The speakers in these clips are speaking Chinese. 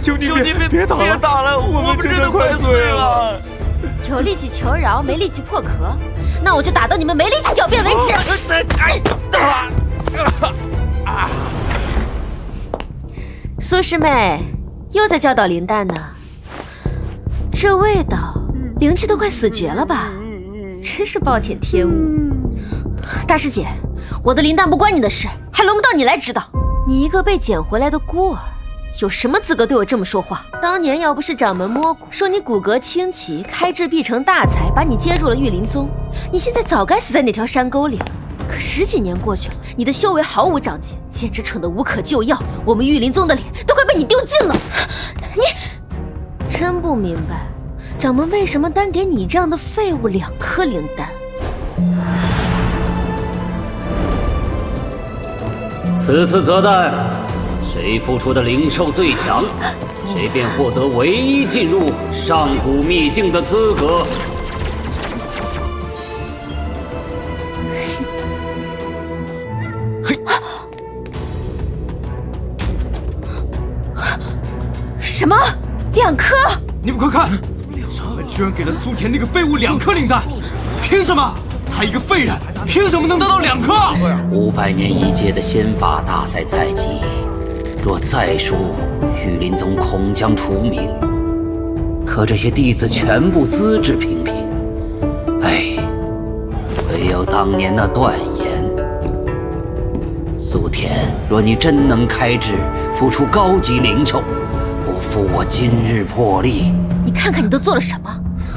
求你别打了，我们真的快碎了。有力气求饶，没力气破壳，那我就打到你们没力气狡辩为止。苏师妹又在教导林丹呢，这味道，灵气都快死绝了吧？真是暴殄天物。大师姐，我的灵丹不关你的事，还轮不到你来指导。你一个被捡回来的孤儿，有什么资格对我这么说话？当年要不是掌门摸骨说你骨骼清奇，开智必成大才，把你接入了玉灵宗，你现在早该死在那条山沟里了。可10几年过去了，你的修为毫无长进，简直蠢得无可救药。我们玉灵宗的脸都快被你丢尽了。你真不明白，掌门为什么单给你这样的废物2颗灵丹？此次择旦，谁付出的灵兽最强，谁便获得唯一进入上古秘境的资格。什么？2颗？你们快看，掌门居然给了苏田那个废物2颗灵丹，凭什么？他一个废人，凭什么能得到2颗？500年一届的仙法大赛在即，若再输，玉灵宗恐将除名。可这些弟子全部资质平平，唯有当年那断言。苏田，若你真能开智，孵出高级灵兽，不负我今日魄力。你看看你都做了什么？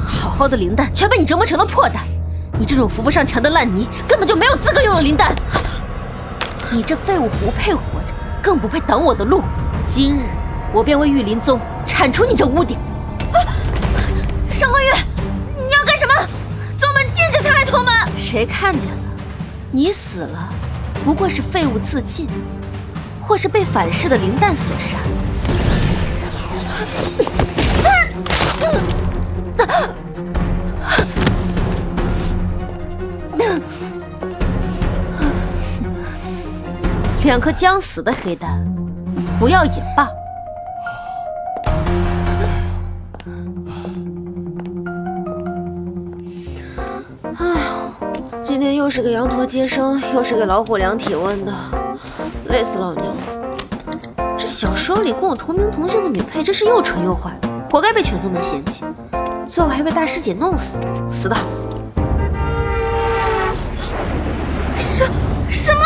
好好的灵丹全被你折磨成了破丹。你这种扶不上墙的烂泥，根本就没有资格拥有灵丹。你这废物不配活着，更不配挡我的路。今日我便为玉灵宗铲除你这污点。上官月，你要干什么？宗门禁止残害同门。谁看见了？你死了，不过是废物自尽，或是被反噬的灵丹所杀。2颗将死的黑丹，不要也罢。今天又是给羊驼接生，又是给老虎量体温的，累死老娘了。这小说里跟我同名同姓的女配，真是又蠢又坏，活该被全宗门嫌弃，最后还被大师姐弄死，死得好。什么？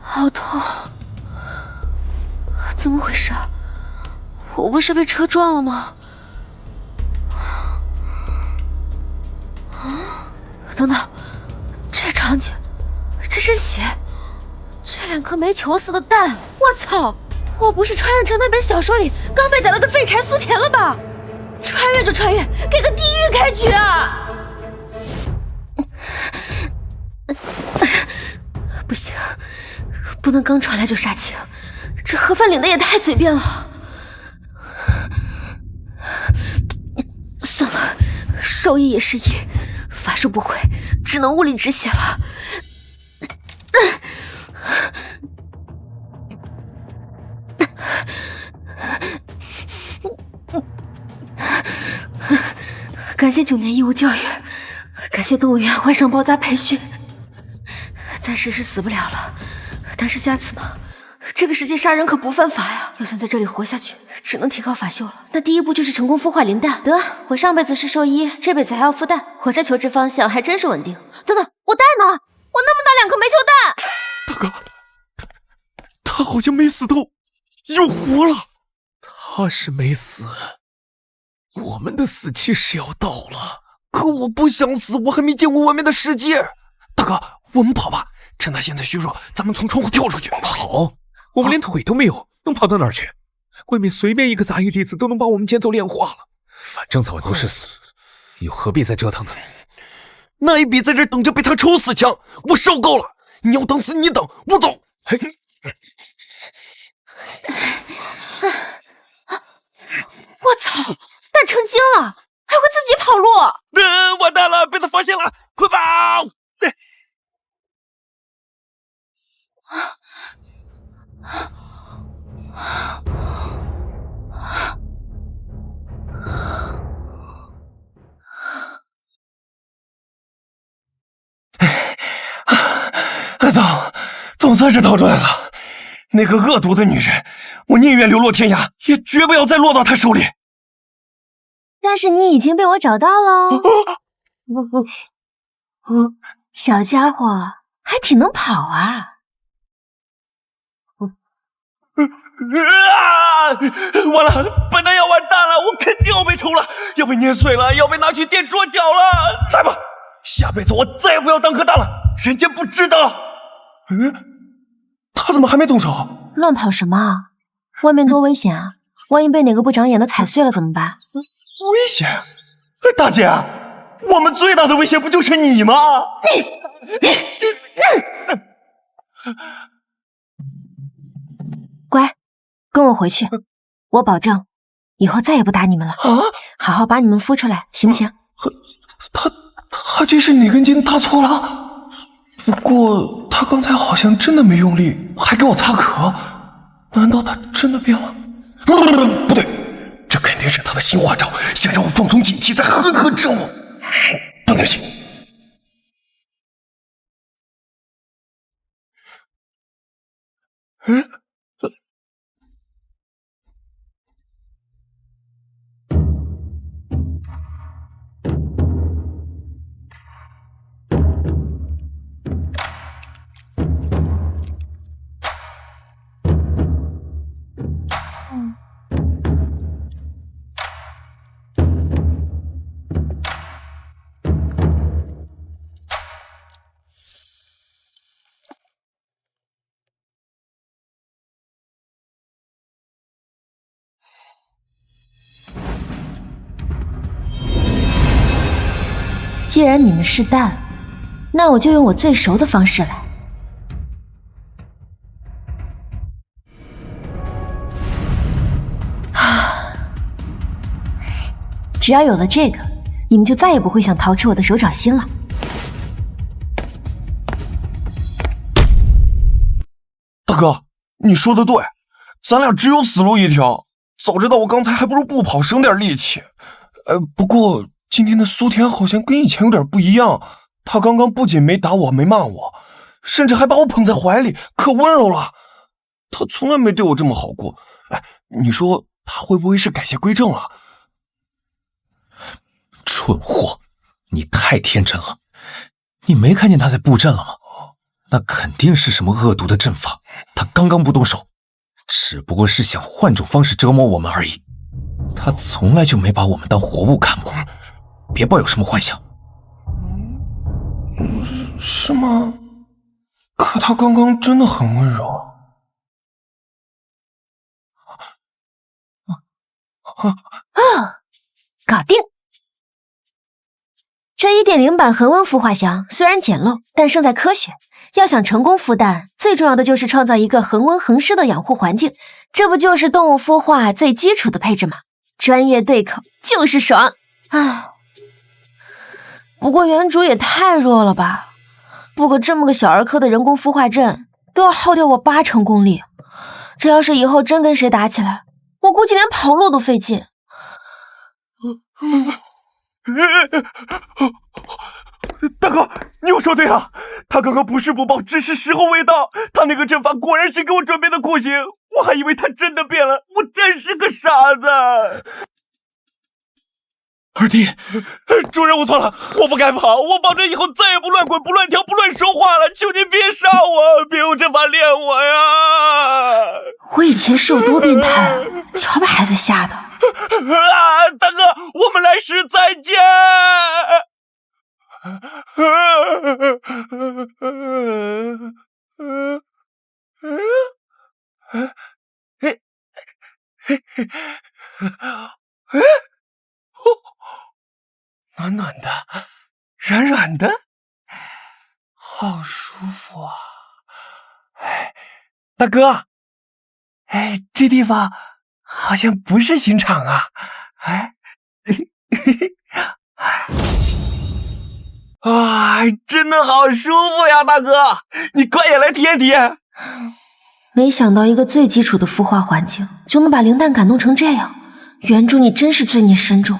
好痛！怎么回事？我不是被车撞了吗？等等，这场景，这是血，这2颗没求死的蛋！我操！我不是穿越成那本小说里刚被逮到的废柴苏田了吧？穿越就穿越，给个地狱开局啊！不行，不能刚传来就杀青，这盒饭领的也太随便了。算了，受益也是益，法术不会，只能物理止血了。感谢9年义务教育，感谢动物园外伤包扎培训。暂时是死不了了，但是下次呢？这个世界杀人可不犯法呀！要想在这里活下去，只能提高法修了。那第一步就是成功孵化灵蛋。得，我上辈子是兽医，这辈子还要孵蛋，我这求职方向还真是稳定。等等，我蛋呢？我那么大2颗煤球蛋！大哥，他好像没死透，又活了。他是没死，我们的死期是要到了。可我不想死，我还没见过外面的世界。大哥，我们跑吧，趁他现在虚弱，咱们从窗户跳出去。跑？我们连腿都没有，能跑到哪儿去？外面随便一个杂役弟子都能把我们捡走炼化了，反正早晚都是死，又何必再折腾呢？那也比在这等着被他抽死强。我受够了，你要等死你等，我走。我操，蛋成精了，还会自己跑路。完蛋了，被他发现了，快跑！总算是逃出来了。那个恶毒的女人，我宁愿流落天涯，也绝不要再落到她手里。但是你已经被我找到喽，小家伙还挺能跑啊！完了，笨蛋要完蛋了，我肯定要被抽了，要被碾碎了，要被拿去垫桌脚了。来吧，下辈子我再也不要当个蛋了，人间不值得。他怎么还没动手？乱跑什么啊？外面多危险啊！万一被哪个不长眼的踩碎了怎么办？危险？大姐，我们最大的危险不就是你吗？乖，跟我回去，我保证以后再也不打你们了。好好把你们孵出来，行不行？他这是哪根筋搭错了？不过他刚才好像真的没用力，还给我擦壳，难道他真的变了？不对，这肯定是他的新花招，想让我放松警惕，再狠狠折磨，不能行。既然你们是蛋，那我就用我最熟的方式来。只要有了这个，你们就再也不会想逃出我的手掌心了。大哥，你说的对，咱俩只有死路一条。早知道我刚才还不如不跑，省点力气。不过今天的苏甜好像跟以前有点不一样，她刚刚不仅没打我，没骂我，甚至还把我捧在怀里，可温柔了。她从来没对我这么好过。你说她会不会是改邪归正了？蠢货，你太天真了！你没看见他在布阵了吗？那肯定是什么恶毒的阵法。他刚刚不动手，只不过是想换种方式折磨我们而已。他从来就没把我们当活物看过，别抱有什么幻想。是吗？可他刚刚真的很温柔。搞定！这 1.0 版恒温孵化箱虽然简陋，但胜在科学。要想成功孵蛋，最重要的就是创造一个恒温恒湿的养护环境，这不就是动物孵化最基础的配置吗？专业对口就是爽。不过原主也太弱了吧，布个这么个小儿科的人工孵化阵都要耗掉我80%功力，这要是以后真跟谁打起来，我估计连跑路都费劲。大哥，你又说对了，他刚刚不是不报，只是时候未到。他那个阵法果然是给我准备的酷刑，我还以为他真的变了，我真是个傻子。二弟，主人，我错了，我不该跑，我保证以后再也不乱滚、不乱跳、不乱说话了，求您别杀我，别用阵法练我呀！我以前是有多变态啊，瞧把孩子吓的。大哥，我们来世再见。暖暖的，软软的，好舒服啊！大哥，这地方好像不是刑场啊！真的好舒服呀，大哥，你快点来体验体验。没想到一个最基础的孵化环境就能把灵蛋感动成这样，原主你真是罪孽深重。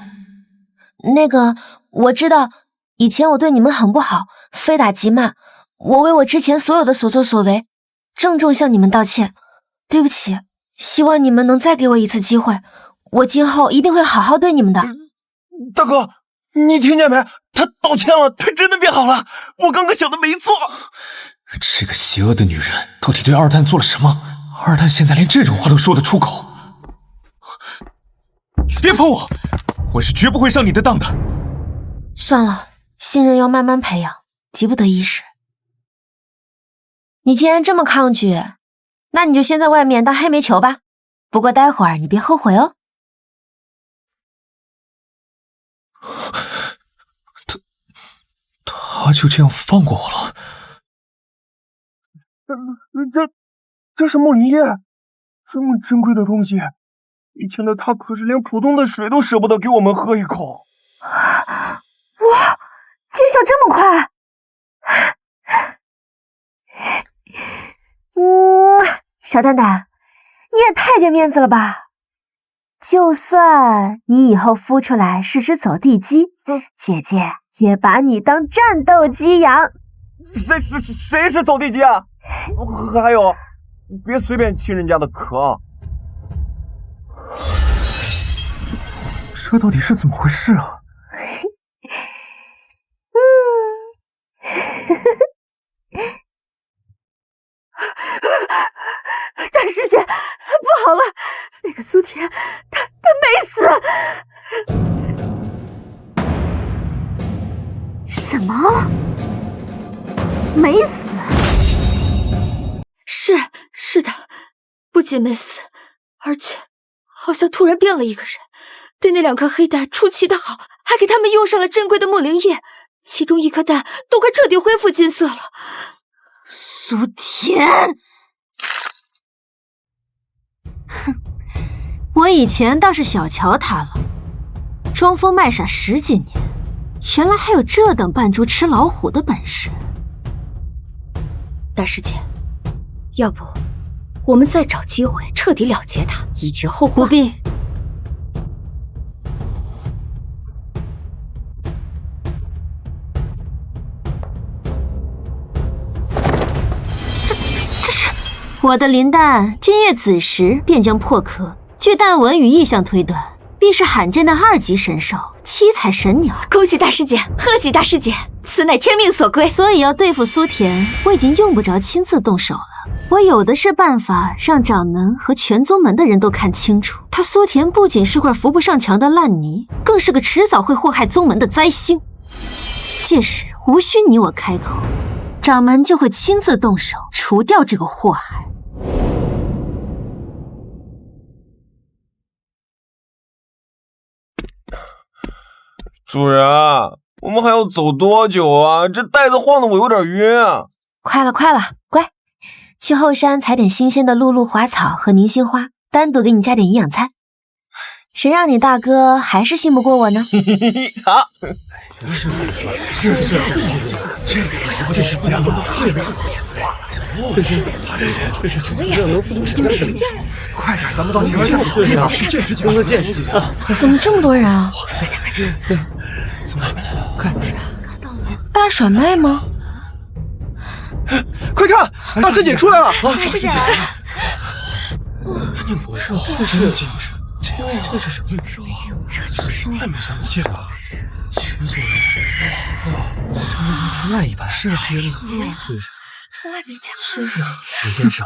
那个，我知道以前我对你们很不好，非打即骂，我为我之前所有的所作所为郑重向你们道歉，对不起，希望你们能再给我一次机会，我今后一定会好好对你们的。大哥，你听见没？他道歉了，他真的变好了，我刚刚想的没错。这个邪恶的女人到底对二蛋做了什么？二蛋现在连这种话都说得出口。别碰我，我是绝不会上你的当的。算了，信任要慢慢培养，急不得一时。你既然这么抗拒，那你就先在外面当黑煤球吧。不过待会儿你别后悔哦。他就这样放过我了？这是梦灵液，这么珍贵的东西，以前的他可是连普通的水都舍不得给我们喝一口。哇，见效这么快！小蛋蛋，你也太给面子了吧！就算你以后孵出来是只走地鸡，姐姐也把你当战斗鸡养。谁是走地鸡啊？还有，别随便亲人家的壳啊！这到底是怎么回事啊？大师姐，不好了，那个苏田，他没死。什么？没死？是的，不仅没死，而且好像突然变了一个人，对那2颗黑蛋出奇的好，还给他们用上了珍贵的木灵液，其中1颗蛋都快彻底恢复金色了。苏田，哼，我以前倒是小瞧他了，装疯卖傻10几年，原来还有这等扮猪吃老虎的本事。大师姐，要不我们再找机会彻底了结他，以绝后患。不必。这是我的灵蛋，今夜子时便将破壳。据蛋纹与意象推断，必是罕见的2级神兽七彩神鸟。恭喜大师姐，贺喜大师姐，此乃天命所归。所以要对付苏田，我已经用不着亲自动手了。我有的是办法让掌门和全宗门的人都看清楚，他苏田不仅是块扶不上墙的烂泥，更是个迟早会祸害宗门的灾星。届时无需你我开口，掌门就会亲自动手除掉这个祸害。主人，我们还要走多久啊？这袋子晃得我有点晕啊！快了，乖，去后山采点新鲜的露露花草和凝心花，单独给你加点营养餐。谁让你大哥还是信不过我呢？好，快点，咱们到前面去见识见识。怎么这么多人啊？大甩卖吗？快看，大师姐出来了！大师姐来了。我说这是精神，这是什么？这就是那个见了，群主人，他那一般是啊，从来没见过。是啊，李先生。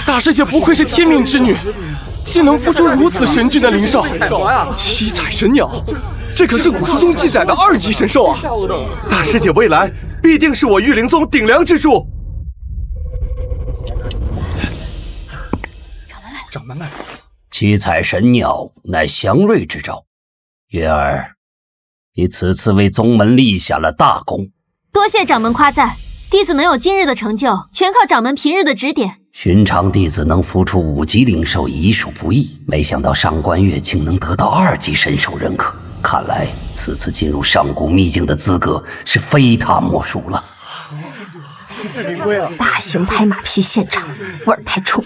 大师姐不愧是天命之女，竟能孵出如此神俊的灵兽，七彩神鸟，这可是古书中记载的2级神兽啊！大师姐未来必定是我玉灵宗顶梁之柱。掌门来了。七彩神鸟乃祥瑞之兆，月儿，你此次为宗门立下了大功。多谢掌门夸赞，弟子能有今日的成就，全靠掌门平日的指点。寻常弟子能孵出5级灵兽已属不易，没想到上官月竟能得到2级神兽认可，看来此次进入上古秘境的资格是非他莫属了。大型拍马屁现场，味儿太冲，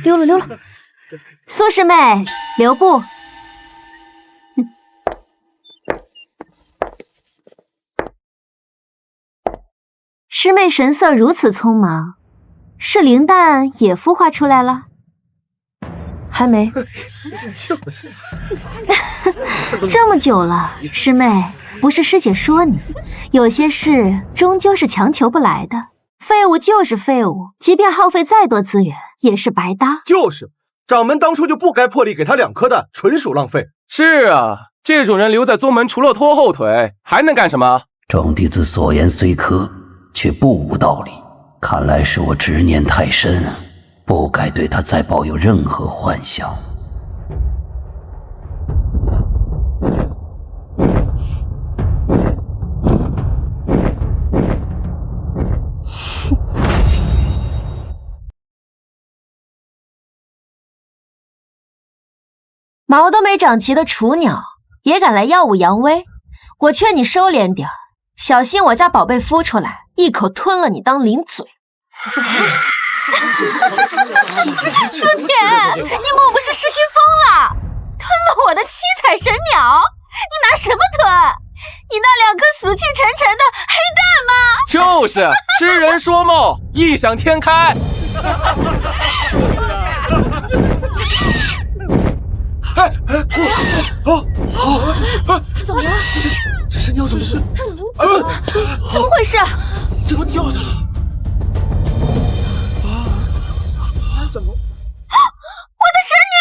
溜了溜了。苏师妹，留步。师妹神色如此匆忙，是灵蛋也孵化出来了？还没。这么久了，师妹，不是师姐说你，有些事终究是强求不来的。废物就是废物，即便耗费再多资源，也是白搭。就是，掌门当初就不该破例给他2颗蛋，纯属浪费。是啊，这种人留在宗门，除了拖后腿，还能干什么？众弟子所言虽可，却不无道理。看来是我执念太深，不该对他再抱有任何幻想。毛都没长齐的雏鸟也敢来耀武扬威，我劝你收敛点儿，小心我家宝贝孵出来一口吞了你当零嘴。苏田，你莫不是失心疯了？吞了我的七彩神鸟？你拿什么吞？你那2颗死气沉沉的黑蛋吗？就是痴人说梦，异想天开。怎么了？这神鸟怎么是？怎么回事？怎么掉下来？怎么？我的神鸟！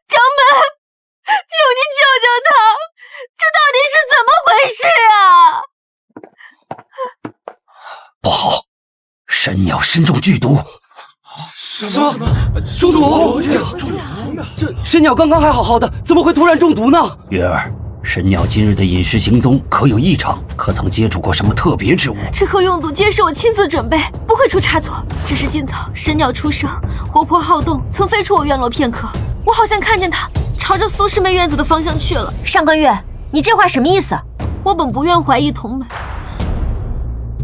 掌门，求您救救他！这到底是怎么回事啊？不好，神鸟身中剧毒。什么？中毒？这神鸟刚刚还好好的，怎么会突然中毒呢？月儿，神鸟今日的饮食行踪可有异常？可曾接触过什么特别之物？之后用毒皆是我亲自准备，不会出差错。只是今早神鸟出生，活泼好动，曾飞出我院落片刻。我好像看见它朝着苏师妹院子的方向去了。上官月，你这话什么意思？我本不愿怀疑同门，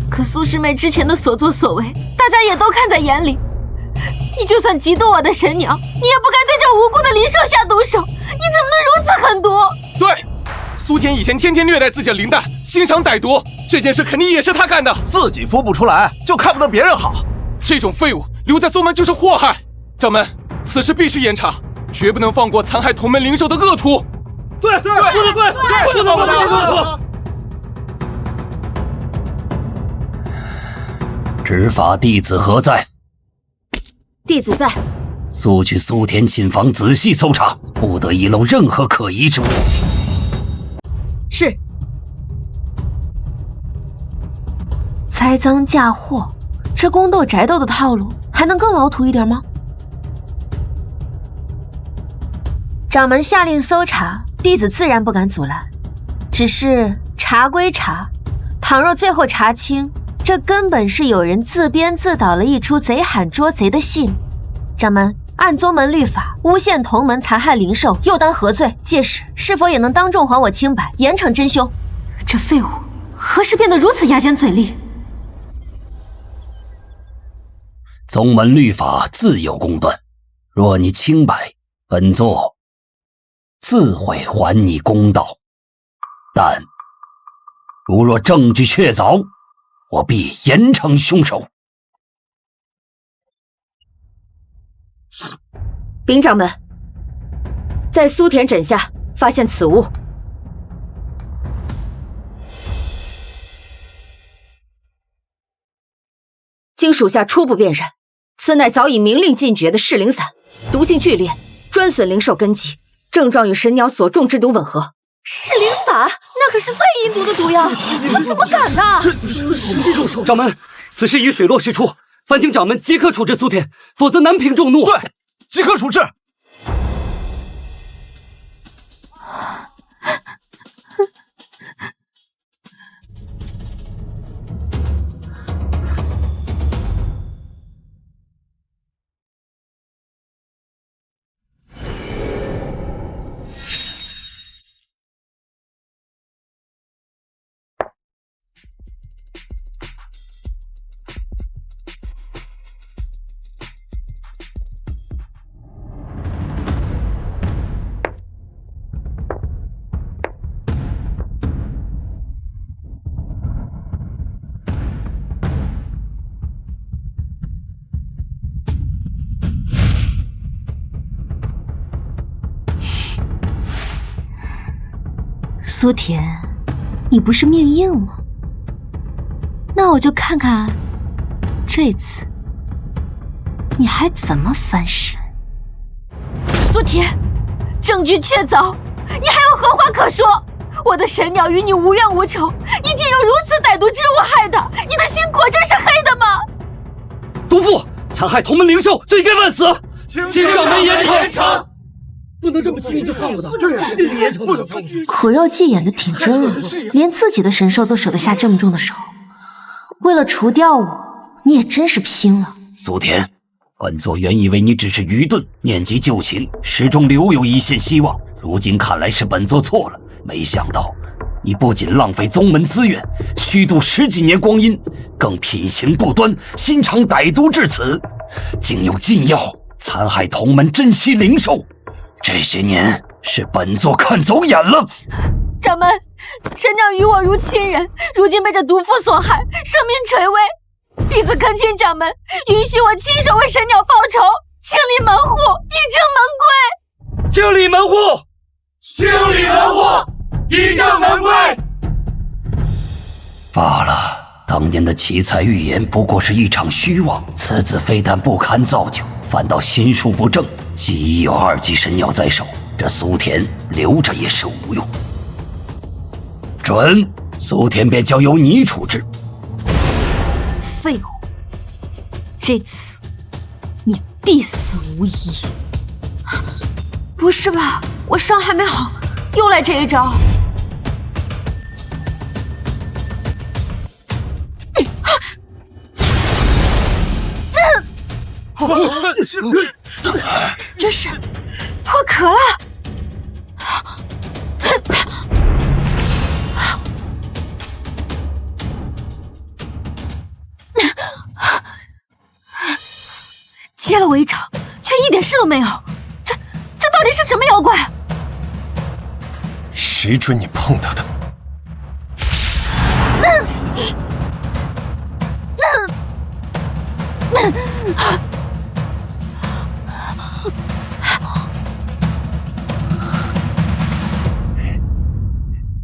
可苏师妹之前的所作所为，大家也都看在眼里。你就算嫉妒我的神鸟，你也不该对这无辜的灵兽下毒手。你怎么能如此狠毒？对，苏田以前天天虐待自己的灵蛋，欣赏歹毒，这件事肯定也是他干的。自己孵不出来，就看不得别人好。这种废物留在宗门就是祸害。掌门，此事必须严查，绝不能放过残害同门灵兽的恶徒。对，不能放过恶徒。执法弟子何在？弟子在。速去苏田寝房仔细搜查，不得遗漏任何可疑之物。是。栽赃嫁祸，这宫斗宅斗的套路还能更老土一点吗？掌门下令搜查，弟子自然不敢阻拦。只是查归查，倘若最后查清，这根本是有人自编自导了一出贼喊捉贼的戏。掌门，按宗门律法，诬陷同门残害灵兽，又当何罪？届时是否也能当众还我清白，严惩真凶？这废物何时变得如此牙尖嘴利？宗门律法自有公断，若你清白，本座自会还你公道。但如若证据确凿，我必严惩凶手。禀掌门，在苏田枕下发现此物。经属下初步辨认，此乃早已明令禁绝的噬灵散，毒性剧烈，专损灵兽根基，症状与神鸟所中之毒吻合。噬灵散，那可是最阴毒的毒药，他怎么敢呢？掌门，此事已水落石出，烦请掌门即刻处置苏田，否则难平众怒。对，即刻处置。苏田，你不是命硬吗？那我就看看这次你还怎么翻身。苏田，证据确凿，你还有何话可说？我的神鸟与你无冤无仇，你竟有如此歹毒之物害他，你的心果真是黑的吗？毒妇残害同门灵兽，罪该万死，请掌门严惩。不能这么轻易就放了他。对呀，这个严惩不能放。苦肉计演得挺真啊，连自己的神兽都舍得下这么重的手。为了除掉我，你也真是拼了。苏田，本座原以为你只是愚钝，念及旧情，始终留有一线希望。如今看来是本座错了，没想到你不仅浪费宗门资源，虚度10几年光阴，更品行不端，心肠歹毒至此，竟用禁药残害同门珍稀灵兽。这些年是本座看走眼了。掌门，神鸟与我如亲人，如今被这毒妇所害，生命垂危。弟子恳请掌门允许我亲手为神鸟报仇，清理门户，以正门规。清理门户，清理门户，以正门规。罢了，当年的奇才预言不过是一场虚妄，此子非但不堪造就，反倒心术不正。既已有2级神鸟在手，这苏田留着也是无用。准，苏田便交由你处置。废物，这次你必死无疑。不是吧，我伤还没好，又来这一招。这是破壳了。接了我一掌，却一点事都没有。这到底是什么妖怪？谁准你碰他的？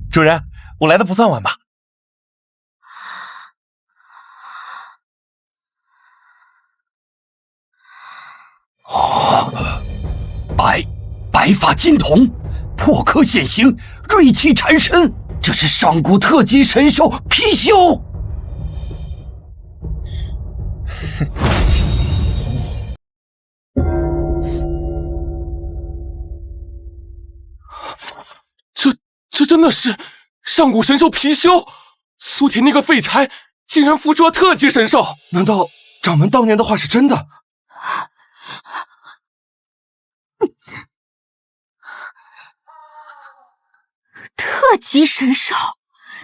主人，我来的不算晚吧？白发金瞳，破壳现形，锐气缠身，这是上古特级神兽貔貅。这真的是上古神兽貔貅！苏田那个废柴竟然孵出了特级神兽！难道掌门当年的话是真的？特级神兽，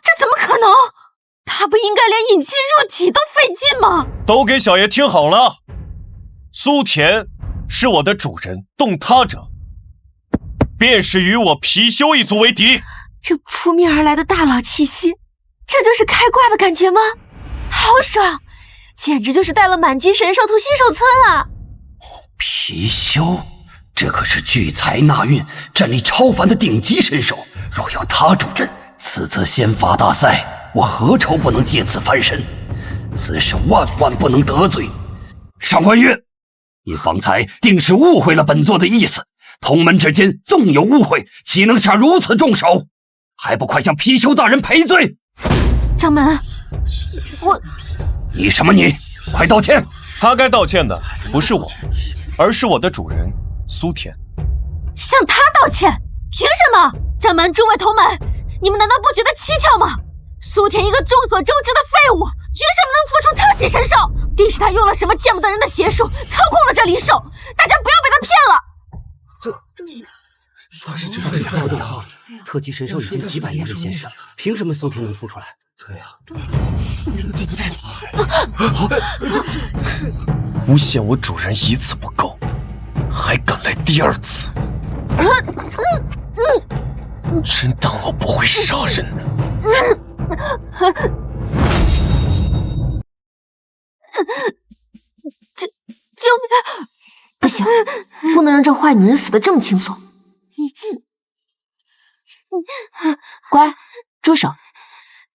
这怎么可能？他不应该连引气入体都费劲吗？都给小爷听好了，苏田是我的主人，动他者便是与我貔貅一族为敌。这扑面而来的大佬气息，这就是开挂的感觉吗？好爽，简直就是带了满级神兽图新手村啊！貔貅，这可是聚财纳运、战力超凡的顶级神兽，若有他助阵，此次仙法大赛，我何愁不能借此翻身？此事万万不能得罪。上官月，你方才定是误会了本座的意思，同门之间纵有误会，岂能下如此重手？还不快向貔貅大人赔罪！掌门，你什么你？快道歉！他该道歉的不是我，而是我的主人苏田。向他道歉？凭什么？掌门，诸位同门，你们难道不觉得蹊跷吗？苏田一个众所周知的废物，凭什么能孵出特级神兽？定是他用了什么见不得人的邪术，操控了这灵兽。大家不要被他骗了。他是这样说的呀。特级神兽已经几百年未现世，凭什么苏田能孵出来？对呀，诬陷我主人一次不够，还敢来第2次，真当我不会杀人？救命！不行，不能让这坏女人死得这么轻松。乖，住手！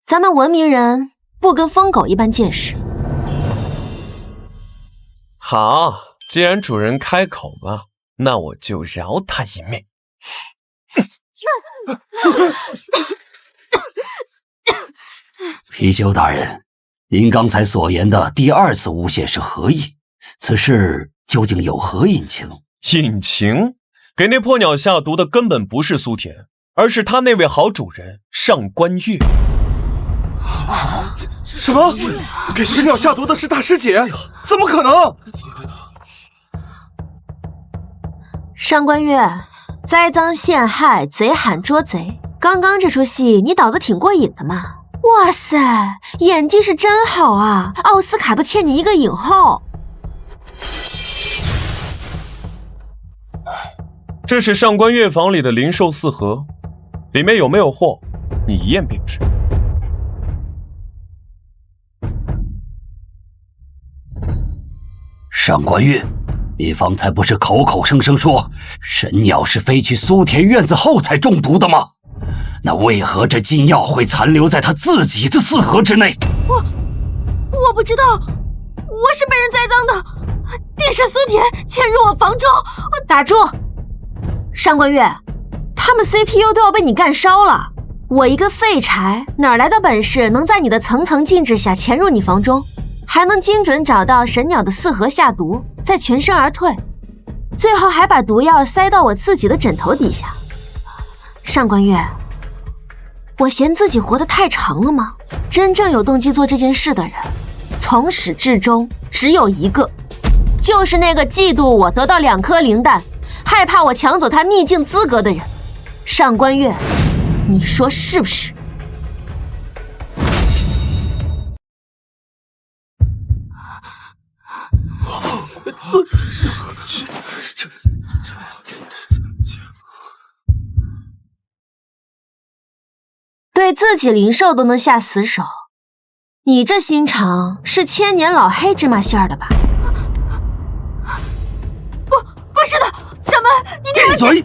咱们文明人不跟疯狗一般见识。好，既然主人开口了，那我就饶他一命。貔貅大人，您刚才所言的第2次诬陷是何意？此事究竟有何隐情？隐情？给那破鸟下毒的根本不是苏田，而是他那位好主人上官月。什么？给神鸟下毒的是大师姐？怎么可能？上官月，栽赃陷害，贼喊捉贼。刚刚这出戏你导得挺过瘾的嘛？哇塞，演技是真好啊！奥斯卡都欠你一个影后。这是上官月房里的灵兽4盒，里面有没有货，你一验便知。上官月，你方才不是口口声声说神鸟是飞去苏田院子后才中毒的吗？那为何这禁药会残留在他自己的4盒之内？我不知道，我是被人栽赃的，定是苏田潜入我房中。打住！上官月，他们 CPU 都要被你干烧了，我一个废柴哪来的本事能在你的层层禁制下潜入你房中，还能精准找到神鸟的4盒下毒，再全身而退，最后还把毒药塞到我自己的枕头底下。上官月，我嫌自己活得太长了吗？真正有动机做这件事的人，从始至终只有一个，就是那个嫉妒我得到2颗灵蛋，害怕我抢走他秘境资格的人。上官月，你说是不是？对自己灵兽都能下死手，你这心肠是千年老黑芝麻馅儿的吧？不是的，掌门，你闭嘴！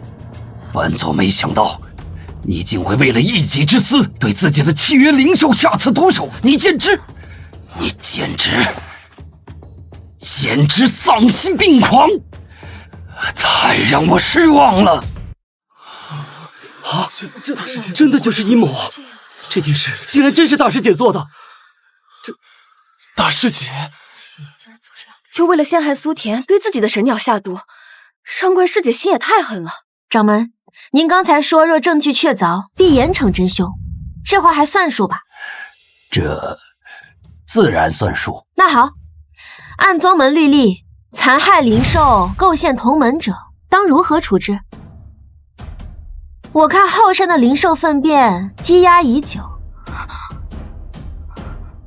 本座没想到，你竟会为了一己之私，对自己的契约灵兽下此毒手！你简直丧心病狂！太让我失望了！啊，这真的就是阴谋啊！这件事竟然真是大师姐做的。大师姐就为了陷害苏田，对自己的神鸟下毒，上官师姐心也太狠了。掌门，您刚才说若证据确凿，必严惩真凶，这话还算数吧？这自然算数。那好，按宗门律例，残害灵兽、构陷同门者，当如何处置？我看后山的灵兽粪便积压已久，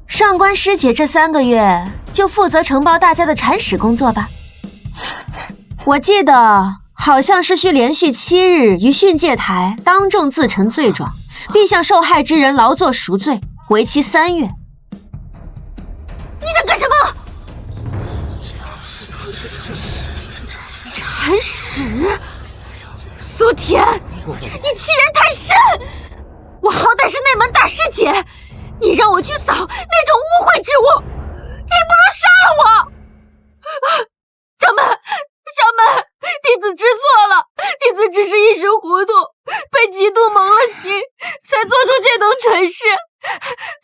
上官师姐这3个月就负责承包大家的铲屎工作吧。我记得好像是需连续7日于训诫台当众自陈罪状，并向受害之人劳作赎罪，为期3月。你想干什么？铲屎！苏田，你欺人太甚！我好歹是内门大师姐，你让我去扫那种污秽之物，你不如杀了我！掌门，弟子知错了，弟子只是一时糊涂，被嫉妒蒙了心，才做出这等蠢事。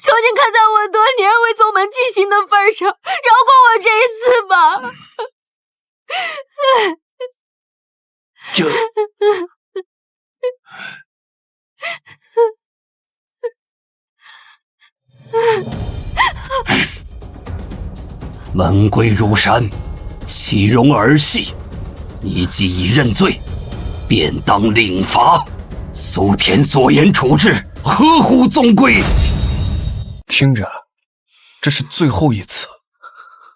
求您看在我多年为宗门尽心的份上，饶过我这一次吧。门规如山，岂容儿戏？你既已认罪，便当领罚。苏田所言处置，合乎宗规。听着，这是最后一次。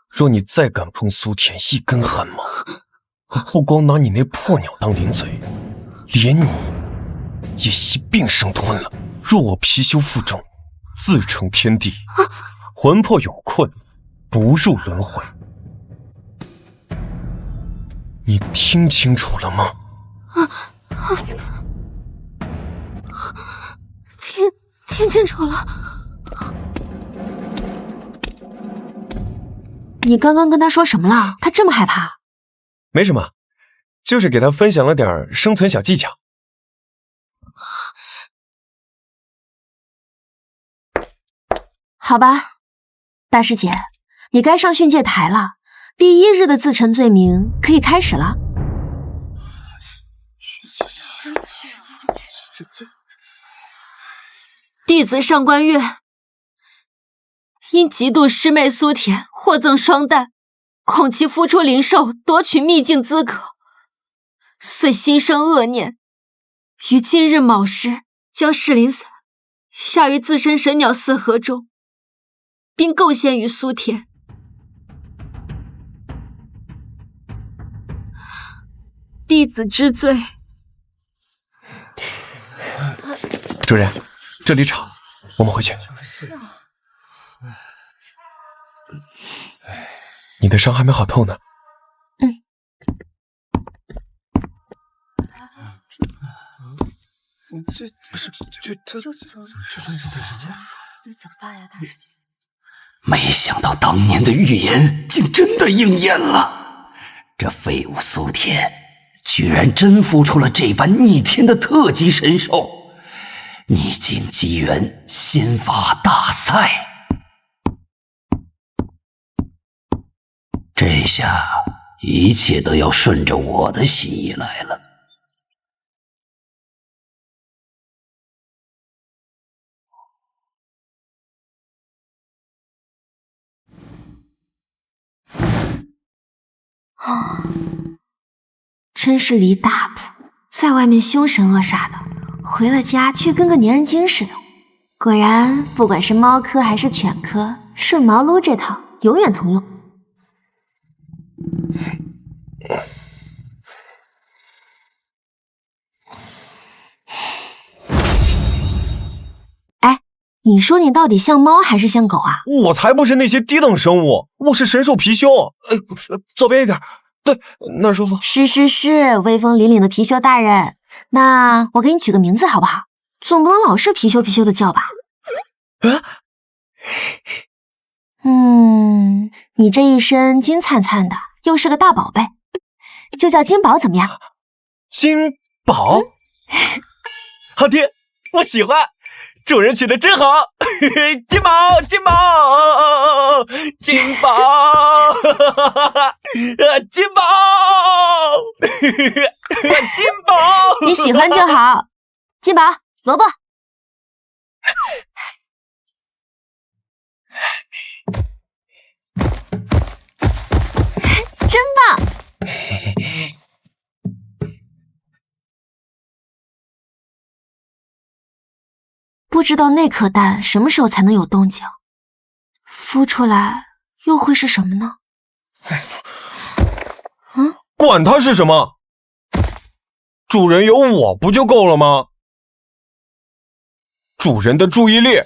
若你再敢碰苏田一根汗毛，我不光拿你那破鸟当零嘴，连你也一并生吞了。若我貔貅负重，自成天地，魂魄永困，不入轮回。你听清楚了吗？听清楚了。你刚刚跟他说什么了？他这么害怕？没什么，就是给他分享了点生存小技巧。好吧，大师姐，你该上训诫台了。第1日的自陈罪名可以开始了。弟子上官月因嫉妒师妹苏田获赠双蛋，恐其孵出灵兽夺取秘境资格，遂心生恶念，于今日卯时将噬灵伞下于自身神鸟4盒中，并贡献于苏田。弟子知罪。主人，这里吵，我们回去。你的伤还没好透呢。这怎么办呀，大师姐？没想到当年的预言竟真的应验了，这废物苏田居然真孵出了这般逆天的特级神兽，逆境机缘仙法大赛。这下一切都要顺着我的心意来了。真是离大谱，在外面凶神恶煞的，回了家却跟个粘人精似的。果然，不管是猫科还是犬科，顺毛撸这套永远通用。哎，你说你到底像猫还是像狗啊？我才不是那些低等生物，我是神兽貔貅。左边一点，对，那儿舒服。是，威风凛凛的貔貅大人。那我给你取个名字好不好？总不能老是貔貅的叫吧？你这一身金灿灿的，又是个大宝贝，就叫金宝怎么样？金宝，好听，我喜欢。主人取得真好，金宝，金宝，金宝，金宝，金宝，你喜欢就好。金宝，萝卜。真棒！不知道那颗蛋什么时候才能有动静，孵出来又会是什么呢？管它是什么，主人有我不就够了吗？主人的注意力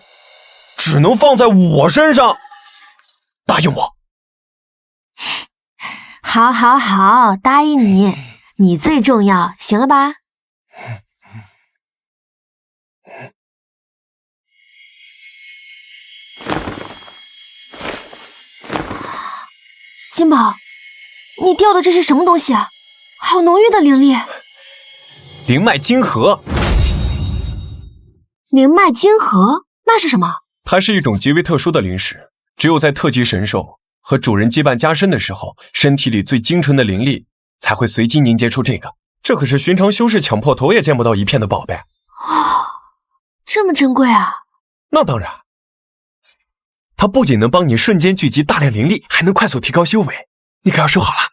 只能放在我身上，答应我。好，答应你，你最重要，行了吧？金宝，你掉的这是什么东西啊？好浓郁的灵力！灵脉金核。灵脉金核？那是什么？它是一种极为特殊的灵石，只有在特级神兽和主人羁绊加深的时候，身体里最精纯的灵力才会随机凝结出这个。这可是寻常修士抢破头也见不到一片的宝贝。这么珍贵啊！那当然，它不仅能帮你瞬间聚集大量灵力，还能快速提高修为，你可要收好了。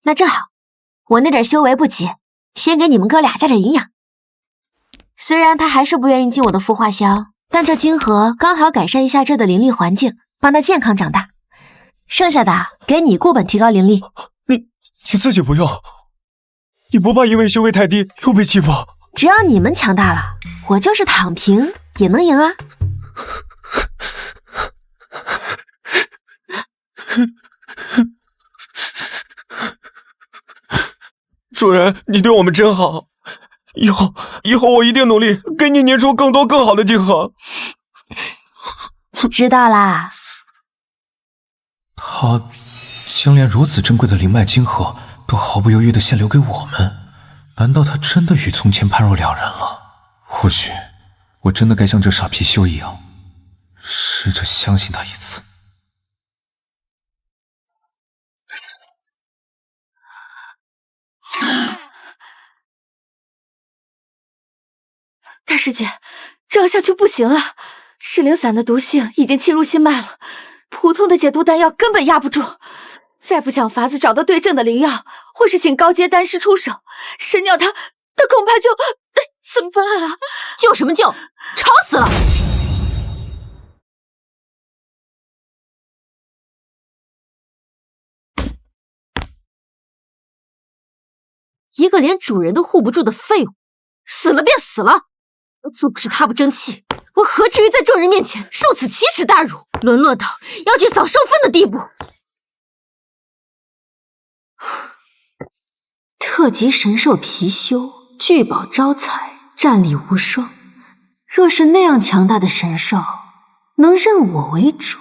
那正好，我那点修为不急，先给你们哥俩加点营养。虽然他还是不愿意进我的孵化箱，但这金核刚好改善一下这的灵力环境，帮他健康长大。剩下的给你固本提高灵力。你自己不用，你不怕因为修为太低又被欺负？只要你们强大了，我就是躺平也能赢啊！主人，你对我们真好，以后我一定努力给你捏出更多更好的金盒。知道啦。他将连如此珍贵的灵脉金盒都毫不犹豫地献留给我们，难道他真的与从前判若两人了？或许我真的该像这傻貔貅一样，试着相信他一次。大师姐，这样下去不行了，噬灵散的毒性已经侵入心脉了，普通的解毒丹药根本压不住。再不想法子找到对症的灵药，或是请高阶丹师出手，神鸟他恐怕就怎么办啊？救什么救？吵死了！一个连主人都护不住的废物，死了便死了。若不是他不争气，我何至于在众人面前受此奇耻大辱，沦落到要去扫收分的地步？特级神兽貔貅，聚宝招财，战力无双。若是那样强大的神兽，能认我为主，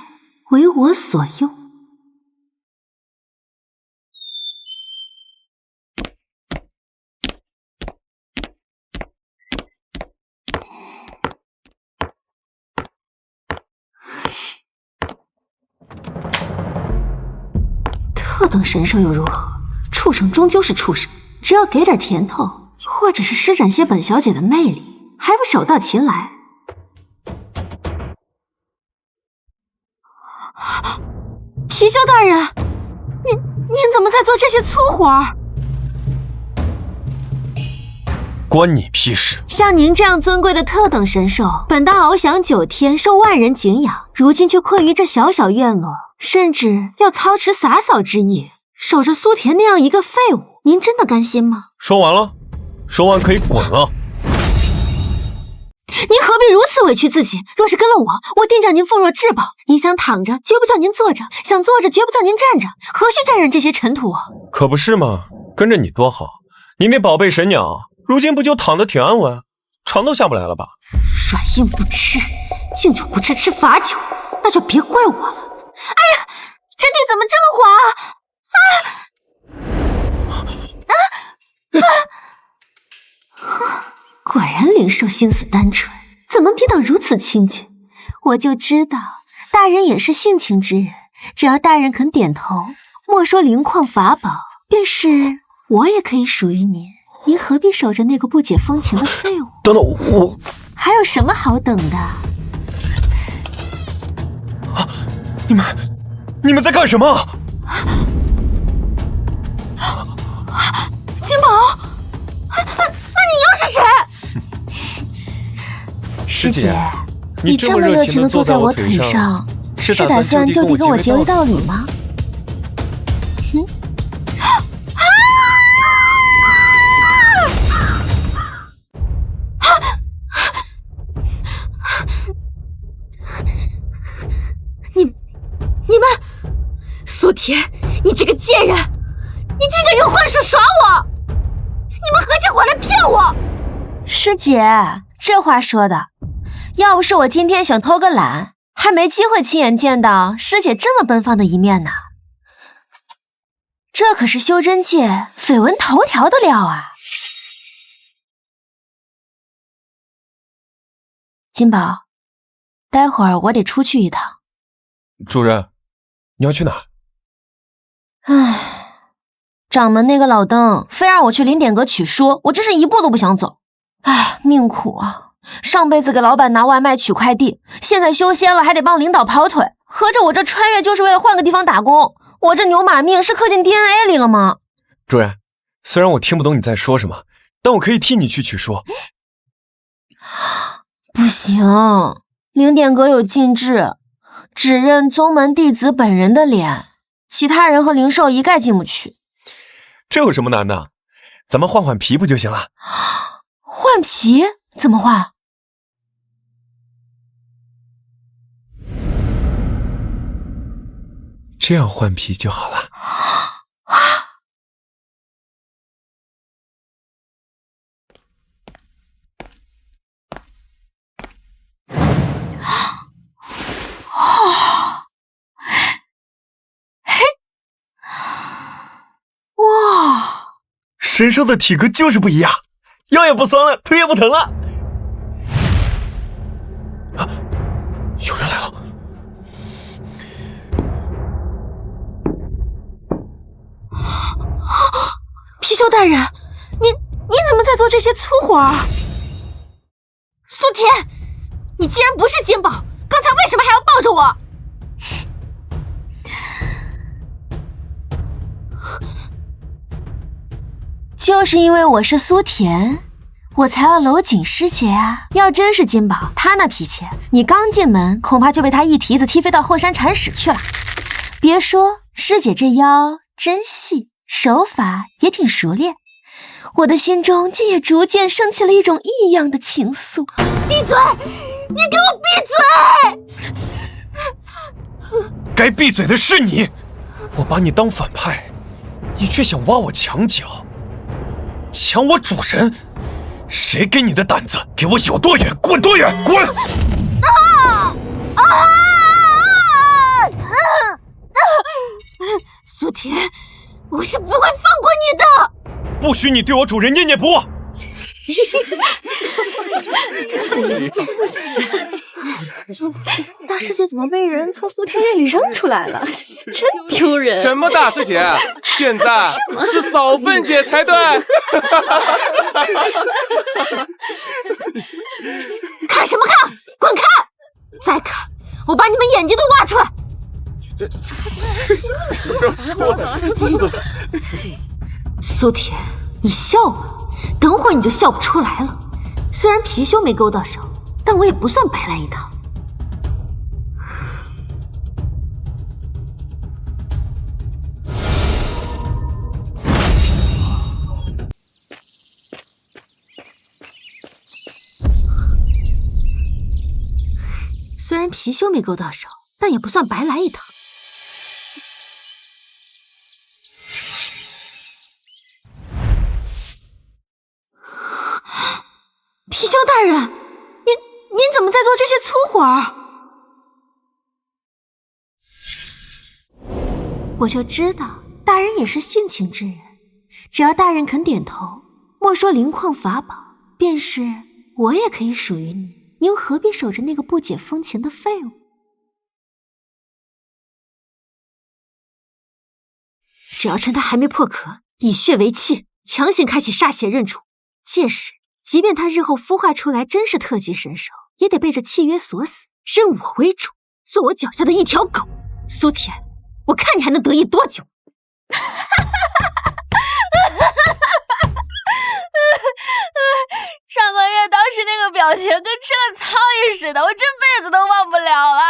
为我所用。特等神兽又如何？畜生终究是畜生，只要给点甜头，或者是施展些本小姐的魅力，还不手到擒来？貔貅大人，您怎么在做这些粗活儿？关你屁事！像您这样尊贵的特等神兽，本当翱翔9天，受万人敬仰，如今却困于这小小院落，甚至要操持洒扫之意，守着苏田那样一个废物，您真的甘心吗？说完了，说完可以滚了。您何必如此委屈自己？若是跟了我定将您奉若至宝。您想躺着，绝不叫您坐着；想坐着，绝不叫您站着。何须沾染这些尘土？可不是嘛，跟着你多好。你那宝贝神鸟，如今不就躺得挺安稳，床都下不来了吧？软硬不吃，敬酒不吃吃罚酒，那就别怪我了。哎呀，这地怎么这么滑？果然灵兽心思单纯，怎能低到如此清洁？我就知道大人也是性情之人，只要大人肯点头，莫说灵矿法宝，便是我也可以属于您。您何必守着那个不解风情的废物？等等，我还有什么好等的？啊！你们在干什么？金宝，那你又是谁？师姐，你这么热情地坐在我腿上，是打算就地跟我结为道侣吗？你们，苏田，你这个贱人，你竟敢用幻术耍我！你们合起伙来骗我！师姐，这话说的，要不是我今天想偷个懒，还没机会亲眼见到师姐这么奔放的一面呢。这可是修真界绯闻头条的料啊！金宝，待会儿我得出去一趟。主人，你要去哪？唉，掌门那个老登非让我去灵典阁取书，我真是一步都不想走。唉，命苦啊！上辈子给老板拿外卖取快递，现在修仙了还得帮领导跑腿，合着我这穿越就是为了换个地方打工，我这牛马命是刻进 DNA 里了吗？主人，虽然我听不懂你在说什么，但我可以替你去取书。不行，灵典阁有禁制，只认宗门弟子本人的脸，其他人和灵兽一概进不去。这有什么难的？咱们换换皮不就行了？换皮？怎么换？这样换皮就好了。神兽的体格就是不一样，腰也不酸了，腿也不疼了。啊，有人来了！貔貅大人，你怎么在做这些粗活啊？苏田，你既然不是金宝，刚才为什么还要抱着我？就是因为我是苏田，我才要搂紧师姐啊！要真是金宝，他那脾气，你刚进门恐怕就被他一蹄子踢飞到后山铲屎去了。别说师姐这腰真细，手法也挺熟练，我的心中竟也逐渐升起了一种异样的情愫。闭嘴！你给我闭嘴！该闭嘴的是你！我把你当反派，你却想挖我墙角，抢我主人！谁给你的胆子？给我有多远滚多远！滚！苏田，我是不会放过你的！不许你对我主人念念不忘！大师姐怎么被人从苏天院里扔出来了？真丢人！什么大师姐？现在是扫粪姐才对！看什么看？滚开！再看，我把你们眼睛都挖出来！苏田，你笑我，等会儿你就笑不出来了。虽然貔貅没勾到手，但我也不算白来一趟。虽然貔貅没勾到手，但也不算白来一趟。貔貅大人，您怎么在做这些粗活儿？我就知道大人也是性情之人，只要大人肯点头，莫说灵矿法宝，便是我也可以属于你。你又何必守着那个不解风情的废物？只要趁他还没破壳，以血为契，强行开启歃血认主，届时即便他日后孵化出来真是特级神兽，也得被这契约锁死，认我为主，做我脚下的一条狗。苏田，我看你还能得意多久？上个月当时那个表情跟吃了苍蝇似的，我这辈子都忘不了了。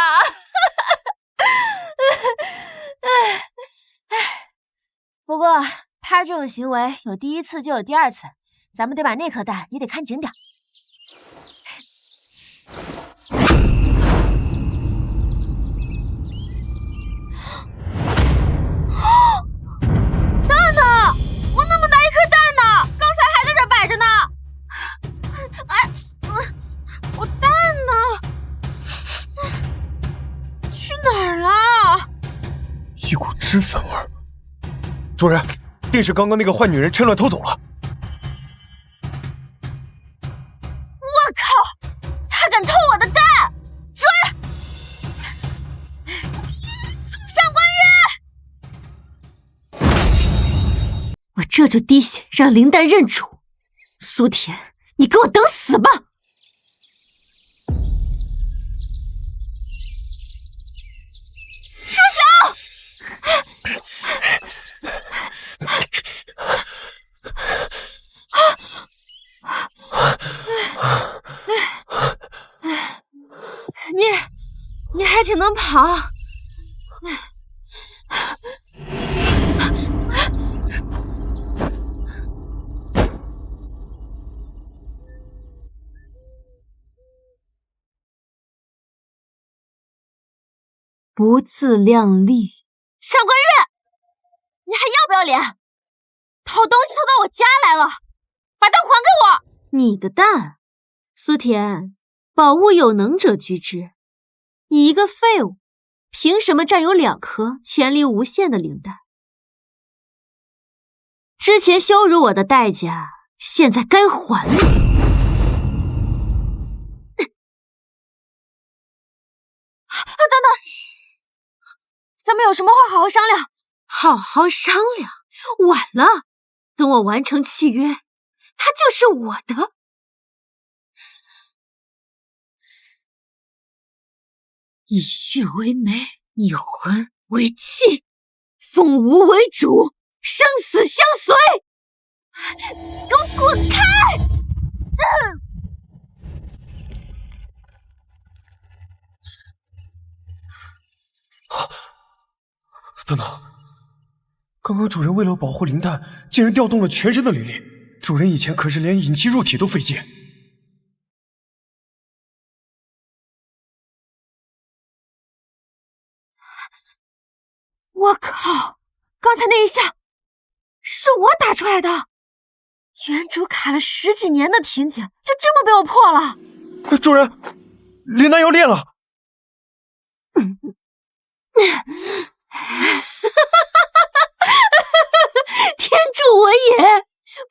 不过他这种行为有第一次就有第二次，咱们得把那颗蛋也得看紧点。蛋呢？我那么大一颗蛋呢？刚才还在这摆着呢。我蛋呢？去哪儿了？一股脂粉味儿。主人，定是刚刚那个坏女人趁乱偷走了。我靠！她敢偷我的蛋！追！上官月！我这就滴血让灵丹认主。苏田，你给我等死吧！住手！你还挺能跑。不自量力！上官月，你还要不要脸？偷东西偷到我家来了，把蛋还给我！你的蛋？苏田，宝物有能者居之，你一个废物，凭什么占有2颗潜力无限的灵蛋？之前羞辱我的代价，现在该还了。等等，咱们有什么话好好商量。好好商量，晚了。等我完成契约，它就是我的。以血为媒，以魂为契，奉吾为主，生死相随。给我滚开！等等，刚刚主人为了保护林丹，竟然调动了全身的灵力。主人以前可是连引气入体都费劲。我靠！刚才那一下是我打出来的，原主卡了10几年的瓶颈，就这么被我破了。主人，林丹要练了。天助我也！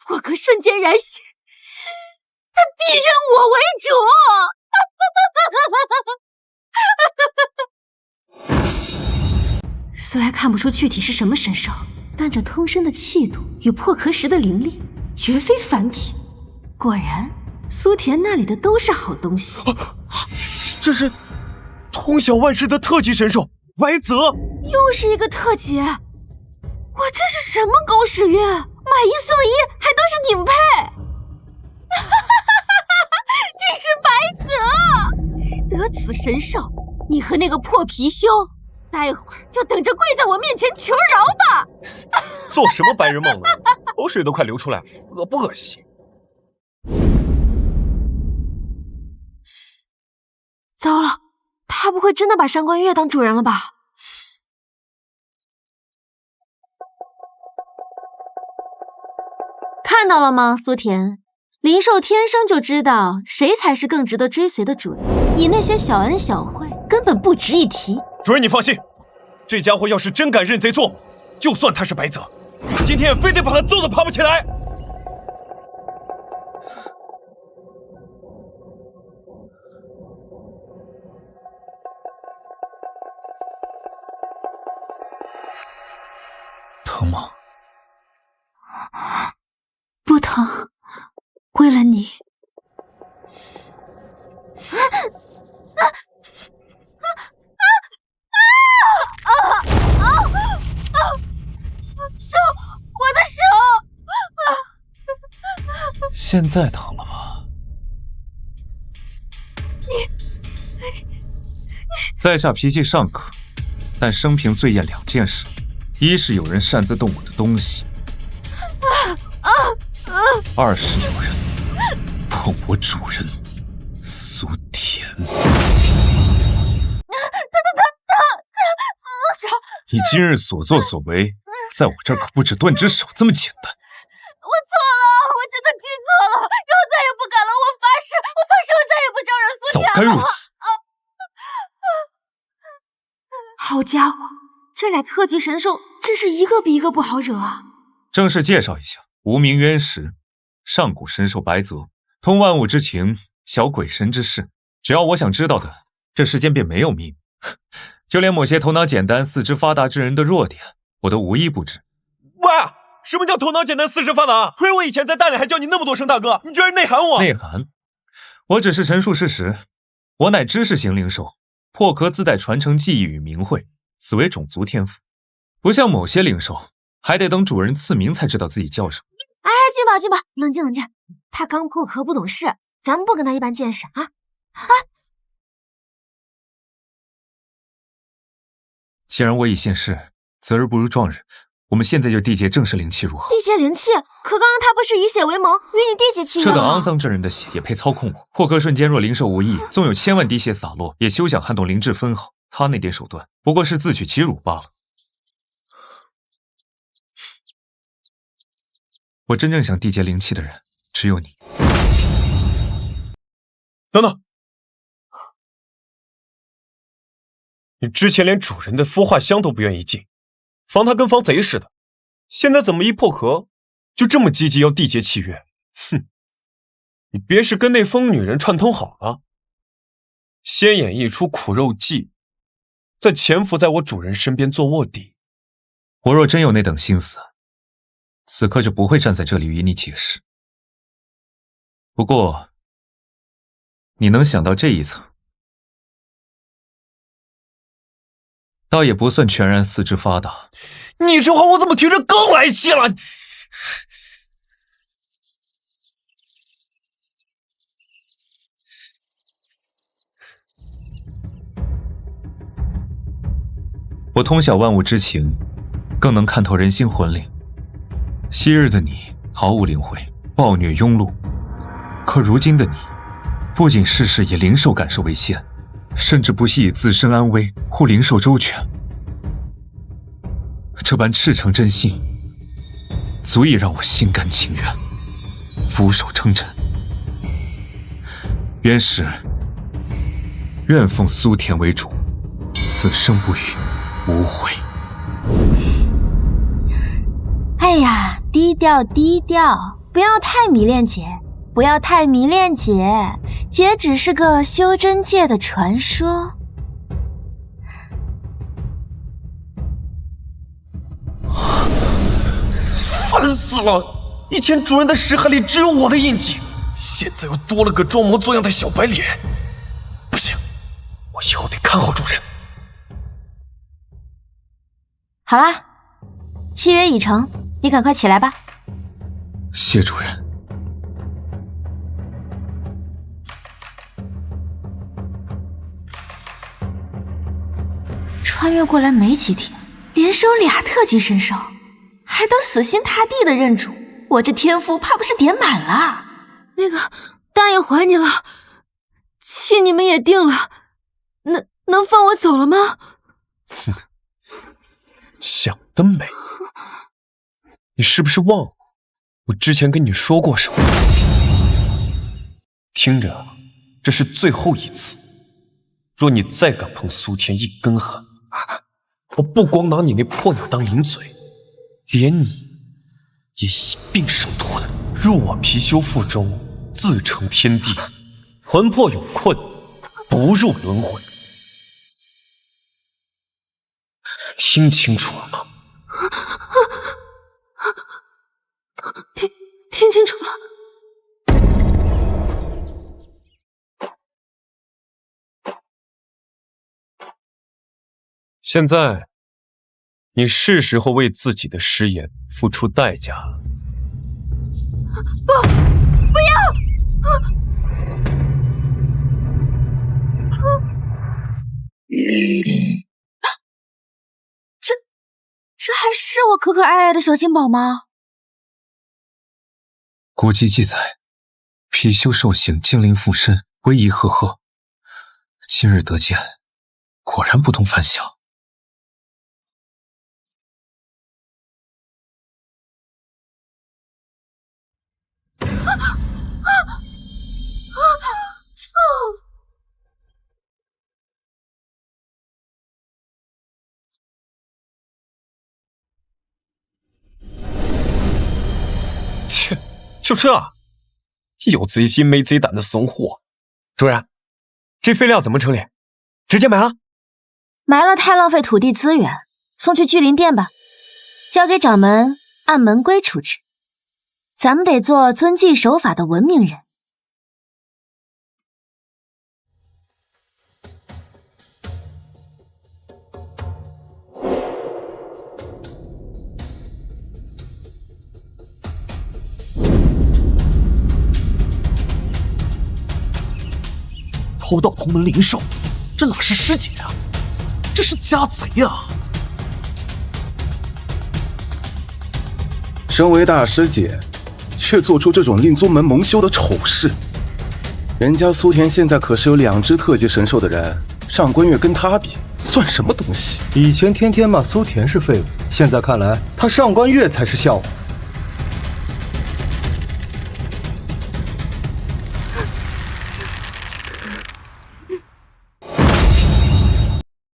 破壳瞬间燃血，他必认我为主。虽然看不出具体是什么神兽，但这通身的气度与破壳时的灵力绝非凡品。果然，苏田那里的都是好东西。这是通晓万事的特级神兽白泽，又是一个特级。我这是什么狗屎运？买一送一，还都是顶配。竟是白泽！得此神兽，你和那个破貔貅，待会儿就等着跪在我面前求饶吧！做什么白日梦了？口水都快流出来了，恶不恶心？糟了，他不会真的把上官月当主人了吧？看到了吗，苏田？灵兽天生就知道谁才是更值得追随的主人，你那些小恩小惠根本不值一提。主人，你放心，这家伙要是真敢认贼作母，就算他是白泽，今天也非得把他揍得爬不起来。疼吗？不疼，为了你。手，我的手！现在疼了吧？在下脾气尚可，但生平最厌2件事：一是有人擅自动我的东西，二是有人碰我主人苏田。你今日所作所为，在我这儿可不止断只手这么简单。我错了，我真的知错了，以后再也不敢了。我发誓，我再也不招惹苏早田了。该如此。好家伙，这俩特级神兽真是一个比一个不好惹啊！正式介绍一下，无名渊石，上古神兽白泽，通万物之情，晓鬼神之事。只要我想知道的，这世间便没有秘密。就连某些头脑简单、四肢发达之人的弱点，我都无一不知。喂，什么叫头脑简单、四肢发达？亏我以前在大连还叫你那么多声大哥，你居然内涵我！内涵？我只是陈述事实。我乃知识型灵兽，破壳自带传承记忆与名讳，此为种族天赋。不像某些灵兽，还得等主人赐名才知道自己叫什么。哎，静宝，静宝，冷静冷静。他刚破壳不懂事，咱们不跟他一般见识啊！既然我已现世，择日不如撞日，我们现在就缔结正式灵契如何？缔结灵契？可刚刚他不是以血为盟，与你缔结契约这吗？等肮脏之人的血也配操控我？破壳瞬间若灵兽无益，纵有1000万滴血洒落，也休想撼动灵智分毫。他那点手段，不过是自取其辱罢了。我真正想缔结灵契的人，只有你。等等，你之前连主人的孵化箱都不愿意进，防他跟防贼似的，现在怎么一破壳就这么积极要缔结契约？哼！你别是跟那疯女人串通好了，先演一出苦肉计，再潜伏在我主人身边做卧底。我若真有那等心思，此刻就不会站在这里与你解释。不过，你能想到这一层，倒也不算全然四肢发达。你这话我怎么听着更来气了？我通晓万物之情，更能看透人心魂灵。昔日的你毫无灵慧，暴虐庸碌，可如今的你，不仅事事以灵兽感受为先，甚至不惜以自身安危护灵兽周全。这般赤诚真心，足以让我心甘情愿，俯首称臣。原是愿奉苏田为主，此生不渝，无悔。哎呀，低调低调，不要太迷恋姐，不要太迷恋姐，姐只是个修真界的传说。烦死了！以前主人的识海里只有我的印记，现在又多了个装模作样的小白脸。不行，我以后得看好主人。好啦，契约已成，你赶快起来吧。谢主人。穿越过来没几天，连收俩特级神兽，还都死心塌地的认主，我这天赋怕不是点满了。那个答应还你了，亲你们也定了，能放我走了吗？想得美！你是不是忘了我之前跟你说过什么？听着，这是最后一次。若你再敢碰苏田一根汗，我不光拿你那破鸟当零嘴，连你也一并生吞，入我貔貅腹中，自成天地，魂魄有困，不入轮回。听清楚了吗？听清楚了。现在，你是时候为自己的誓言付出代价了。不要！这还是我可可爱爱的小金宝吗？古籍记载，貔貅受刑，精灵附身，威仪赫赫。今日得见，果然不同凡响。切，就这，有贼心没贼胆的怂货！主人，这废料怎么处理？直接埋了？埋了太浪费土地资源，送去聚灵殿吧，交给掌门按门规处置。咱们得做遵纪守法的文明人。偷盗同门灵兽，这哪是师姐啊，这是家贼啊！身为大师姐，却做出这种令宗门蒙羞的丑事。人家苏田现在可是有2只特级神兽的人，上官月跟他比，算什么东西？以前天天骂苏田是废物，现在看来他上官月才是笑话。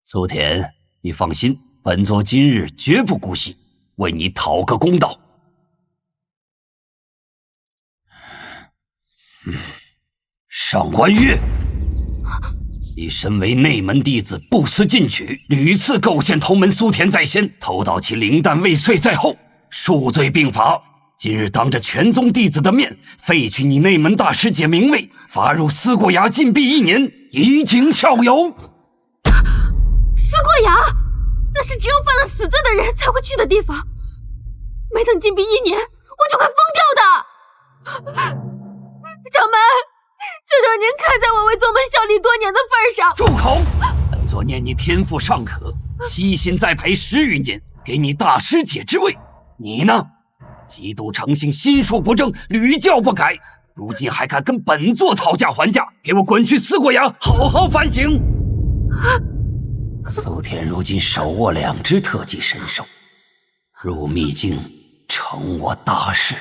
苏田，你放心，本座今日绝不姑息，为你讨个公道。上官月，你身为内门弟子，不思进取，屡次构陷同门苏田在先，偷盗其灵丹未遂在后，数罪并罚。今日当着全宗弟子的面，废去你内门大师姐名位，罚入思过崖禁闭1年，以儆效尤。思过崖，那是只有犯了死罪的人才会去的地方，没等禁闭1年，我就快疯掉的。掌门，求求您看在我为宗门效力多年的份上。住口！本座念你天赋尚可，悉心栽培10余年，给你大师姐之位。你呢？极度诚信，心术不正，屡教不改，如今还敢跟本座讨价还价，给我滚去思过崖，好好反省！苏田如今手握2只特级神兽，入秘境成我大事，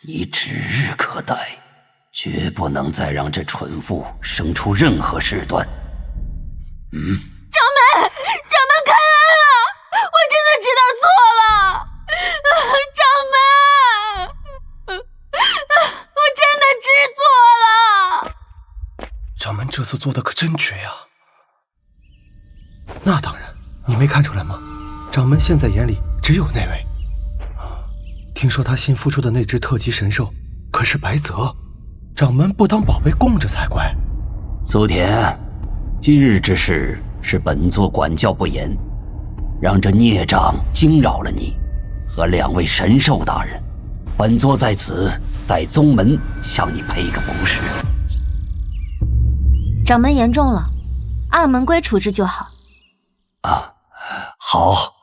已指日可待，绝不能再让这蠢妇生出任何事端。掌门开恩啊！我真的知道错了，掌门，我真的知错了。掌门这次做的可真绝呀！那当然，你没看出来吗？掌门现在眼里只有那位。听说他新孵出的那只特级神兽可是白泽，掌门不当宝贝供着才怪。苏田，今日之事是本座管教不严，让这孽障惊扰了你和2位神兽大人，本座在此代宗门向你赔个不是。掌门言重了，按门规处置就好。啊，好。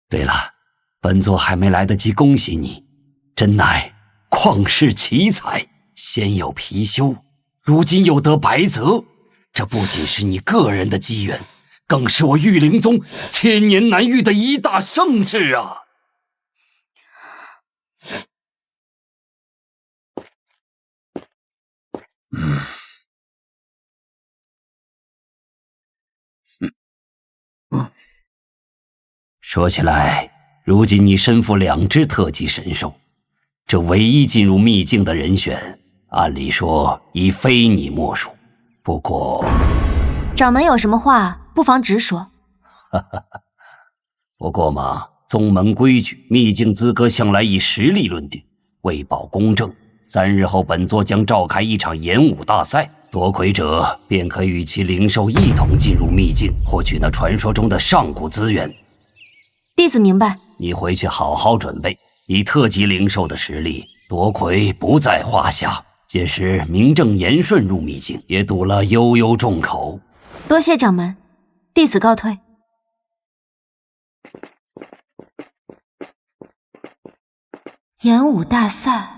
对了，本座还没来得及恭喜你，真乃旷世奇才，先有貔貅，如今又得白泽，这不仅是你个人的机缘，更是我玉灵宗千年难遇的一大盛事啊！说起来，如今你身负2只特级神兽，这唯一进入秘境的人选，按理说已非你莫属。不过，掌门有什么话，不妨直说。不过嘛，宗门规矩，秘境资格向来以实力论定，为保公正，3日后本座将召开一场演武大赛，夺魁者便可与其灵兽一同进入秘境，获取那传说中的上古资源。弟子明白。你回去好好准备，以特级灵兽的实力，夺魁不在话下。届时名正言顺入秘境，也堵了悠悠众口。多谢掌门，弟子告退。演武大赛，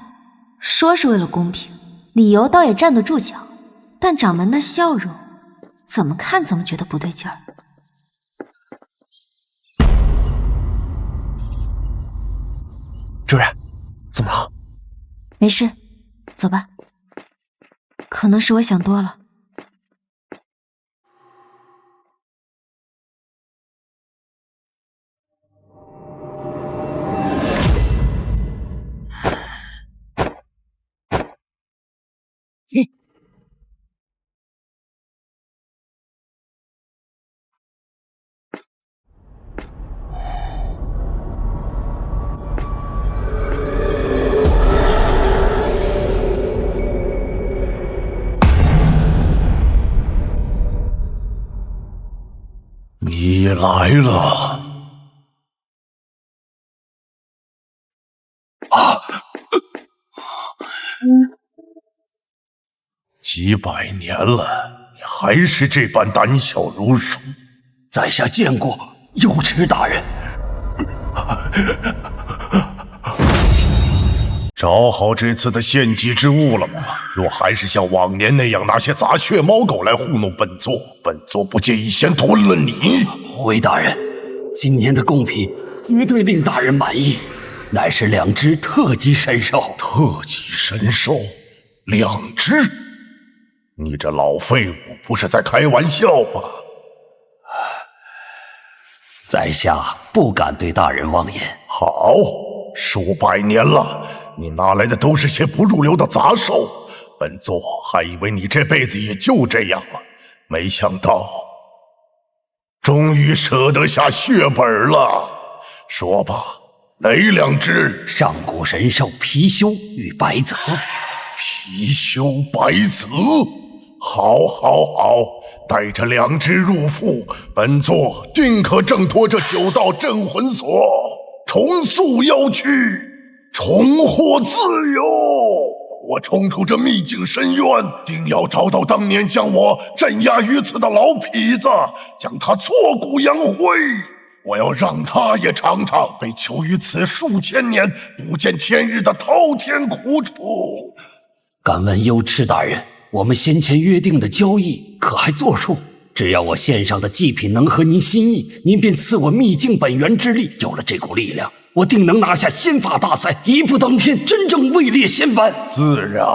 说是为了公平，理由倒也站得住脚，但掌门的笑容，怎么看怎么觉得不对劲儿。主人，怎么了？没事，走吧。可能是我想多了。你来了。几百年了，你还是这般胆小如鼠。在下见过右池大人。找好这次的献祭之物了吗？若还是像往年那样拿些杂血猫狗来糊弄本座，本座不介意先吞了你。回大人，今年的贡品绝对令大人满意，乃是2只特级神兽。特级神兽，2只？你这老废物不是在开玩笑吧？在下不敢对大人妄言。好，数百年了，你拿来的都是些不入流的杂兽。本座还以为你这辈子也就这样了，没想到终于舍得下血本了。说吧，哪2只？上古神兽貔貅与白泽。貔貅白泽，好，好，好，带着2只入腹，本座定可挣脱这9道镇魂锁，重塑妖躯，重获自由。我冲出这秘境深渊，定要找到当年将我镇压于此的老痞子，将他挫骨扬灰。我要让他也尝尝被囚于此数千年不见天日的滔天苦楚。敢问幽痴大人，我们先前约定的交易可还作数？只要我献上的祭品能合您心意，您便赐我秘境本源之力。有了这股力量，我定能拿下仙法大赛，一步登天，真正位列仙班。自然，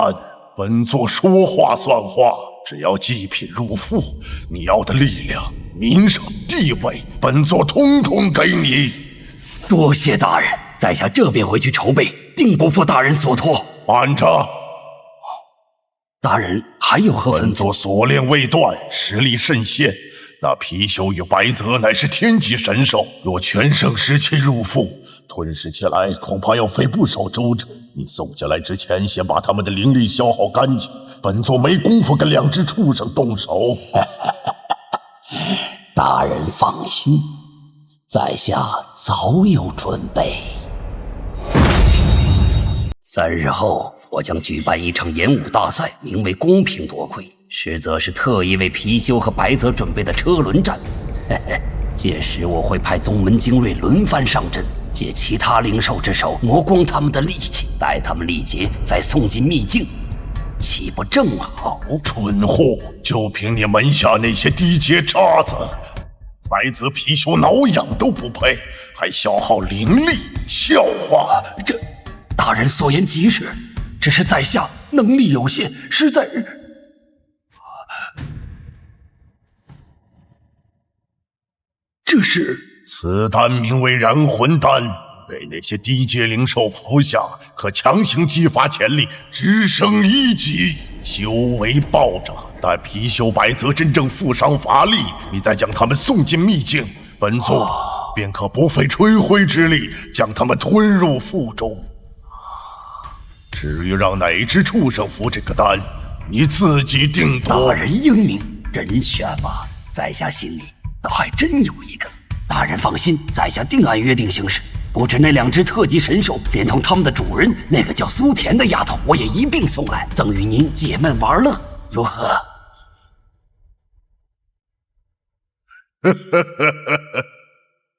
本座说话算话，只要祭品入腹，你要的力量、名声、地位，本座统统给你。多谢大人，在下这便回去筹备，定不负大人所托。慢着！大人还有何吩咐？本座锁链未断，实力甚现。那貔貅与白泽乃是天级神兽，若全盛时期入腹，吞噬起来恐怕要费不少周折。你送进来之前，先把他们的灵力消耗干净，本座没工夫跟2只畜生动手。大人放心，在下早有准备。3日后，我将举办一场演武大赛，名为公平夺魁，实则是特意为貔貅和白泽准备的车轮战。届时我会派宗门精锐轮番上阵，借其他灵兽之手磨光他们的力气，待他们力竭，再送进秘境，岂不正好？蠢货，就凭你门下那些低阶渣子，白泽貔貅挠痒都不配，还消耗灵力，笑话！这大人所言极是，只是在下能力有限，实在……这是此丹名为燃魂丹，给那些低阶灵兽服下，可强行激发潜力，直升1级，修为暴涨。待貔貅白泽真正负伤乏力，你再将他们送进秘境，本座便可不费吹灰之力将他们吞入腹中。至于让哪只畜生服这个丹，你自己定夺。大人英明，人选嘛，在下心里倒还真有一个。大人放心，在下定按约定行事。不止那2只特级神兽，连同他们的主人那个叫苏田的丫头，我也一并送来，赠与您解闷玩乐，如何？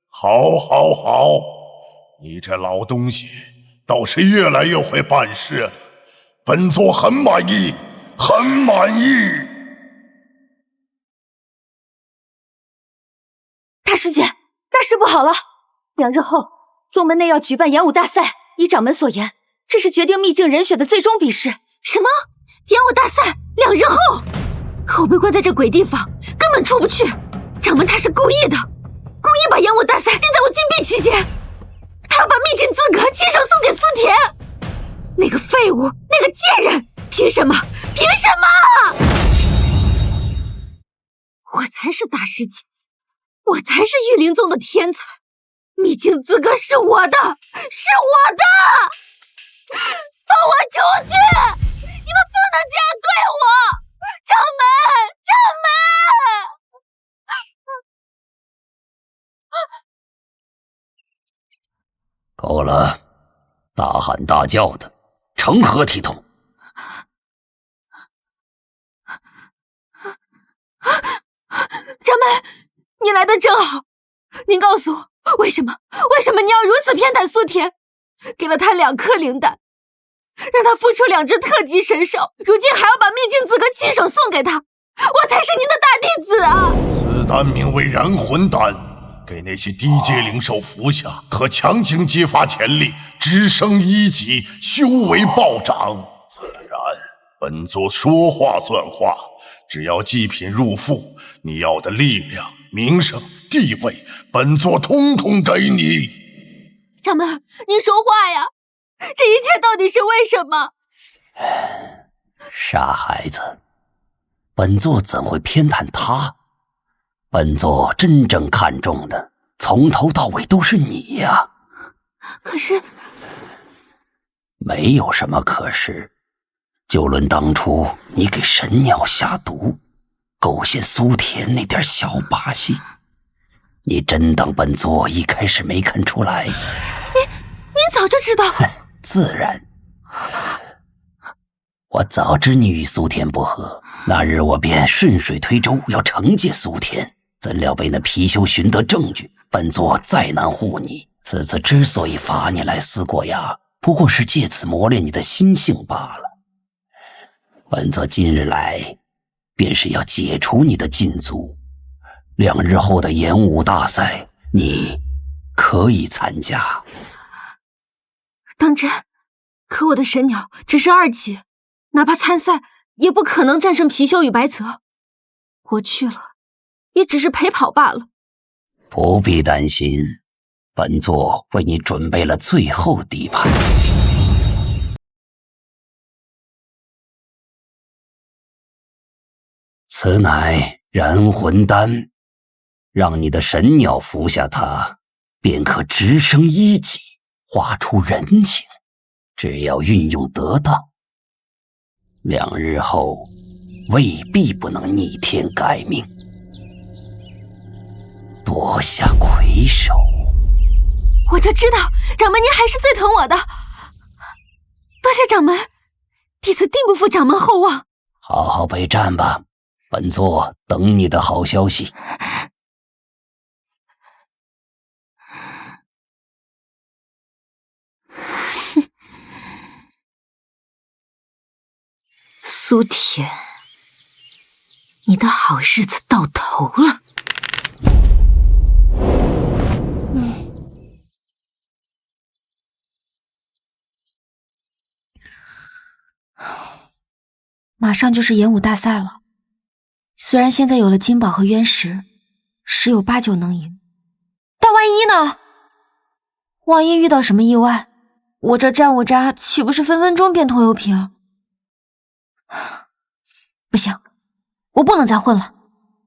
好，好，好！你这老东西倒是越来越会办事了，本座很满意，很满意。大师姐，大事不好了！2日后，宗门内要举办演武大赛。依掌门所言，这是决定秘境人选的最终比试。什么？演武大赛2日后？可我被关在这鬼地方，根本出不去。掌门他是故意的，故意把演武大赛定在我禁闭期间。他要把秘境资格亲手送给苏田，那个废物，那个贱人，凭什么？凭什么？我才是大师姐，我才是玉灵宗的天才，秘境资格是我的，是我的！放我出去！你们不能这样对我！掌门，掌门！够了，大喊大叫的，成何体统？掌门，你来的正好。您告诉我，为什么你要如此偏袒苏田，给了他2颗灵丹，让他付出2只特级神兽，如今还要把秘境资格亲手送给他，我才是您的大弟子啊！此丹名为燃魂丹，给那些低阶灵兽服下，可强行激发潜力，直升1级，修为暴涨。自然，本座说话算话，只要祭品入腹，你要的力量、名声、地位，本座统统给你。掌门，您说话呀！这一切到底是为什么？傻孩子，本座怎会偏袒他？本座真正看重的，从头到尾都是你呀。可是，没有什么可是，就论当初你给神鸟下毒，构陷苏田那点小把戏，你真当本座一开始没看出来？您早就知道。自然，我早知你与苏田不和，那日我便顺水推舟要惩戒苏田，怎料被那貔貅寻得证据，本座再难护你。此次之所以罚你来思过崖，不过是借此磨练你的心性罢了。本座今日来，便是要解除你的禁足。2日后的演武大赛，你可以参加。当真？可我的神鸟只是2级，哪怕参赛，也不可能战胜貔貅与白泽。我去了，也只是陪跑罢了。不必担心，本座为你准备了最后底牌。此乃燃魂丹，让你的神鸟服下它，便可直升1级，化出人形。只要运用得当，2日后未必不能逆天改命。多下魁首。我就知道掌门您还是最疼我的，多谢掌门，弟子定不负掌门厚望。好好备战吧，本座等你的好消息。苏田，你的好日子到头了。马上就是演武大赛了，虽然现在有了金宝和渊石，十有八九能赢，但万一呢？万一遇到什么意外，我这战五渣岂不是分分钟变拖油瓶？不行，我不能再混了，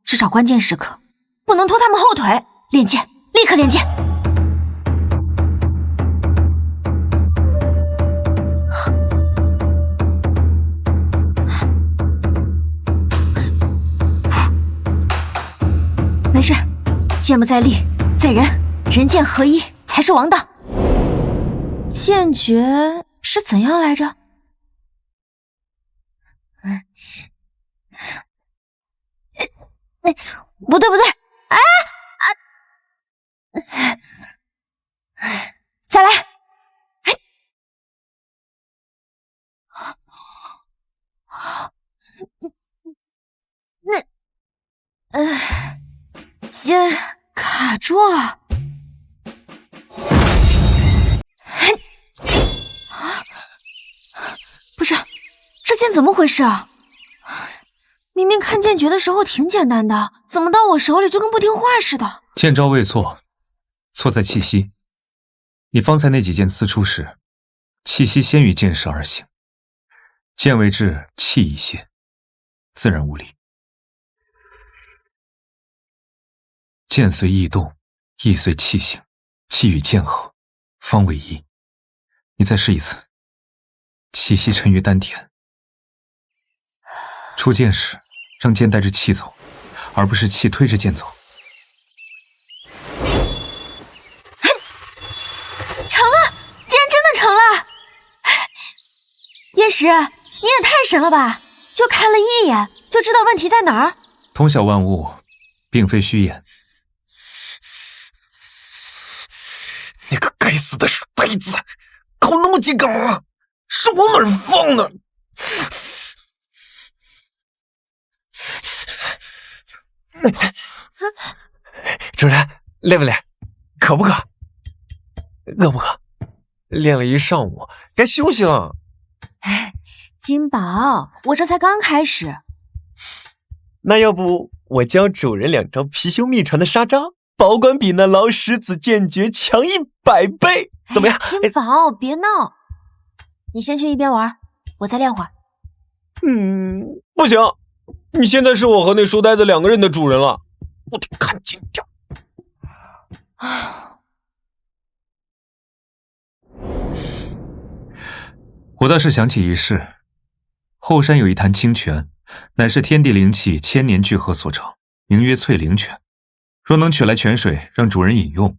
至少关键时刻不能拖他们后腿。练剑，立刻练剑。没事，剑不在力，在人，人剑合一才是王道。剑诀是怎样来着？不对不对，再来！剑卡住了。不是，这剑怎么回事啊？明明看剑诀的时候挺简单的，怎么到我手里就跟不听话似的？剑招未错，错在气息。你方才那几剑刺出时，气息先于剑势而行，剑为至气一泄，自然无力。剑随意动，意随气行，气与剑合，方为一。你再试一次，气息沉于丹田。出剑时，让剑带着气走，而不是气推着剑走。成了，竟然真的成了！叶石，你也太神了吧！就看了一眼，就知道问题在哪儿。通晓万物，并非虚言。那个该死的书呆子，搞那么紧干嘛？是往哪儿放的？主人，累不累？渴不渴？饿不饿？练了一上午，该休息了。金宝，我这才刚开始。那要不我教主人2招貔貅秘传的杀招，保管比那老狮子剑诀强100倍，怎么样？金宝，别闹！你先去一边玩，我再练会儿。不行，你现在是我和那书呆子2个人的主人了，我得看紧点。我倒是想起一事，后山有一潭清泉，乃是天地灵气千年聚合所成，名曰淬灵泉。若能取来泉水让主人饮用，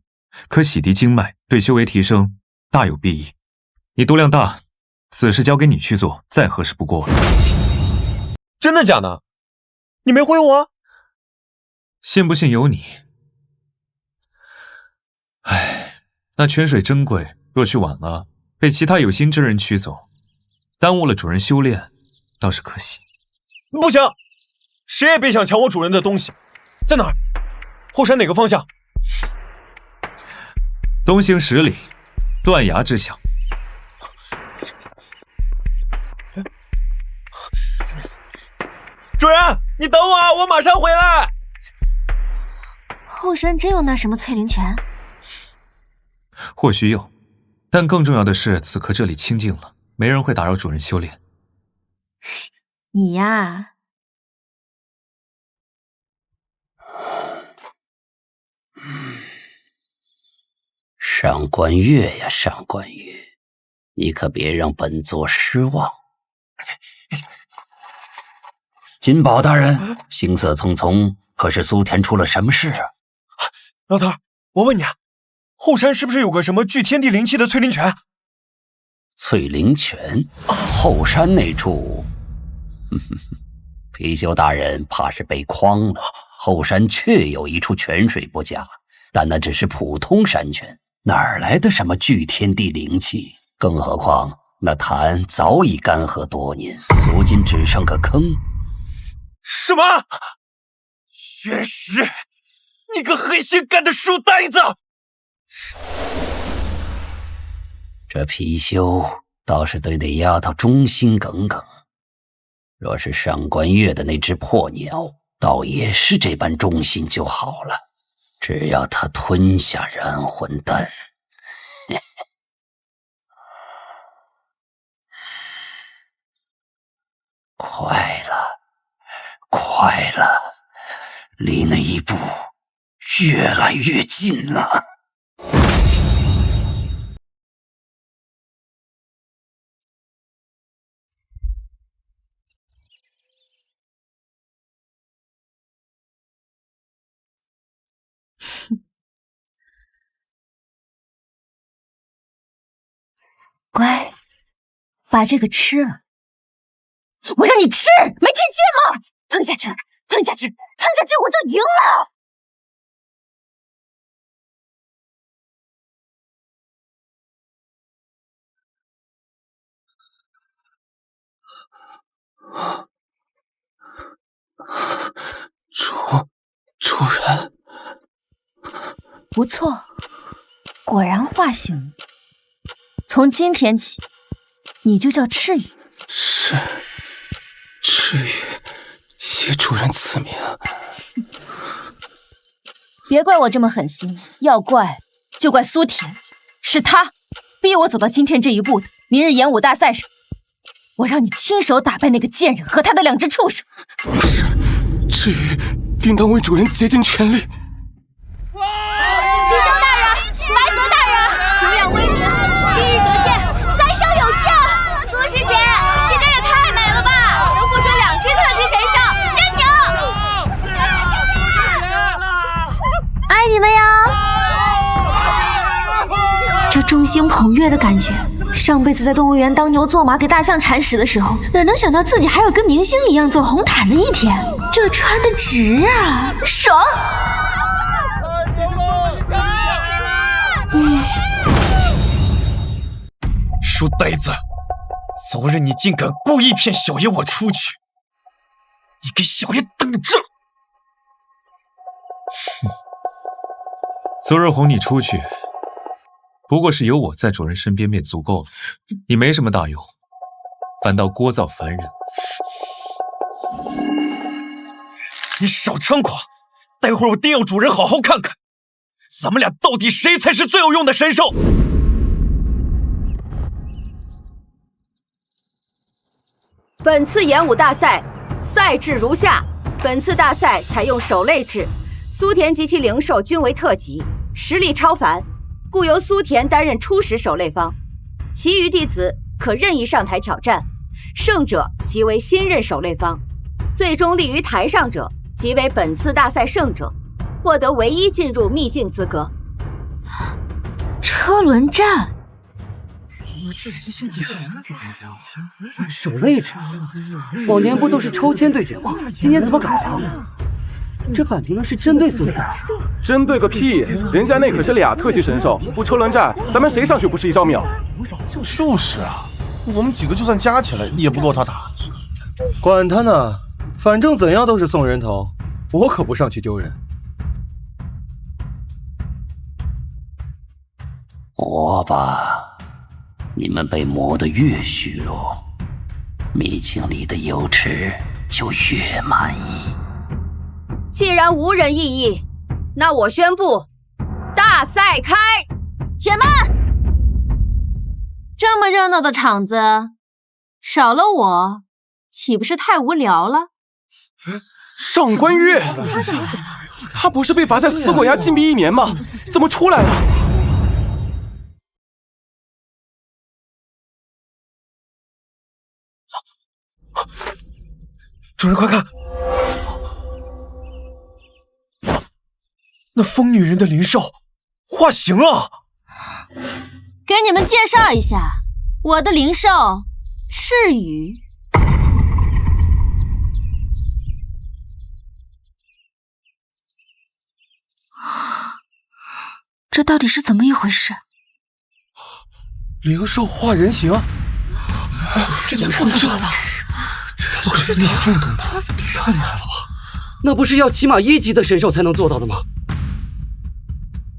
可洗涤经脉，对修为提升大有裨益。你度量大，此事交给你去做，再合适不过了。真的假的？你没回我？信不信由你。唉，那泉水珍贵，若去晚了，被其他有心之人取走，耽误了主人修炼，倒是可惜。不行，谁也别想抢我主人的东西。在哪儿？后山哪个方向？东行10里，断崖之下。主人，你等我啊，我马上回来。后山真有那什么淬灵泉？或许有，但更重要的是，此刻这里清静了，没人会打扰主人修炼。你呀，上官月呀，上官月，你可别让本座失望。金宝大人，行色匆匆，可是苏田出了什么事啊？老头，我问你啊，后山是不是有个什么聚天地灵气的淬灵泉？淬灵泉，后山那处，貔貅大人怕是被诓了。后山确有一处泉水不假，但那只是普通山泉，哪来的什么聚天地灵气？更何况那潭早已干涸多年，如今只剩个坑。什么？玄石，你个黑心干的书呆子！这貔貅倒是对那丫头忠心耿耿，若是上官月的那只破鸟，倒也是这般忠心就好了。只要他吞下燃魂丹，快了，快了，离那一步越来越近了。乖，把这个吃了。我让你吃，没听见吗？吞下去，吞下去，吞下去，我就赢了。主人，不错，果然化形了。从今天起，你就叫赤羽。是赤羽，谢主人赐名。别怪我这么狠心，要怪就怪苏田，是他逼我走到今天这一步的。明日演武大赛上，我让你亲手打败那个贱人和他的2只畜生。是，赤羽定当为主人竭尽全力。貔貅大人，白泽大人，久仰威名，今日得见，3生有幸。苏师姐，今天也太美了吧！能付出2只特级神兽，真牛！爱你们哟！这众星捧月的感觉，上辈子在动物园当牛做马给大象铲屎的时候，哪能想到自己还有跟明星一样走红毯的一天？这穿的值啊，爽！书呆子，昨日你竟敢故意骗小爷我出去，你给小爷等着！昨日哄你出去，不过是有我在主人身边便足够了。你没什么大用，反倒聒噪烦人。你少猖狂！待会儿我定要主人好好看看，咱们俩到底谁才是最有用的神兽！本次演武大赛赛制如下：本次大赛采用手擂制，苏田及其灵兽均为特级，实力超凡，故由苏田担任初始手擂方，其余弟子可任意上台挑战，胜者即为新任手擂方，最终立于台上者即为本次大赛胜者，获得唯一进入秘境资格。车轮战。手擂制，往年不都是抽签对决吗？今年怎么改了？这摆明了是针对苏田。针对个屁！人家那可是俩特级神兽，不车轮战，咱们谁上去不是一招秒？就是啊，我们几个就算加起来也不够他打。管他呢，反正怎样都是送人头，我可不上去丢人。活吧，你们被磨得越虚弱，秘境里的油池就越满意。既然无人异议，那我宣布，大赛开！且慢！这么热闹的场子，少了我，岂不是太无聊了？上官月，他不是被罚在死鬼崖禁闭1年吗？怎么出来了？主人快看，那疯女人的灵兽化形了。给你们介绍一下，我的灵兽赤羽。这到底是怎么一回事？灵兽化人形，这怎么做到的？不可思议，这种动作太厉害了吧？那不是要起码1级的神兽才能做到的吗？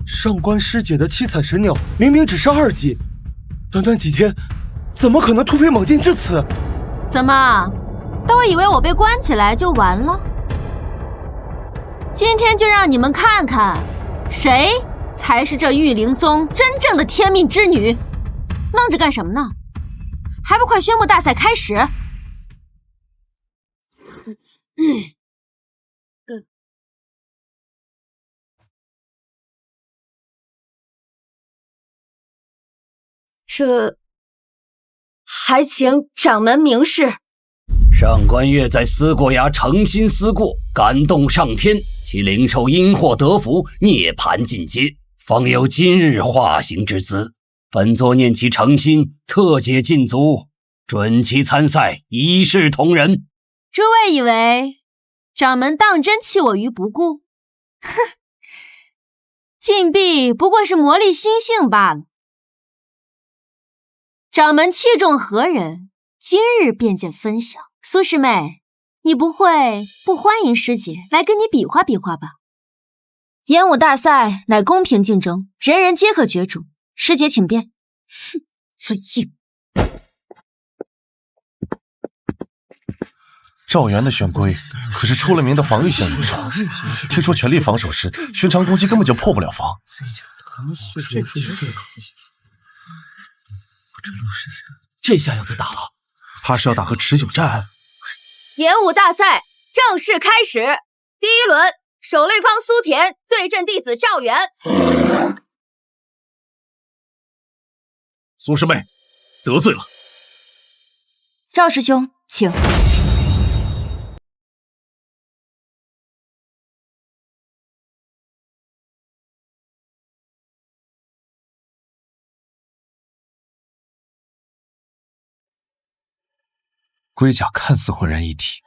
上官师姐的七彩神鸟明明只是2级，短短几天，怎么可能突飞猛进至此？怎么，都以为我被关起来就完了？今天就让你们看看，谁才是这御灵宗真正的天命之女！愣着干什么呢？还不快宣布大赛开始！这还请掌门明示。上官月在思过崖诚心思过，感动上天，其灵兽因祸得福，涅槃进阶，方有今日化形之姿。本座念其诚心，特解禁足，准其参赛，一视同仁。诸位以为掌门当真弃我于不顾？哼，禁闭不过是磨砺心性罢了。掌门器重何人，今日便见分晓。苏师妹，你不会不欢迎师姐来跟你比划比划吧？演武大赛乃公平竞争，人人皆可角逐。师姐请便。哼，嘴硬。赵元的玄龟可是出了名的防御型灵兽，贴出全力防守时，寻常攻击根本就破不了防。这下有的打了，怕是要打个持久战。演武大赛正式开始，第1轮，手擂方苏田对阵弟子赵元。苏师妹，得罪了。赵师兄，请。龟甲看似浑然一体，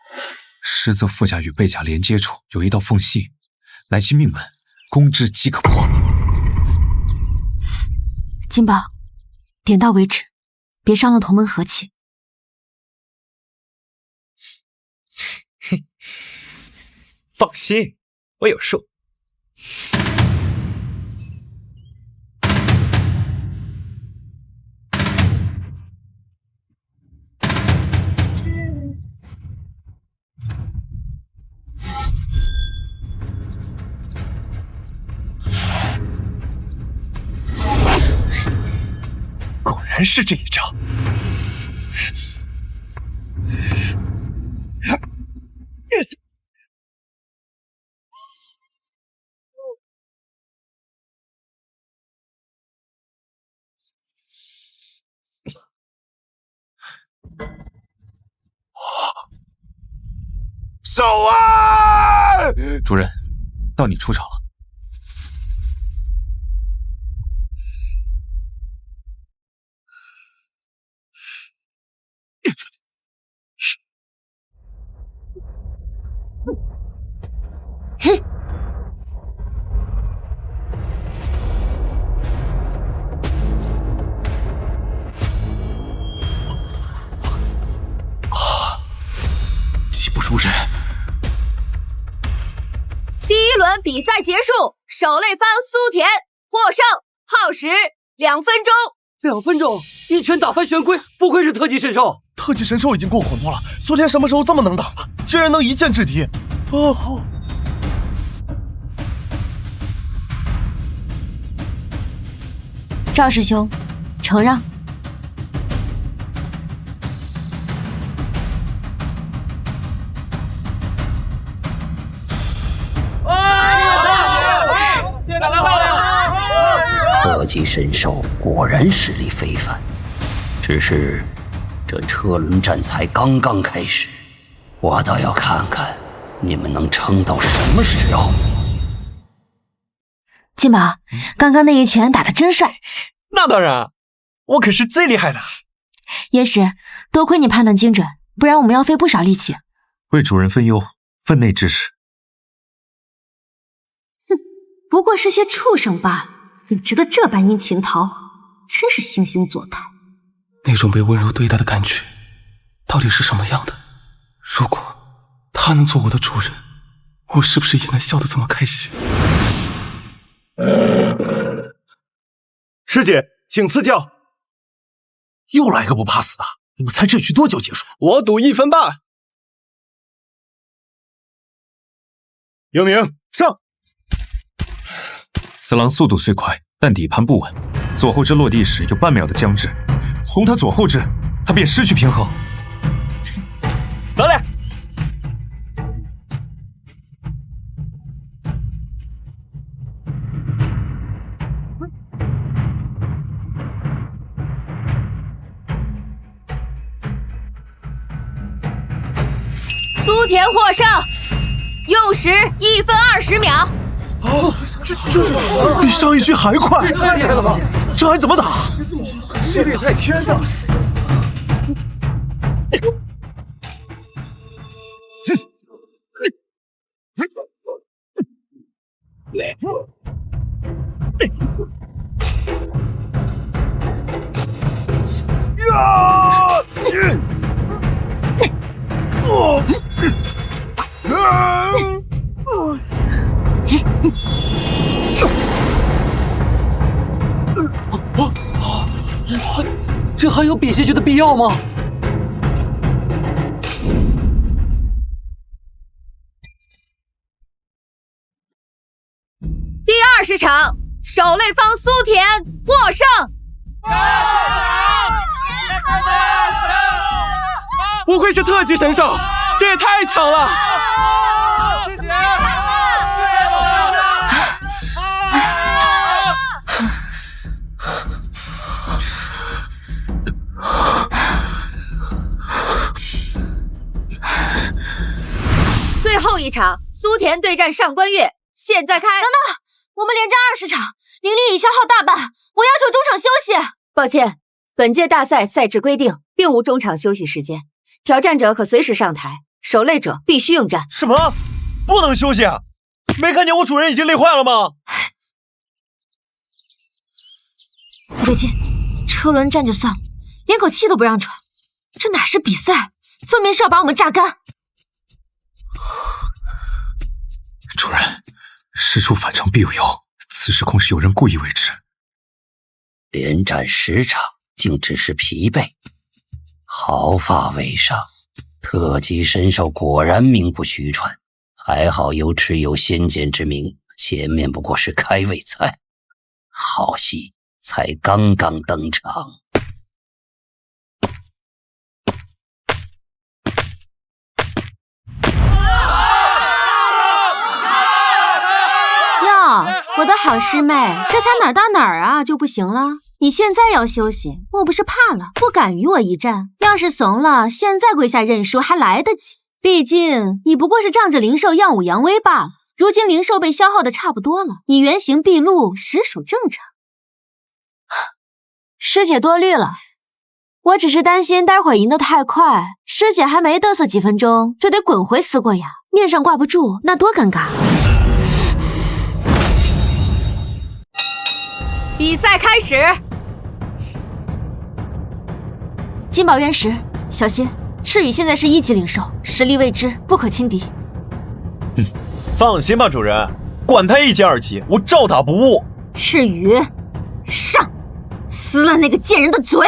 实则腹甲与背甲连接处有一道缝隙，乃其命门，攻之即可破。金宝，点到为止，别伤了同门和气。放心，我有数。果然是这一招。手啊！主人，到你出场了。哼！技不如人。第1轮比赛结束，守擂方苏田获胜，耗时2分钟。 2分钟，一拳打翻玄龟，不愧是特级神兽。特级神兽已经够恐怖了，苏田什么时候这么能打了？居然能一剑制敌！哦。赵师兄，承让。特级神兽果然实力非凡，只是这车轮战才刚刚开始，我倒要看看你们能撑到什么时候。金宝，刚刚那一拳打得真帅。那当然，我可是最厉害的。也是，多亏你判断精准，不然我们要费不少力气。为主人分忧，分内之事。哼，不过是些畜生罢了，怎值得这般殷勤讨好？真是惺惺作态。那种被温柔对待的感觉，到底是什么样的？如果他能做我的主人，我是不是也能笑得这么开心？师姐，请赐教。又来个不怕死的，你们猜这局多久结束？我赌1分半。有名上。此狼速度虽快，但底盘不稳，左后肢落地时有半秒的僵滞，轰他左后肢，他便失去平衡。得嘞。苏田获胜，用时1分20秒。哦，这比上一局还快，这太厉害了吧！这还怎么打？这也太天呐！这还有比下去的必要吗？第20场，守擂方苏田获胜。不愧是特级神兽，这也太强了！最后一场，苏田对战上官月，现在开。等等，我们连战20场，灵力已消耗大半，我要求中场休息。抱歉，本届大赛赛制规定，并无中场休息时间，挑战者可随时上台，守擂者必须应战。什么？不能休息啊？没看见我主人已经累坏了吗？不对劲，车轮战就算了，连口气都不让喘，这哪是比赛，分明是要把我们榨干。主人，事出反常必有妖，此事恐是有人故意为之。连战10场，竟只是疲惫，毫发未伤。特级神兽果然名不虚传，还好有齿有先见之明，前面不过是开胃菜，好戏才刚刚登场。我的好师妹，这才哪儿到哪儿啊就不行了？你现在要休息，莫不是怕了，不敢与我一战？要是怂了，现在跪下认输还来得及。毕竟你不过是仗着灵兽耀武扬威罢了。如今灵兽被消耗的差不多了，你原形毕露，实属正常。师姐多虑了，我只是担心待会儿赢得太快，师姐还没嘚瑟几分钟就得滚回思过崖，面上挂不住，那多尴尬。比赛开始。金宝渊石，小心，赤羽现在是1级灵兽，实力未知，不可轻敌。放心吧，主人，管他1级2级，我照打不误。赤羽，上，撕烂那个贱人的嘴！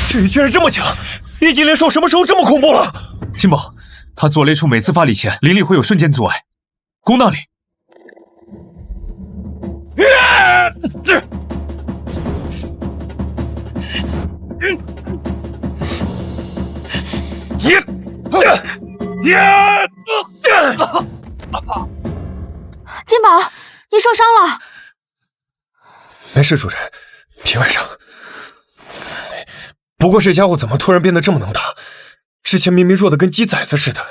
赤羽居然这么强！1级灵兽什么时候这么恐怖了？金宝，他左肋处每次发力前，灵力会有瞬间阻碍。攻那里！金宝，你受伤了。没事，主人，皮外伤。不过这家伙怎么突然变得这么能打？之前明明弱得跟鸡崽子似的。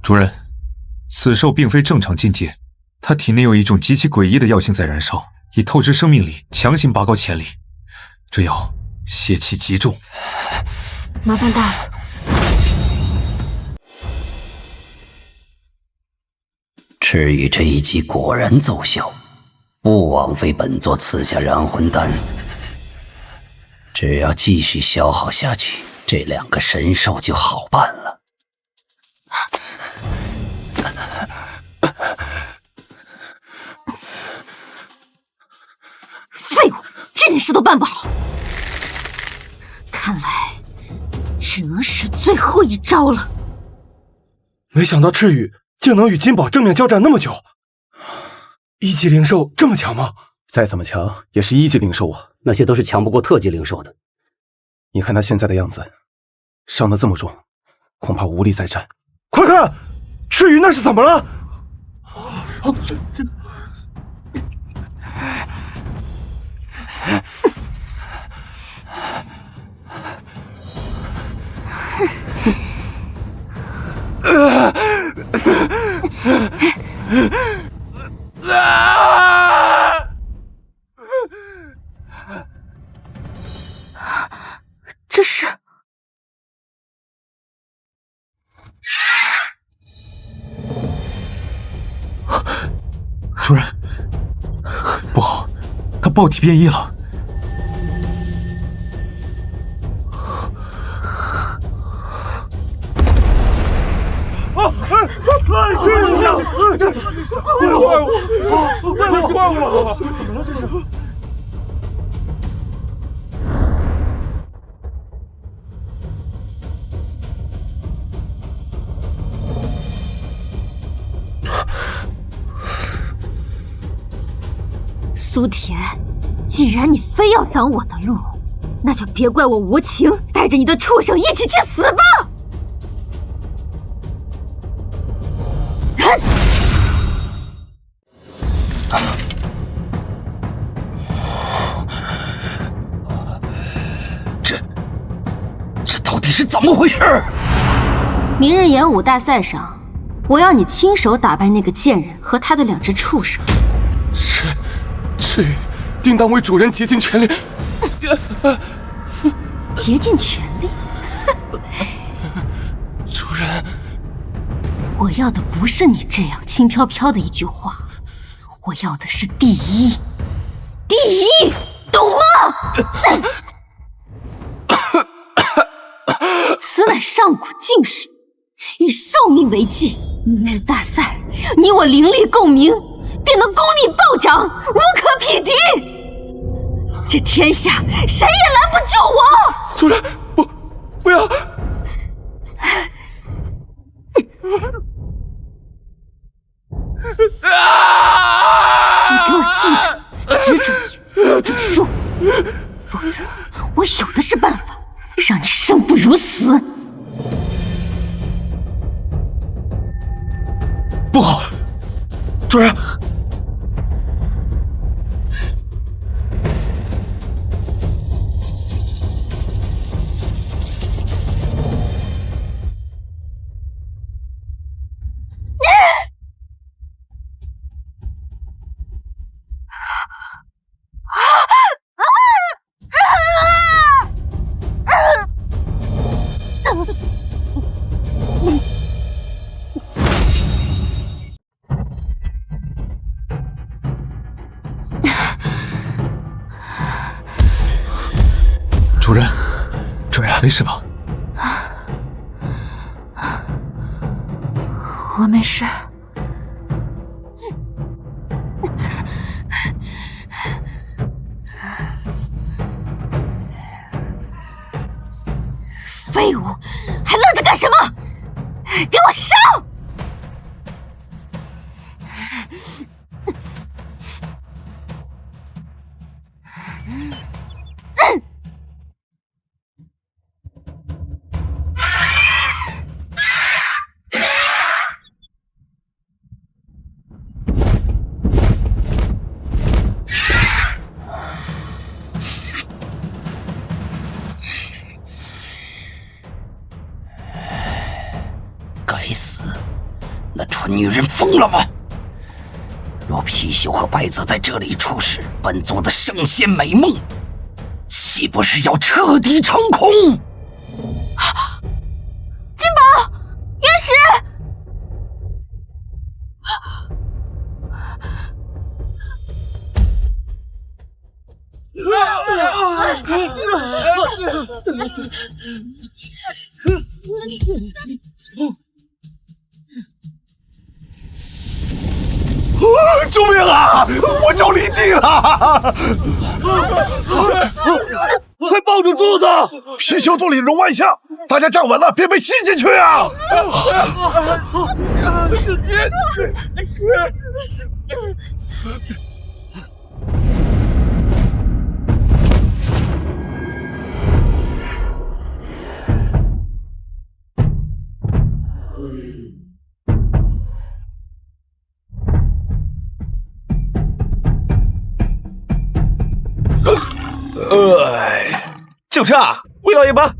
主人，此兽并非正常境界，它体内有一种极其诡异的药性在燃烧，以透支生命力，强行拔高潜力。这药邪气极重，麻烦大了。赤羽这一击果然奏效，不枉费本座赐下燃魂丹。只要继续消耗下去，这2个神兽就好办了。废物，这点事都办不好，看来只能使最后一招了。没想到赤羽竟能与金宝正面交战那么久，1级灵兽这么强吗？再怎么强也是1级灵兽啊，那些都是强不过特级灵兽的。你看他现在的样子，伤得这么重，恐怕无力再战。快看，赤羽那是怎么了？这是主人，不好，他爆体变异了。苏田，既然你非要挡我的路，那就别怪我无情，带着你的畜生一起去死吧！这到底是怎么回事？明日演武大赛上，我要你亲手打败那个贱人和他的2只畜生。赤羽定当为主人竭尽全力。竭尽全力？主人，我要的不是你这样轻飘飘的一句话，我要的是第一，懂吗？此乃上古禁术，以寿命为计。为了大赛，你我灵力共鸣，便能功力暴涨，无可匹敌。这天下谁也拦不住我！主人，不要！你给我记住，只准赢，不准输，否则我有的是办法让你生不如死。不好，主人！主人，没事吧？我没事。废物，还愣着干什么？给我上！该死！那蠢女人疯了吗？若貔貅和白泽在这里出事，本座的圣仙美梦岂不是要彻底成空？金宝，原石。救命啊！我脚离地了！快抱住柱子！貔貅肚里容万象，大家站稳了，别被吸进去啊！就这，味道一般，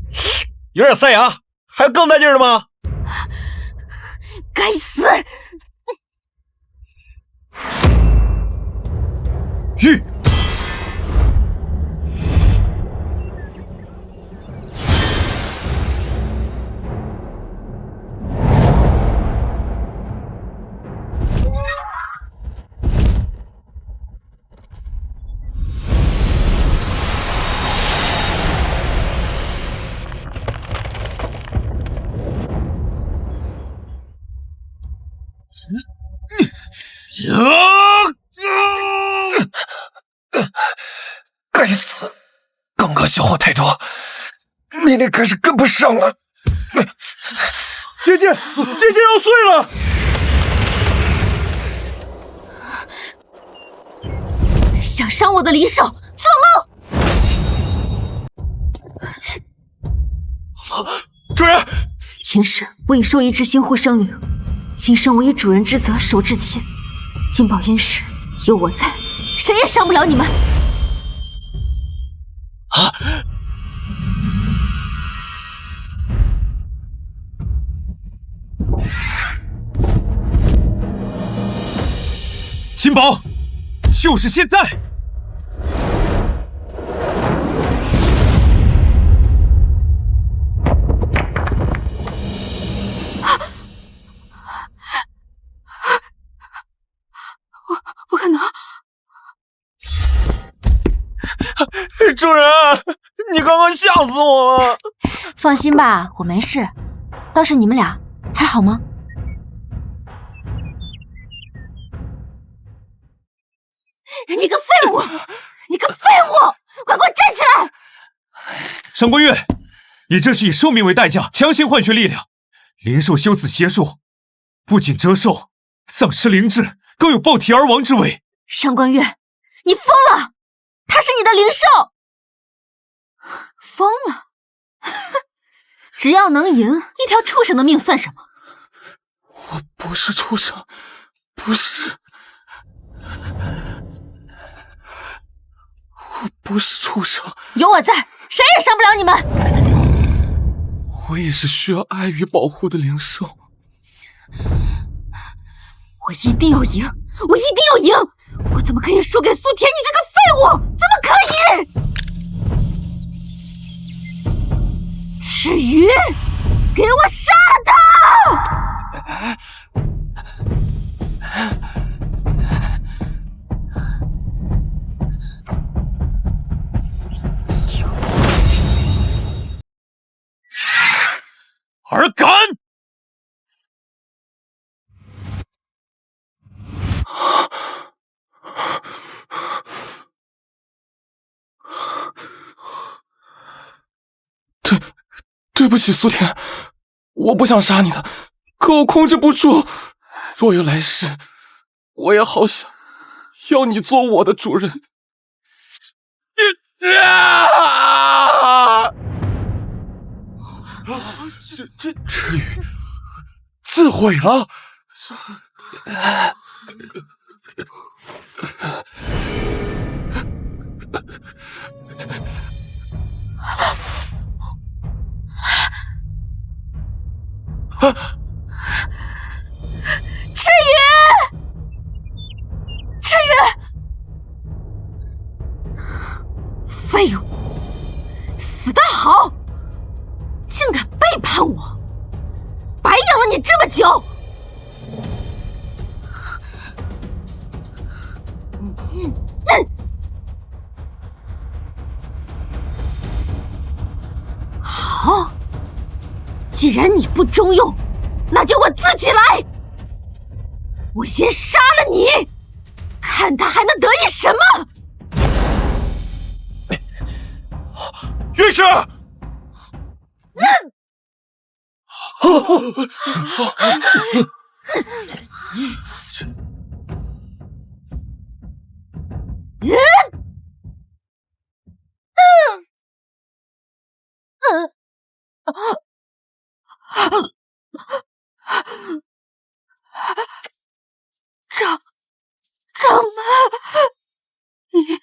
有点塞牙，还有更带劲的吗？该死！玉。该死！刚刚消耗太多，力量开始跟不上了。结界要碎了！想伤我的灵兽，做梦！主人，前世我已受一只星护生灵，今生我以主人之责守至亲。金宝渊石有我在，谁也伤不了你们。啊！金宝，就是现在！不可能！主人，你刚刚吓死我了！放心吧，我没事。倒是你们俩还好吗？你个废物！你个废物！快给我站起来！上官月，你这是以寿命为代价强行换取力量，灵兽修此邪术，不仅折寿，丧失灵智，更有爆体而亡之危。上官月，你疯了！他是你的灵兽！疯了？只要能赢，一条畜生的命算什么？我不是畜生，不是，我不是畜生。有我在，谁也伤不了你们。我也是需要爱与保护的灵兽。我一定要赢，我一定要赢！我怎么可以输给苏田你这个废物？怎么可以？赤羽，给我杀了他！尔敢！对不起，苏田，我不想杀你的，可我控制不住。若有来世，我也好想要你做我的主人。赤羽自毁了。赤羽，赤羽，废物，死得好！竟敢背叛我，白养了你这么久！好，既然你不中用，那就我自己来。我先杀了你，看他还能得意什么！岳师，掌门，你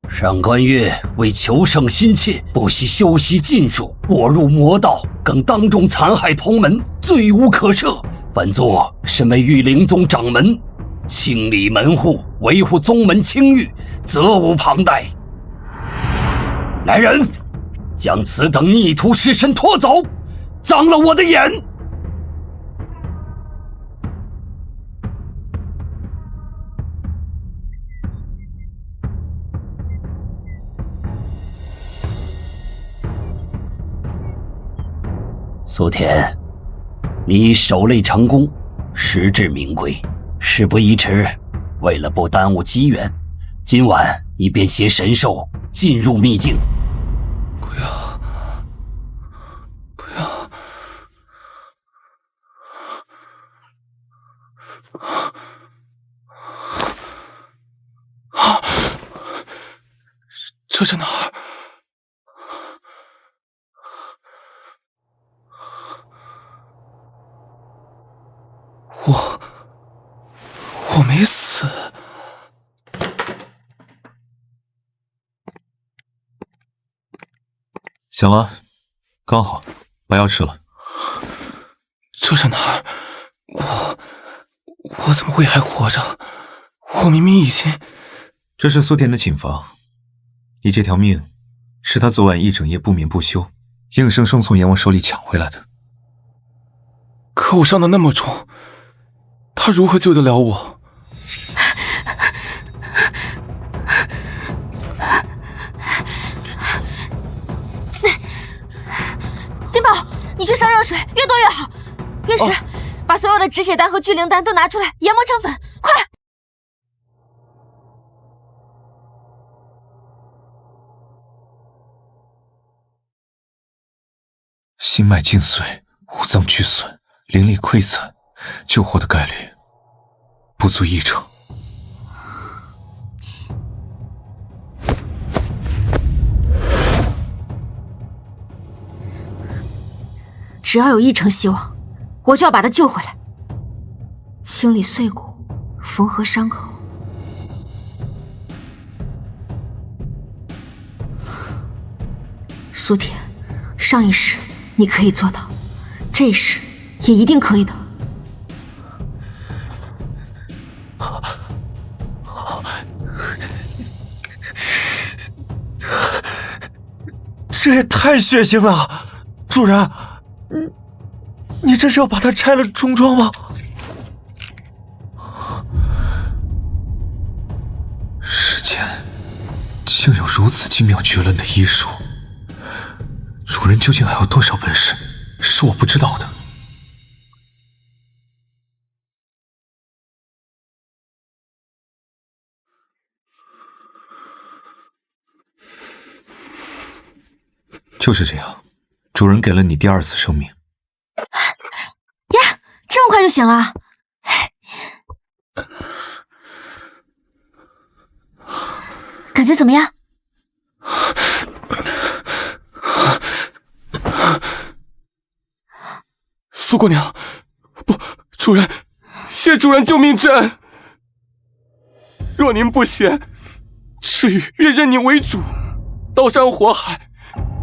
上官月为求胜心切，不惜修习禁术，堕入魔道，更当众残害同门，罪无可赦。本座身为御灵宗掌门，清理门户，维护宗门清誉，责无旁贷。来人，将此等逆徒尸身拖走，脏了我的眼！苏田，你守擂成功，实至名归。事不宜迟，为了不耽误机缘，今晚你便携神兽进入秘境。不要，不要！这是哪儿？我没死。行了，刚好把药吃了。这是哪儿？我怎么会还活着？我明明已经……这是苏田的寝房，你这条命是他昨晚一整夜不眠不休，硬生生从阎王手里抢回来的。可我伤得那么重，他如何救得了我？金宝，你去烧热水，越多越好。月石，把所有的止血丹和聚灵丹都拿出来，研磨成粉，快！心脉尽碎，五脏俱损，灵力溃散，救活的概率不足1成。只要有1成希望，我就要把他救回来，清理碎骨，缝合伤口。苏田，上一世你可以做到，这一世也一定可以的。这也太血腥了，主人，你这是要把它拆了重装吗？世间竟有如此精妙绝伦的医术，主人究竟还有多少本事是我不知道的？就是这样，主人给了你第2次生命。呀，这么快就醒了？感觉怎么样？苏姑娘，不，主人，谢主人救命之恩。若您不嫌，赤羽愿认您为主，刀山火海，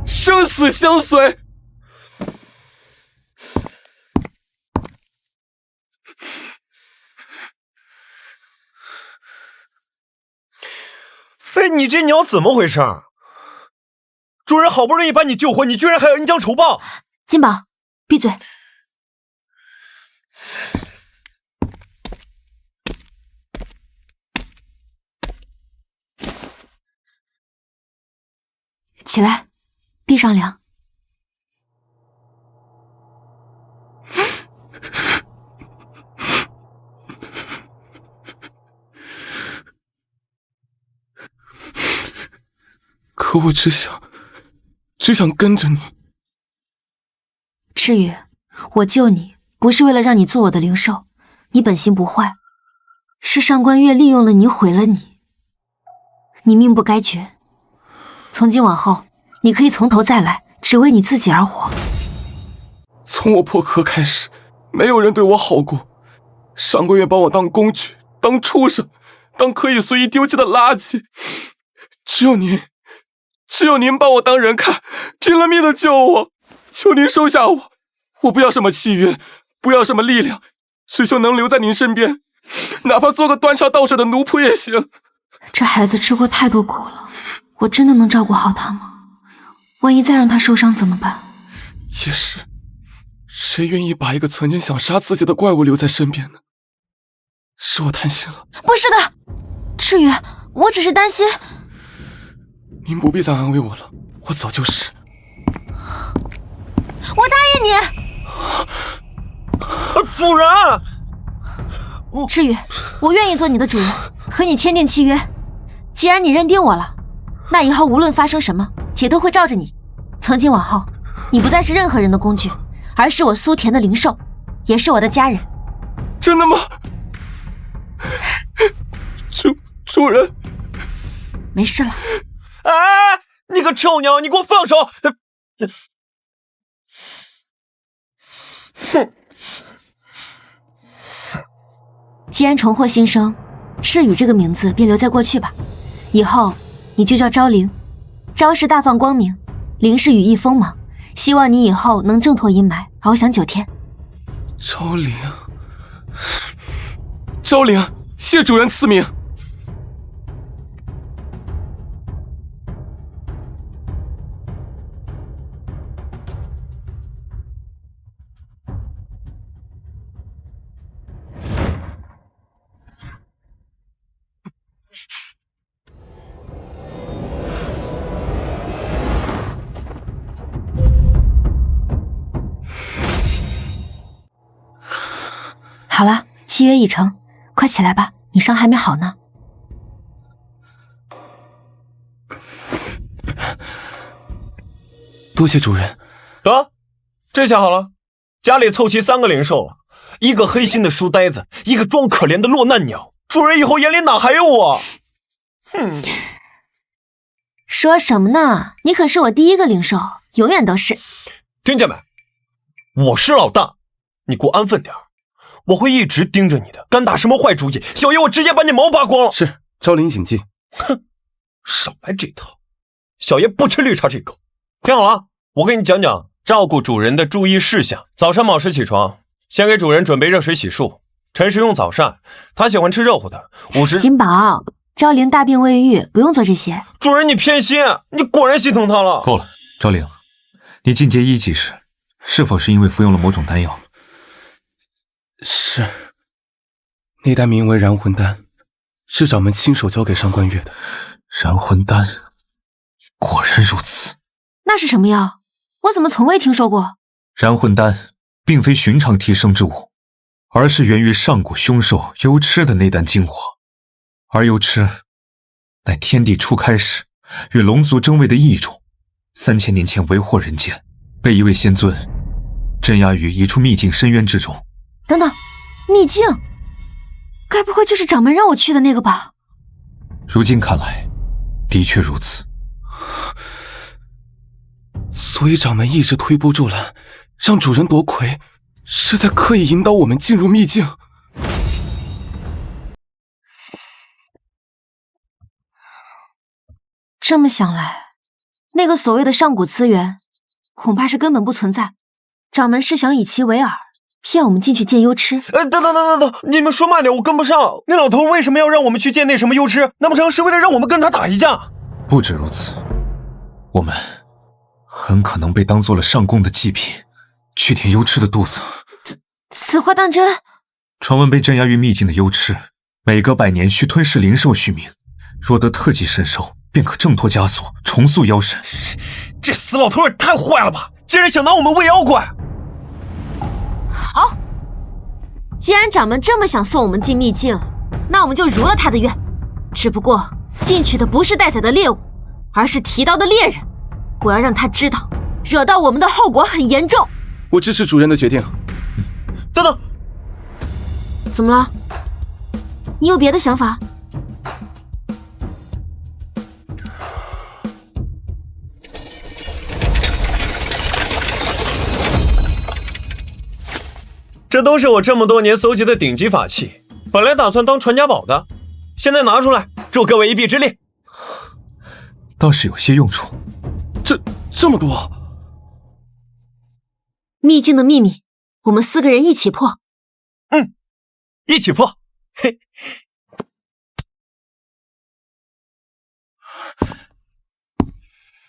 生死相随。哎，你这鸟怎么回事？主人好不容易把你救活，你居然还要恩将仇报！金宝，闭嘴！起来，地上凉。可我只想跟着你。赤羽，我救你不是为了让你做我的灵兽，你本性不坏，是上官月利用了你，毁了你。你命不该绝，从今往后，你可以从头再来，只为你自己而活。从我破壳开始，没有人对我好过。上官月把我当工具，当畜生，当可以随意丢弃的垃圾。只有您把我当人看，拼了命的救我，求您收下我。我不要什么契约，不要什么力量，只求能留在您身边，哪怕做个端茶倒水的奴仆也行。这孩子吃过太多苦了，我真的能照顾好他吗？万一再让他受伤怎么办？也是，谁愿意把一个曾经想杀自己的怪物留在身边呢？是我贪心了。不是的，赤羽，我只是担心。您不必再安慰我了，我早就是。我答应你。主人，赤羽，我愿意做你的主人，和你签订契约。既然你认定我了，那以后无论发生什么，姐都会罩着你。从今往后，你不再是任何人的工具，而是我苏田的灵兽，也是我的家人。真的吗？主人，没事了。哎，你个臭鸟，你给我放手！哼！既然重获新生，赤羽这个名字便留在过去吧。以后你就叫昭灵，昭是大放光明，灵是羽翼锋芒。希望你以后能挣脱阴霾，翱翔9天。昭灵，谢主人赐名。好了，契约已成，快起来吧，你伤还没好呢。多谢主人。得，这下好了，家里凑齐3个灵兽了，一个黑心的书呆子，一个装可怜的落难鸟。主人以后眼里哪还有我？哼！说什么呢？你可是我第1个灵兽，永远都是。听见没？我是老大，你给我安分点儿，我会一直盯着你的。敢打什么坏主意，小爷我直接把你毛拔光了。是，昭陵谨记。哼，少来这套，小爷不吃绿茶这口。听好了，我给你讲讲照顾主人的注意事项。早上卯时起床，先给主人准备热水洗漱。辰时用早膳，他喜欢吃热乎的。午时，金宝，昭陵大病未愈，不用做这些。主人你偏心，你果然心疼他了。够了，昭陵，你进阶1级时，是否是因为服用了某种丹药？是，那丹名为燃魂丹，是掌门亲手交给上官月的。燃魂丹，果然如此。那是什么药？我怎么从未听说过？燃魂丹并非寻常提升之物，而是源于上古凶兽幽螭的内丹精华。而幽螭乃天地初开时与龙族争位的异种，3000年前为祸人间，被一位仙尊镇压于一处秘境深渊之中。等等，秘境，该不会就是掌门让我去的那个吧？如今看来，的确如此。所以掌门一直推波助澜，让主人夺魁，是在刻意引导我们进入秘境。这么想来，那个所谓的上古资源，恐怕是根本不存在。掌门是想以其为饵，骗我们进去见幽螭。等，你们说慢点，我跟不上。那老头为什么要让我们去见那什么幽螭？难不成是为了让我们跟他打一架？不止如此，我们很可能被当做了上贡的祭品，去填幽螭的肚子。此话当真？传闻被镇压于秘境的幽螭，每隔100年需吞噬灵兽续命，若得特级神兽，便可挣脱枷锁，重塑妖神。这死老头也太坏了吧！竟然想拿我们喂妖怪！好，既然掌门这么想送我们进秘境，那我们就如了他的愿。只不过进去的不是待宰的猎物，而是提刀的猎人。我要让他知道，惹到我们的后果很严重。我支持主人的决定。等等，怎么了？你有别的想法？这都是我这么多年搜集的顶级法器，本来打算当传家宝的，现在拿出来，助各位一臂之力。倒是有些用处。这么多，秘境的秘密，我们4个人一起破。一起破。嘿，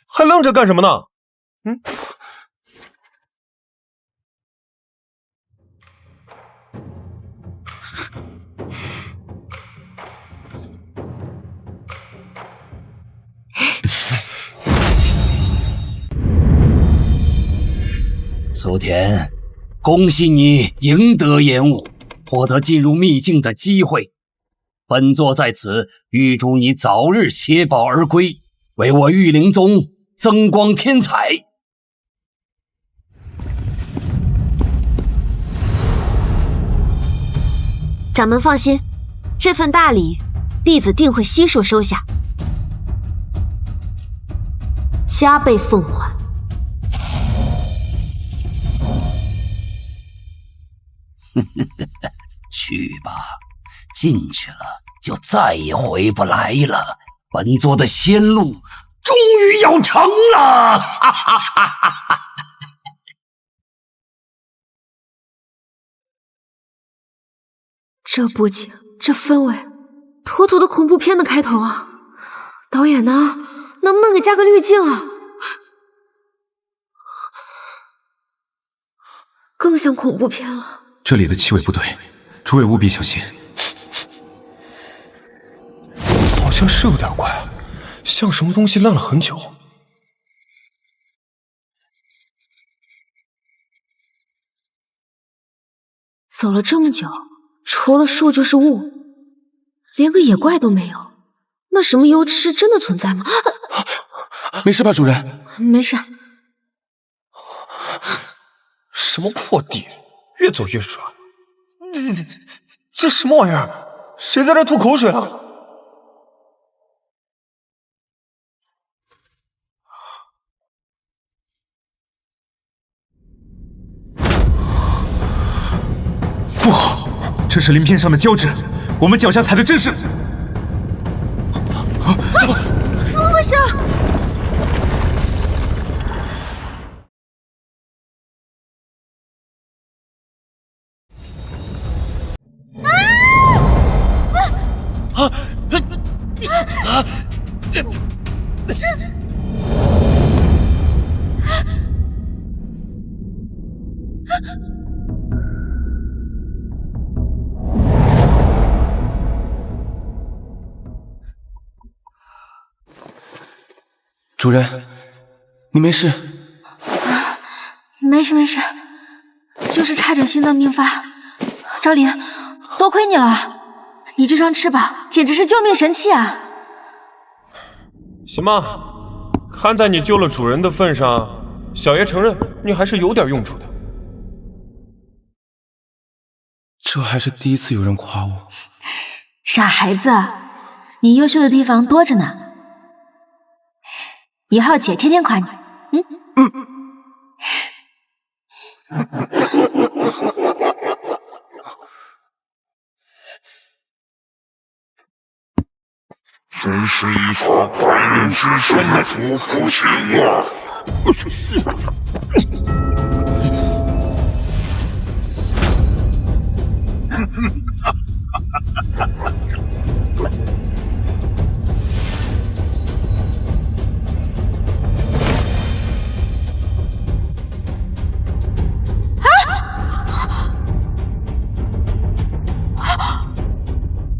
还愣着干什么呢？苏田，恭喜你赢得演武，获得进入秘境的机会。本座在此预祝你早日携宝而归，为我御灵宗增光添彩。掌门放心，这份大礼，弟子定会悉数收下，加倍奉还。去吧，进去了就再也回不来了。本座的仙路终于要成了！哈哈哈哈哈！这布景，这氛围，妥妥的恐怖片的开头啊！导演呢？能不能给加个滤镜啊？更像恐怖片了。这里的气味不对，诸位务必小心。好像是有点怪啊，像什么东西烂了很久。走了这么久，除了树就是雾，连个野怪都没有。那什么幽痴真的存在吗？没事吧，主人？没事。什么破地，越走越软。这什么玩意儿？谁在这吐口水了？不好，这是鳞片上的胶质，我们脚下踩的正是……怎么回事？主人，你没事？没事没事，就是差点心脏病发。昭林，多亏你了，你这双翅膀简直是救命神器啊！行吧，看在你救了主人的份上，小爷承认你还是有点用处的。这还是第一次有人夸我。傻孩子，你优秀的地方多着呢，以后姐天天夸你。真是一场百人之争的主仆情啊！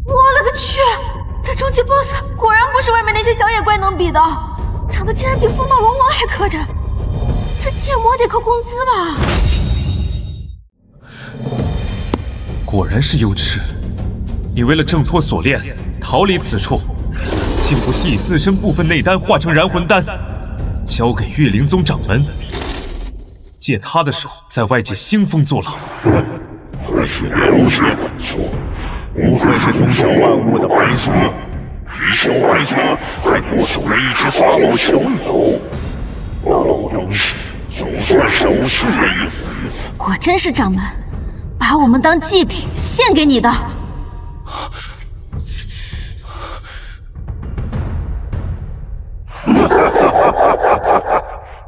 我勒个去！这终极 BOSS 果然不是外面那些小野怪能比的，长得竟然比风暴龙王还磕碜，这建模得扣工资吧？果然是幽痴，你为了挣脱锁链，逃离此处，竟不惜以自身部分内丹化成燃魂丹，交给玉灵宗掌门，借他的手在外界兴风作浪。还是了解本座，不愧是通晓万物的白泽，貔貅白泽还多收了一只法老小鸟。老东西，就算手势了一次。果真是掌门，把我们当祭品献给你的。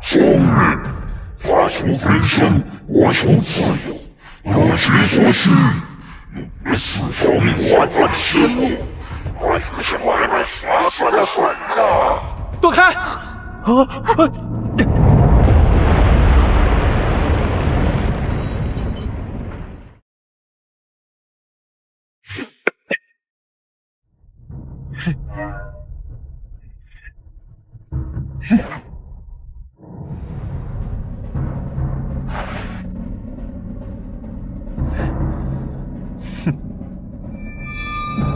聪明，他求飞升，我求自由。各取所需，你四条命换换仙路，还是买卖划算的很呐！躲开！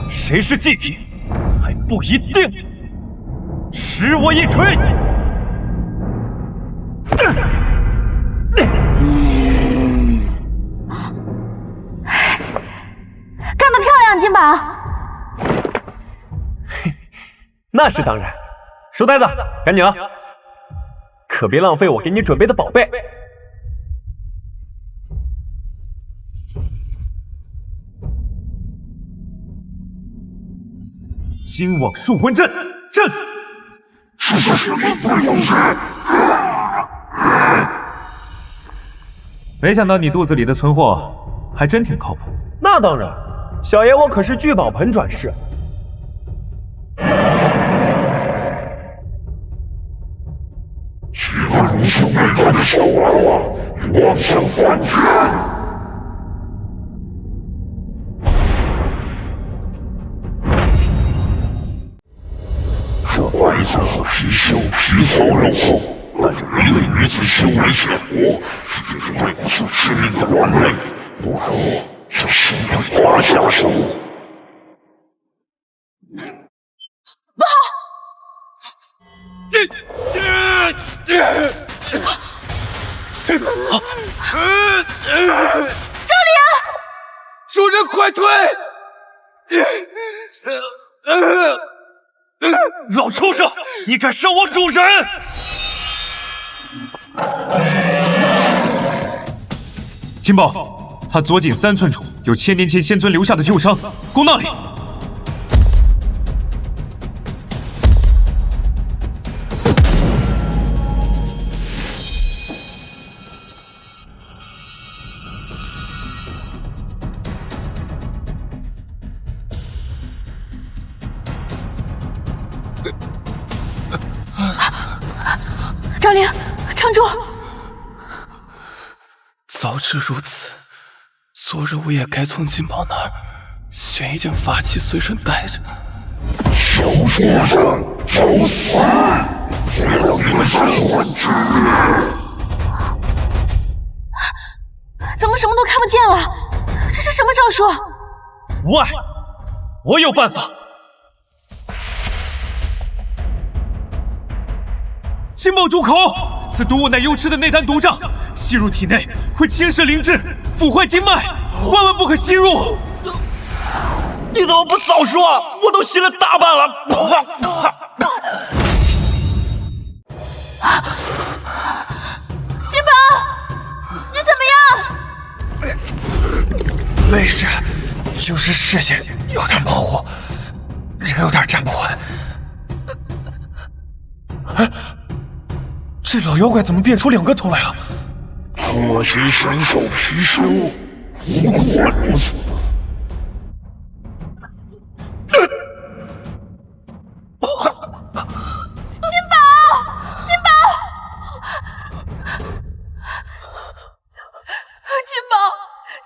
谁是祭品还不一定，吃我一锤！干得漂亮，金宝！那是当然，书呆子，赶紧了，可别浪费我给你准备的宝贝。金网束魂阵，阵！这是什么鬼东西？没想到你肚子里的存货还真挺靠谱。那当然，小爷我可是聚宝盆转世。许个如此伟大的小娃娃，妄想反击！这白泽和貔貅皮糙肉厚，但这一位女子修为浅薄，是这只对我最致命的软肋。不如就先要打下手。不好！赵灵，主人快退！老畜生，你敢伤我主人！金宝，他左颈3寸处有1000年前仙尊留下的旧伤，攻那里。赵灵，撑住！早知如此，昨日我也该从金宝那儿选一件法器随身带着。小畜生，找死！先让你们三魂之灭！怎么什么都看不见了？这是什么招数？无碍，我有办法。金宝住口！此毒物乃幽痴的内丹毒瘴，吸入体内会侵蚀灵智，腐坏经脉，万万不可吸入。你怎么不早说？我都吸了大半了。金宝，你怎么样？没事，就是视线有点模糊，人有点站不稳。哎，这老妖怪怎么变出2个头来了？特级神兽貔貅，不过如此。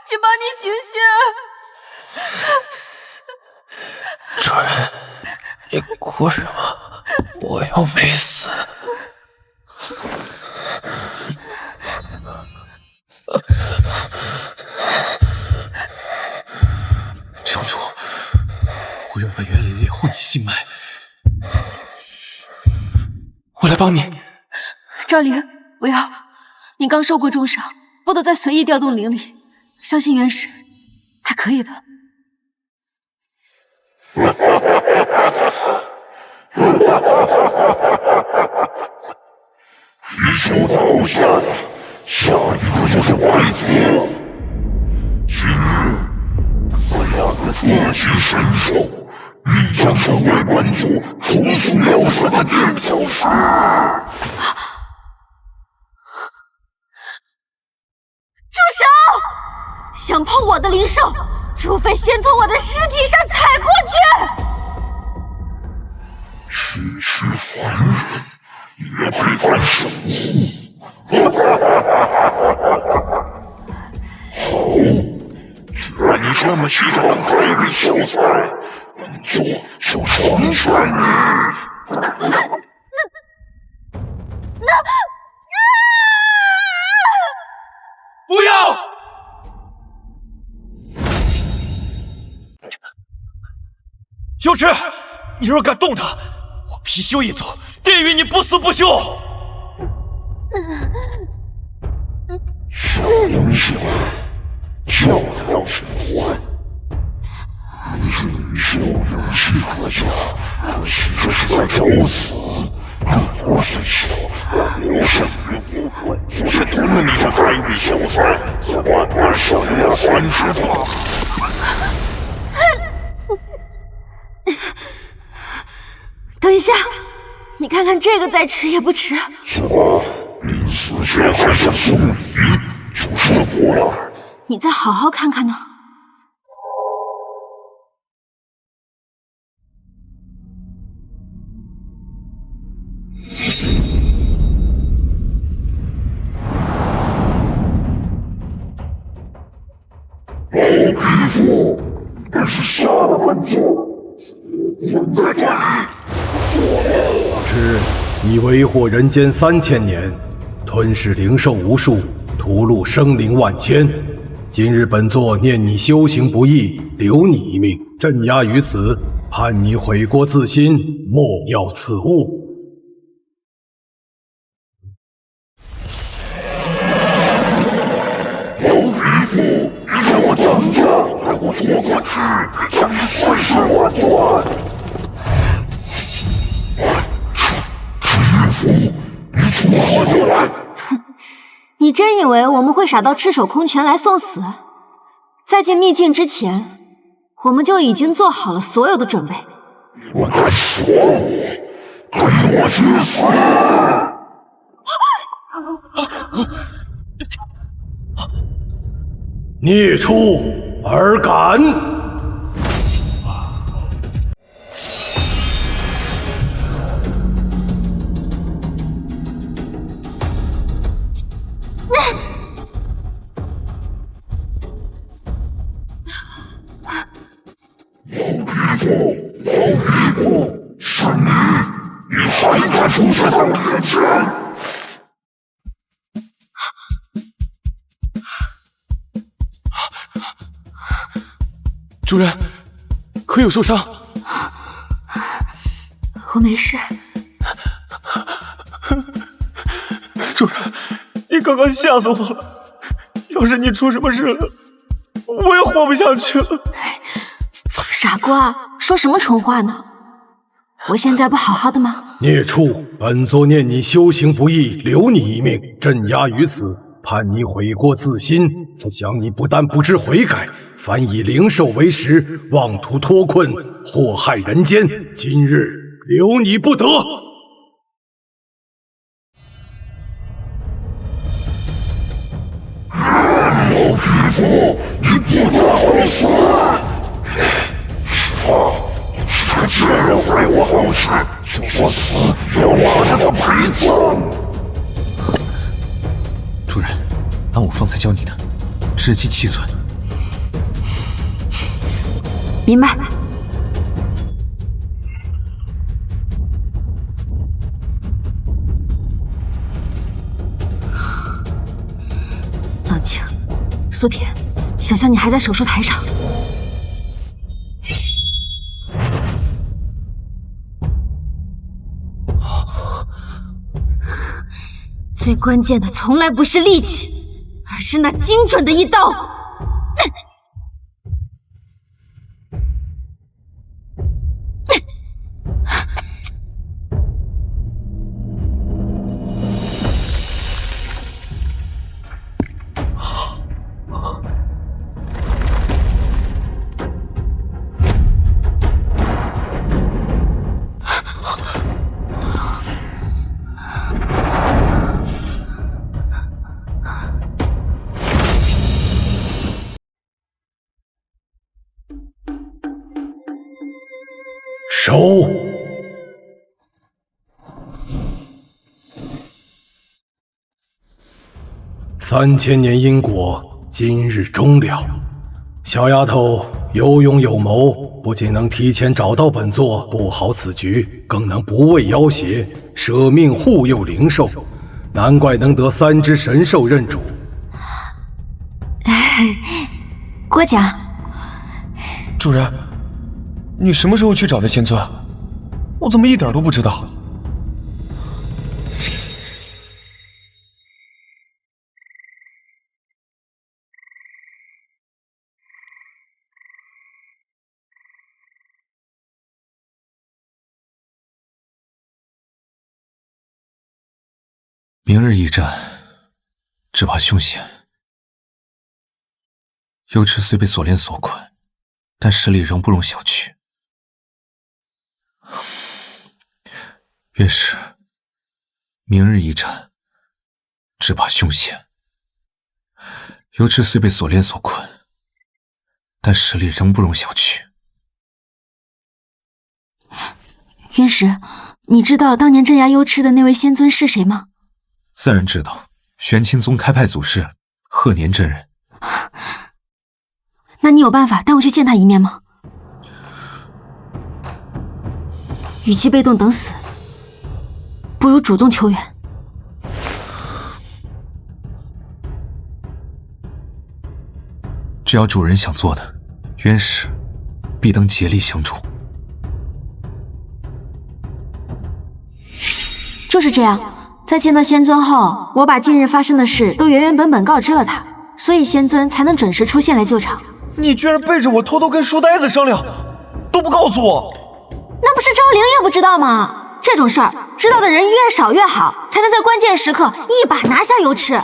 金宝，你醒醒！主人，你哭什么？我又没死。城主，我用本源灵炼护你心脉，我来帮你。赵灵，不要！你刚受过重伤，不得再随意调动灵力。相信元始，他可以的。貔貅倒下了，下一个就是白泽。今日，这2个特级神兽必将成为本族屠苏疗神的垫脚石。住手！想碰我的灵兽，除非先从我的尸体上踩过去。区区凡人也配管守护？好，既然你这么急着当开胃小菜，本座就成全你。不要！幽痴，你若敢动他，我貔貅一族定与你不死不休！小东西嘛，叫得到就还。貔貅有气可嘉，可惜这是在找死。个头虽小，留生于无本就是吞了你这开胃小菜，再慢慢享用那酸汁大海。等一下，你看看这个再迟也不迟。什么？临死前还想送礼？就这破烂？你再好好看看呢。老匹夫，你是杀了本座，混在这里做梦。知你为祸人间3000年，吞噬灵兽无数，屠戮生灵万千，今日本座念你修行不义，留你一命，镇压于此，盼你悔过自新，莫要此误。刘匹夫，你给我等着，等我脱过纸，将你碎尸万段！匹夫，你从何而来？哼，你真以为我们会傻到赤手空拳来送死？在进秘境之前，我们就已经做好了所有的准备。我敢说我，给我去死！孽畜，尔敢！老匹夫，是你！你还敢出现在我面前？主人，可有受伤？我没事。主人，你刚刚吓死我了！要是你出什么事了，我也活不下去了。傻瓜，说什么蠢话呢？我现在不好好的吗？孽畜，本座念你修行不义，留你一命，镇压于此，盼你悔过自新。想你不但不知悔改，反以灵兽为食，妄图脱困，祸害人间。今日留你不得！老匹夫，你不得好死！这个贱人坏我好事，就说死也要拉着他陪葬。主人，按我方才教你的，只记7寸。明白。冷静，苏田，想象你还在手术台上。最关键的从来不是力气，而是那精准的一刀。收！3000年因果，今日终了。小丫头有勇有谋，不仅能提前找到本座，布好此局，更能不畏要挟，舍命护佑灵兽，难怪能得3只神兽认主。郭奖，主人，你什么时候去找的仙尊？我怎么一点都不知道？明日一战，只怕凶险。幽池虽被锁链所困，但实力仍不容小觑。月氏，明日一战，只怕凶险。幽池虽被锁链所困，但实力仍不容小觑。云石，你知道当年镇压幽池的那位仙尊是谁吗？自然知道，玄清宗开派祖师鹤年真人。那你有办法带我去见他一面吗？与其被动等死，不如主动求援。只要主人想做的，渊氏必当竭力相助。就是这样，在见到仙尊后，我把近日发生的事都原原本本告知了他，所以仙尊才能准时出现来救场。你居然背着我偷偷跟书呆子商量，都不告诉我。那不是昭灵也不知道吗？这种事儿知道的人越少越好，才能在关键时刻一把拿下油池。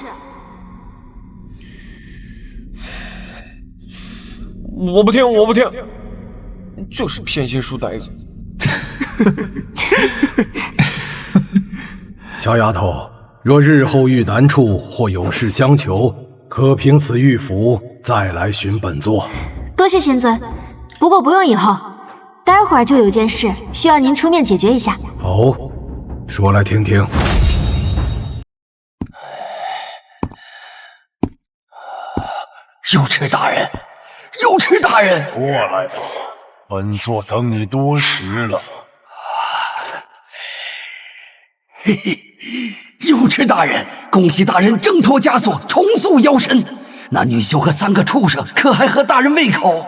我不听，我不听，就是偏心书呆子。小丫头，若日后遇难处或有事相求，可凭此玉符再来寻本座。多谢仙尊，不过不用以后，待会儿就有件事需要您出面解决一下。哦，说来听听。右池大人，右池大人，过来吧，本座等你多时了。嘿嘿，右池大人，恭喜大人挣脱枷锁，重塑妖身。那女修和3个畜生可还合大人胃口？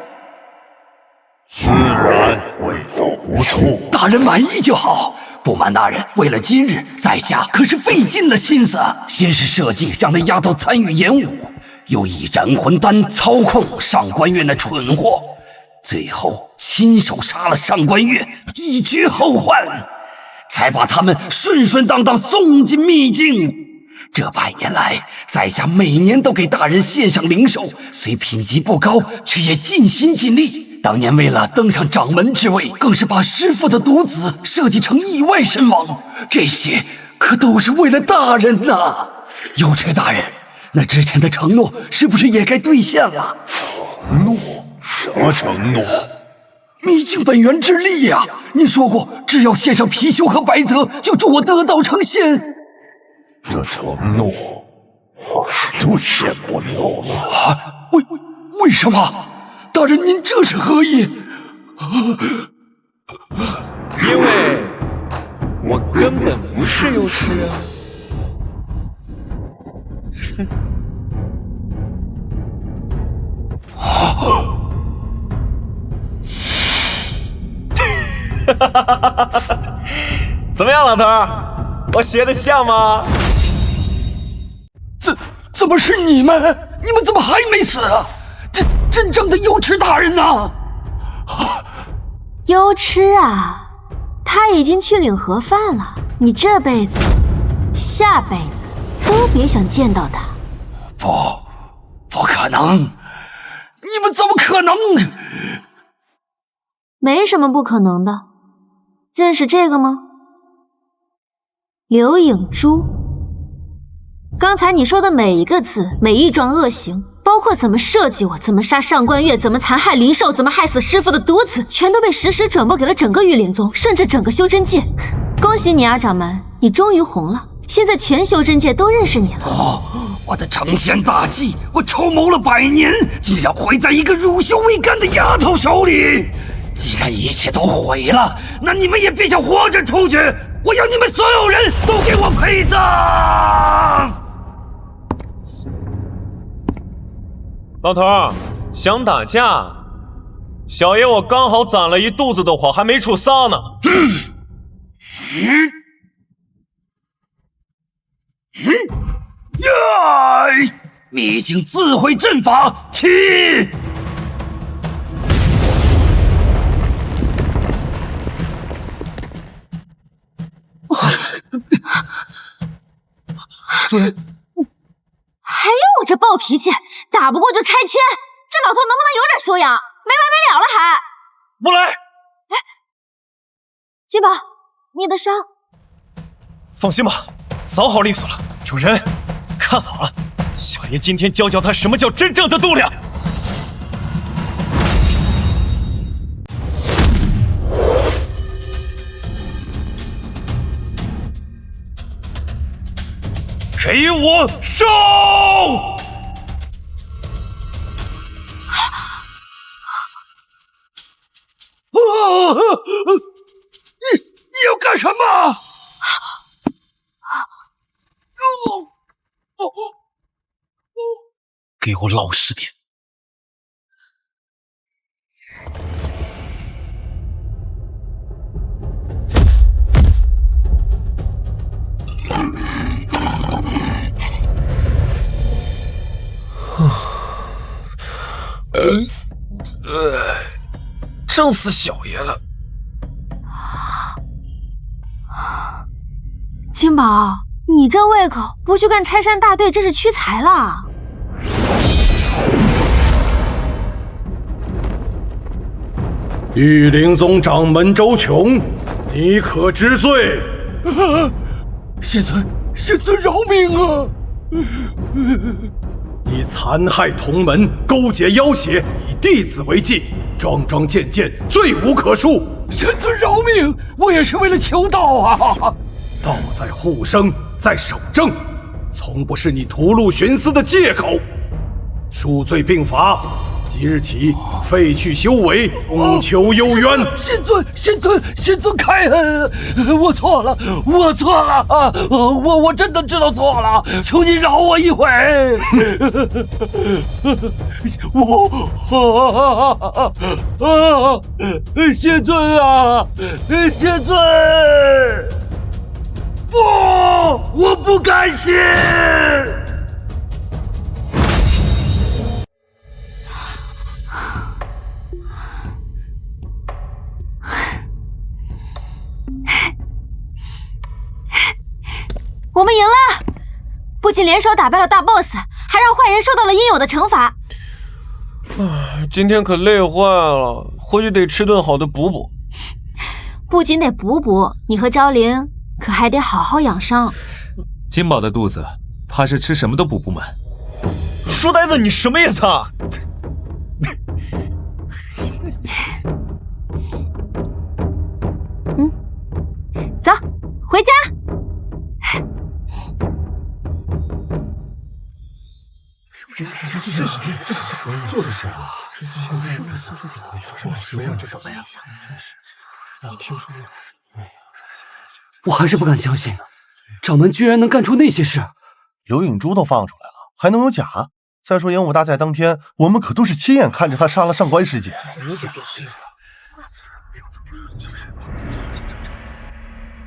自然，味道不错。大人满意就好。不瞒大人，为了今日，在下可是费尽了心思。先是设计让那丫头参与演武，又以燃魂丹操控上官月那蠢货，最后亲手杀了上官月，以绝后患，才把他们顺顺当当送进秘境。这100年来，在下每年都给大人献上灵兽，虽品级不高，却也尽心尽力。当年为了登上掌门之位，更是把师父的独子设计成意外身亡，这些可都是为了大人呐！右池大人，那之前的承诺是不是也该兑现了？承诺？什么承诺？秘境本源之力呀！你说过，只要献上貔貅和白泽，就助我得道成仙。这承诺怕是兑现不了了。啊？为什么？大人，您这是何意？因为我根本不是右池啊！怎么样，老头儿？我学的像吗？怎么是你们？你们怎么还没死啊？真正的右池大人呐！优痴啊，他已经去领盒饭了，你这辈子、下辈子都别想见到他。不可能！你们怎么可能？没什么不可能的。认识这个吗？刘影珠。刚才你说的每一个字，每一桩恶行，包括怎么设计我，怎么杀上官月，怎么残害灵兽，怎么害死师父的独子，全都被实时转播给了整个御林宗，甚至整个修真界。恭喜你啊，掌门，你终于红了，现在全修真界都认识你了。我的成仙大计，我筹谋了100年，竟然毁在一个乳臭未干的丫头手里。既然一切都毁了，那你们也别想活着出去！我要你们所有人都给我陪葬！老头儿，想打架？小爷我刚好攒了一肚子的火，还没处撒呢。秘境自毁阵法，起！主人，还有我这暴脾气，打不过就拆迁，这老头能不能有点修养？没完没了了还！不来。哎，金宝，你的伤？放心吧，早好利索了。主人，看好了，小爷今天教他什么叫真正的度量。给我上！你要干什么？给我老实点！正死小爷了。金宝，你这胃口，不去干拆山大队，真是屈才了。玉灵宗掌门周琼，你可知罪？仙尊饶命啊！你残害同门，勾结妖邪，以弟子为祭，桩桩件件，罪无可恕。仙尊饶命，我也是为了求道啊！道在护生，在守正，从不是你屠戮徇私的借口。数罪并罚，即日起废去修为，共求幽渊。仙尊开恩，我错了啊！我真的知道错了，求你饶我一回。仙尊啊，仙尊！不，我不甘心。我们赢了，不仅联手打败了大 boss， 还让坏人受到了应有的惩罚。今天可累坏了，回去得吃顿好的补补。不仅得补补，你和昭灵可还得好好养伤。金宝的肚子怕是吃什么都补不满。书呆子，你什么意思啊？走，回家。做的事啊！我还是不敢相信，掌门居然能干出那些事。刘影珠都放出来了，还能有假？再说演武大赛当天，我们可都是亲眼看着他杀了上官师姐。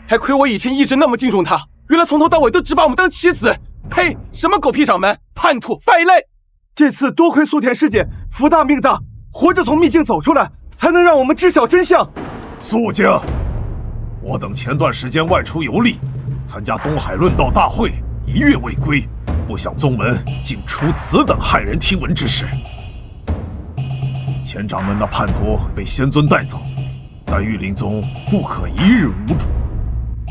还亏我以前一直那么敬重他，原来从头到尾都只把我们当棋子。呸！什么狗屁掌门，叛徒败类！这次多亏苏田师姐福大命大，活着从秘境走出来，才能让我们知晓真相。肃静！我等前段时间外出游历，参加东海论道大会，1月未归，不想宗门竟出此等骇人听闻之事。前掌门那叛徒被仙尊带走，但玉灵宗不可一日无主。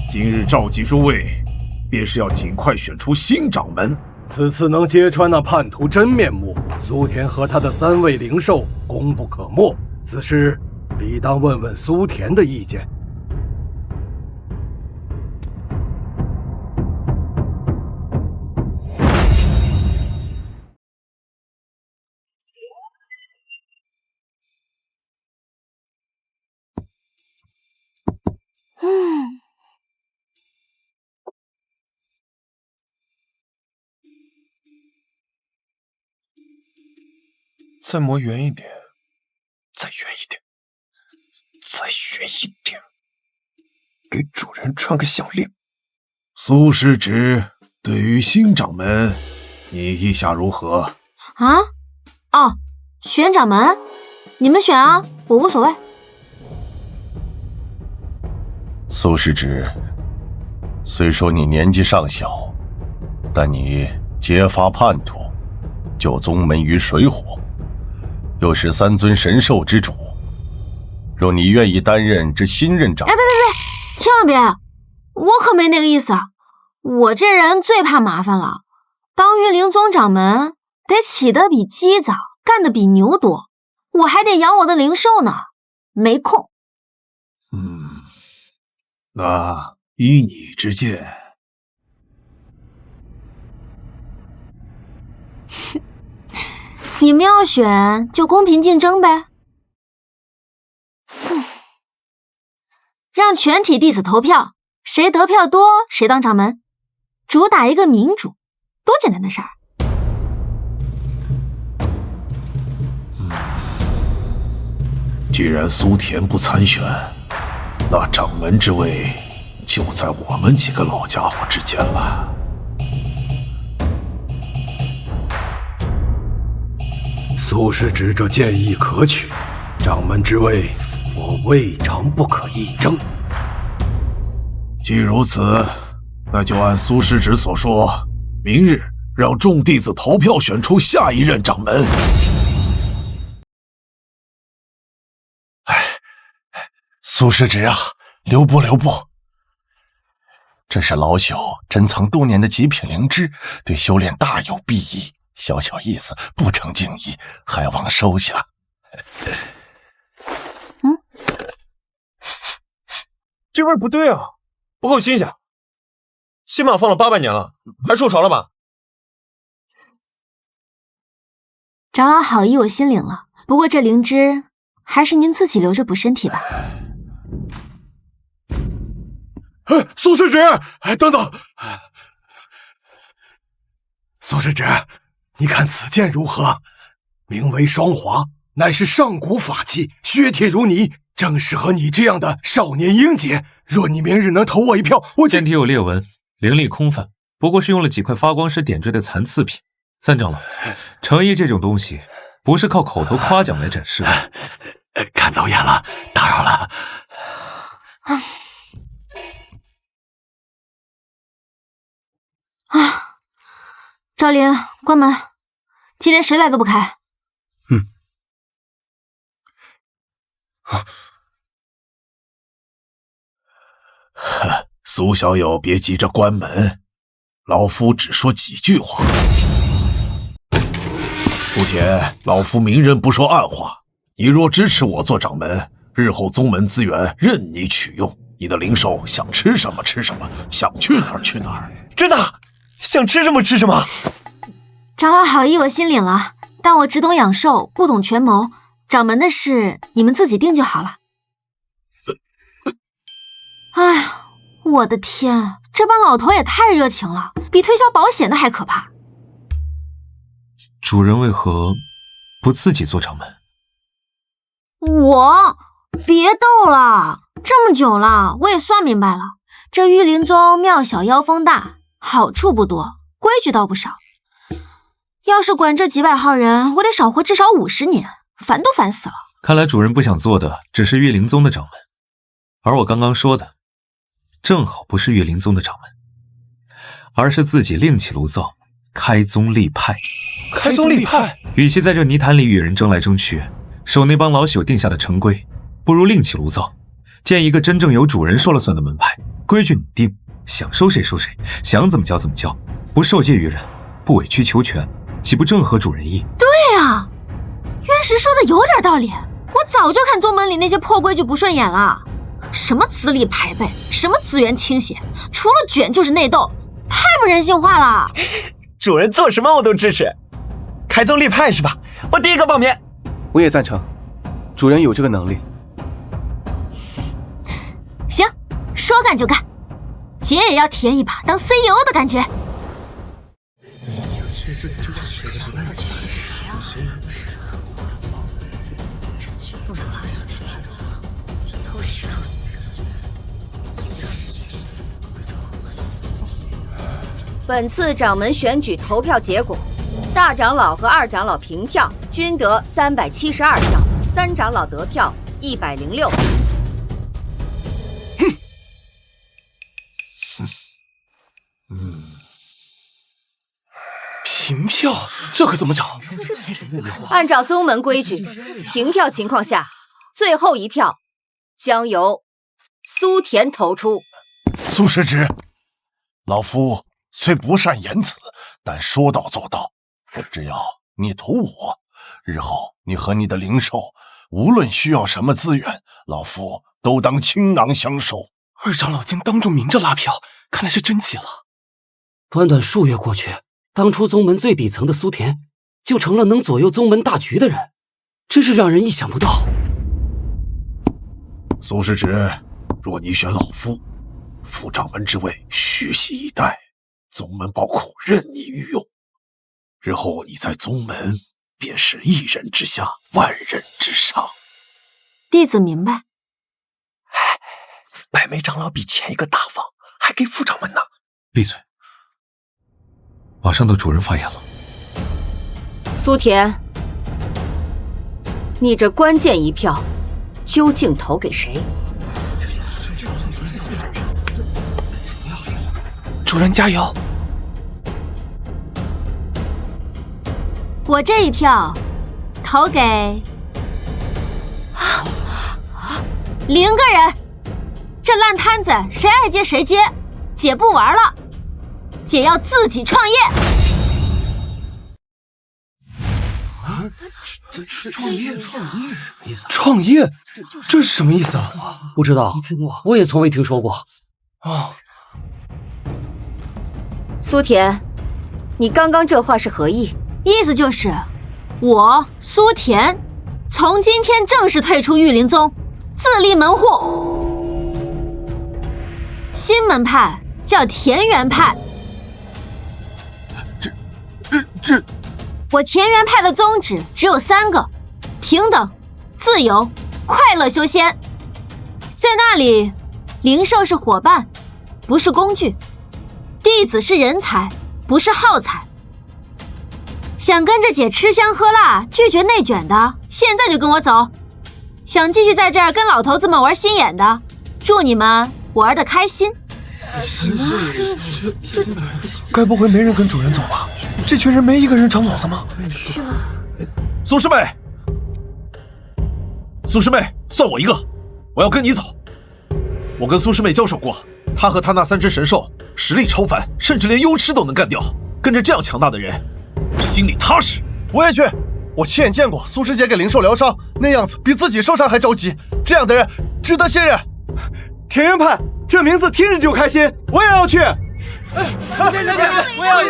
今日召集诸位，便是要尽快选出新掌门。此次能揭穿那叛徒真面目，苏田和他的3位灵兽功不可没。此事理当问问苏田的意见。再磨圆一点，再圆一点，再圆一点，给主人穿个项链。苏师侄，对于新掌门，你意下如何？啊？哦，选掌门，你们选啊，我无所谓。苏师侄，虽说你年纪尚小，但你揭发叛徒，救宗门于水火，又是3尊神兽之主，若你愿意担任这新任掌门，别，千万别！我可没那个意思，我这人最怕麻烦了。当玉灵宗掌门，得起得比鸡早，干得比牛多，我还得养我的灵兽呢，没空。那依你之见。你们要选就公平竞争呗。让全体弟子投票，谁得票多谁当掌门，主打一个民主，多简单的事儿。既然苏田不参选，那掌门之位就在我们几个老家伙之间了。苏师侄这建议可取，掌门之位我未尝不可一争。既如此，那就按苏师侄所说，明日让众弟子投票选出下一任掌门。苏师侄啊，留步留步！这是老朽珍藏多年的极品灵芝，对修炼大有裨益。小小意思，不成敬意，还望收下。这味不对啊，不够新鲜。起码放了800年了，还受潮了吧？长老好意我心领了，不过这灵芝还是您自己留着补身体吧。苏师侄，等等！苏师侄，你看此剑如何？名为双华，乃是上古法器，削铁如泥，正适合你这样的少年英杰。若你明日能投我一票，我剑体有裂纹，灵力空泛，不过是用了几块发光石点缀的残次品。三长老，诚意这种东西，不是靠口头夸奖来展示的。看走眼了，打扰了。赵灵，关门！今天谁来都不开。苏小友别急着关门，老夫只说几句话。苏田，老夫明人不说暗话，你若支持我做掌门，日后宗门资源任你取用，你的灵兽想吃什么吃什么，想去哪儿去哪儿。真的，想吃什么吃什么。长老好意我心领了，但我只懂养兽，不懂权谋，掌门的事你们自己定就好了。哎呀，我的天，这帮老头也太热情了，比推销保险的还可怕。主人为何不自己做掌门？我别逗了，这么久了，我也算明白了，这玉灵宗庙小妖风大，好处不多，规矩倒不少。要是管这几百号人，我得少活至少50年，烦都烦死了。看来主人不想做的只是玉灵宗的掌门，而我刚刚说的正好不是玉灵宗的掌门，而是自己另起炉灶，开宗立派。开宗立派，与其在这泥潭里与人争来争去，守那帮老朽定下的成规，不如另起炉灶，建一个真正由主人说了算的门派，规矩你定，想收谁收谁，想怎么教怎么教，不受戒于人，不委曲求全，岂不正合主人意？对啊，渊石说的有点道理，我早就看宗门里那些破规矩不顺眼了。什么资历排辈，什么资源倾斜，除了卷就是内斗，太不人性化了。主人做什么我都支持，开宗立派是吧？我第一个报名。我也赞成，主人有这个能力。行，说干就干，姐也要体验一把当 CEO 的感觉。本次掌门选举投票结果，大长老和二长老平票均得372票，三长老得票106。平票，这可怎么找？按照宗门规矩，平票情况下，最后一票将由苏田投出。苏师侄，老夫虽不善言辞，但说到做到。只要你投我，日后你和你的灵兽，无论需要什么资源，老夫都当倾囊相授。二长老竟当众明着拉票，看来是真急了。短短数月过去，当初宗门最底层的苏田，就成了能左右宗门大局的人，真是让人意想不到。苏师侄，若你选老夫，副掌门之位虚席以待，宗门宝库任你运用。日后你在宗门便是一人之下，万人之上。弟子明白。百媚长老比前一个大方，还给副掌门呢。闭嘴！马上到主人发言了。苏田，你这关键一票究竟投给谁？主人加油！我这一票投给0个人。这烂摊子谁爱接谁接，姐不玩了，姐要自己创业。创业，这是什么意思啊？不知道，我也从未听说过。啊，苏田，你刚刚这话是何意？意思就是我苏田从今天正式退出玉灵宗，自立门户。新门派叫田园派。这，我田园派的宗旨只有3个：平等、自由、快乐修仙。在那里，灵兽是伙伴，不是工具；弟子是人才，不是耗材。想跟着姐吃香喝辣，拒绝内卷的，现在就跟我走。想继续在这儿跟老头子们玩心眼的，祝你们玩得开心。该不会没人跟主人走吧？这群人没一个人长脑子吗？是吗？苏师妹，苏师妹，算我一个，我要跟你走。我跟苏师妹交手过，她和她那3只神兽实力超凡，甚至连幽痴都能干掉。跟着这样强大的人，心里踏实。我也去，我亲眼见过苏师姐给灵兽疗伤，那样子比自己受伤还着急。这样的人值得信任。田园派这名字听着就开心，我也要去。我要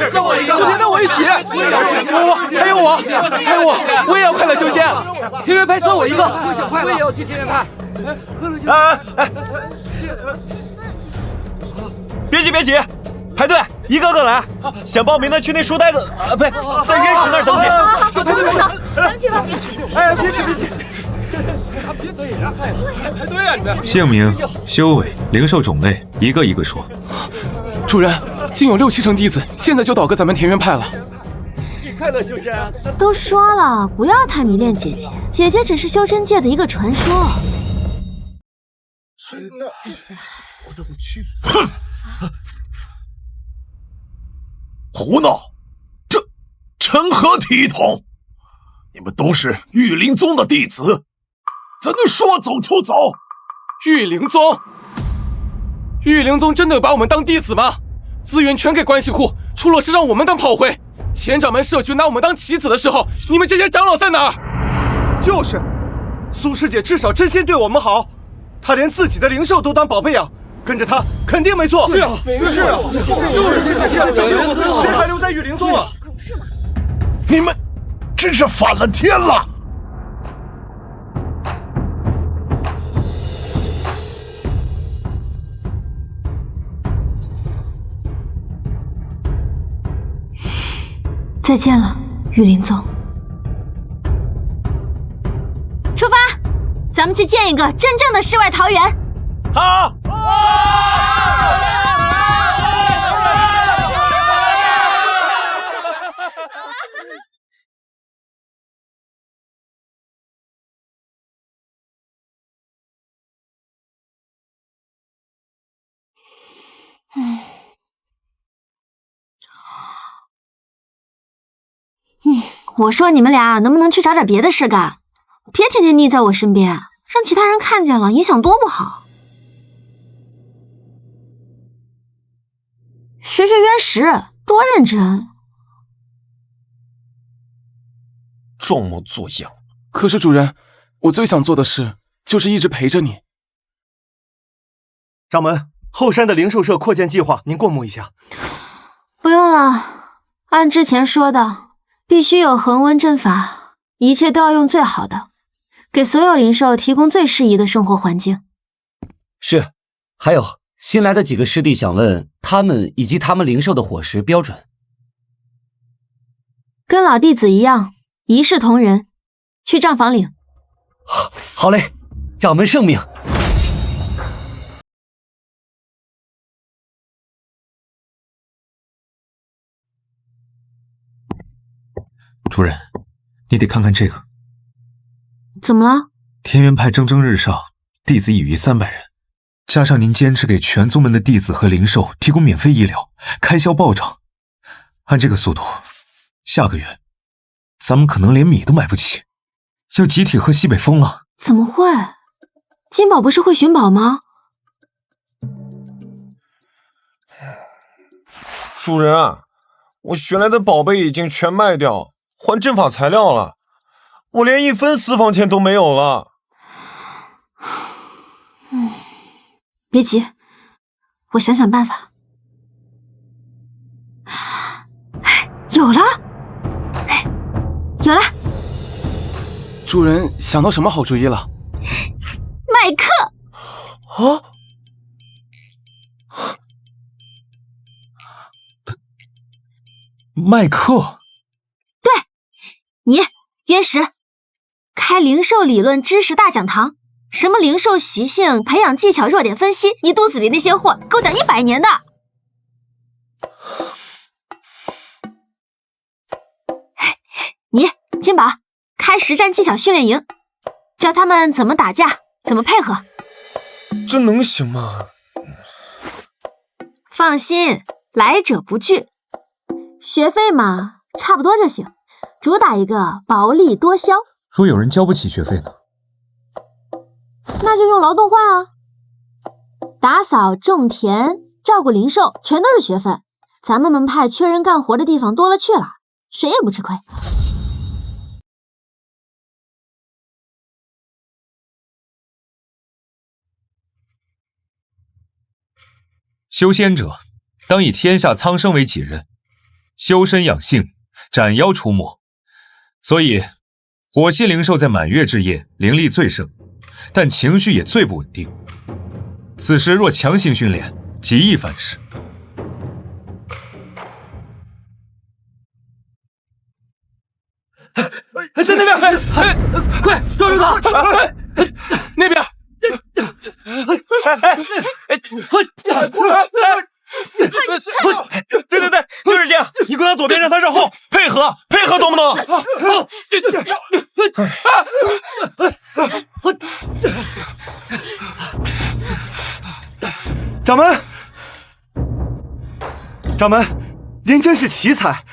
叫我一个，苏田跟我一起。还有我，我也要快乐修仙。田园派算我一个，我也要去田园派。别急，排队，一个个来。想报名的去那书呆子呸，在人屎那儿登记。好，咱们去吧。哎，别急。对啊，你们姓名、修为、灵兽种类，一个一个说。主人，竟有6、7成弟子，现在就倒戈咱们田园派了。快乐修仙啊！都说了，不要太迷恋姐姐，姐姐只是修真界的一个传说。我怎么去？哼！胡闹！这成何体统？你们都是玉灵宗的弟子，怎能说走就走？玉灵宗真的把我们当弟子吗？资源全给关系户，出了事让我们当炮灰。前掌门社区拿我们当棋子的时候，你们这些长老在哪儿？就是，苏师姐至少真心对我们好，她连自己的灵兽都当宝贝养，跟着她肯定没错。是啊，就是师姐这样的长辈，谁还留在玉灵宗了？是吗？你们真是反了天了！再见了，玉灵宗。出发，咱们去见一个真正的世外桃源。好。我说你们俩能不能去找点别的事干，别天天腻在我身边，让其他人看见了，影响多不好。学学渊石，多认真。装模作样。可是主人，我最想做的事就是一直陪着你。掌门，后山的灵兽社扩建计划，您过目一下。不用了，按之前说的，必须有恒温阵法，一切都要用最好的，给所有灵兽提供最适宜的生活环境。是，还有新来的几个师弟想问他们以及他们灵兽的伙食标准。跟老弟子一样，一视同仁，去账房领。好嘞，掌门圣命。主人，你得看看这个。怎么了？田园派蒸蒸日上，弟子已逾300人，加上您坚持给全宗门的弟子和灵兽提供免费医疗，开销暴涨。按这个速度，下个月咱们可能连米都买不起，要集体喝西北风了。怎么会？金宝不是会寻宝吗？主人啊，我寻来的宝贝已经全卖掉，换阵法材料了，我连1分私房钱都没有了。别急，我想想办法。有了，有了！主人想到什么好主意了？麦克！啊！麦克？对，你渊石，开灵兽理论知识大讲堂，什么灵兽习性、培养技巧、弱点分析，你肚子里那些货够讲100年的。你金宝，开实战技巧训练营，教他们怎么打架，怎么配合。这能行吗？放心，来者不拒。学费嘛，差不多就行，主打一个薄利多销。若有人交不起学费呢？那就用劳动换啊！打扫、种田、照顾灵兽，全都是学分。咱们门派缺人干活的地方多了去了，谁也不吃亏。修仙者，当以天下苍生为己任，修身养性，斩妖除魔。所以，火系灵兽在满月之夜灵力最盛，但情绪也最不稳定。此时若强行训练，极易反噬。在那边！快抓住他！那边！对，就是这样。你跟他左边，让他绕后，配合，懂不懂？掌门，您真是奇才！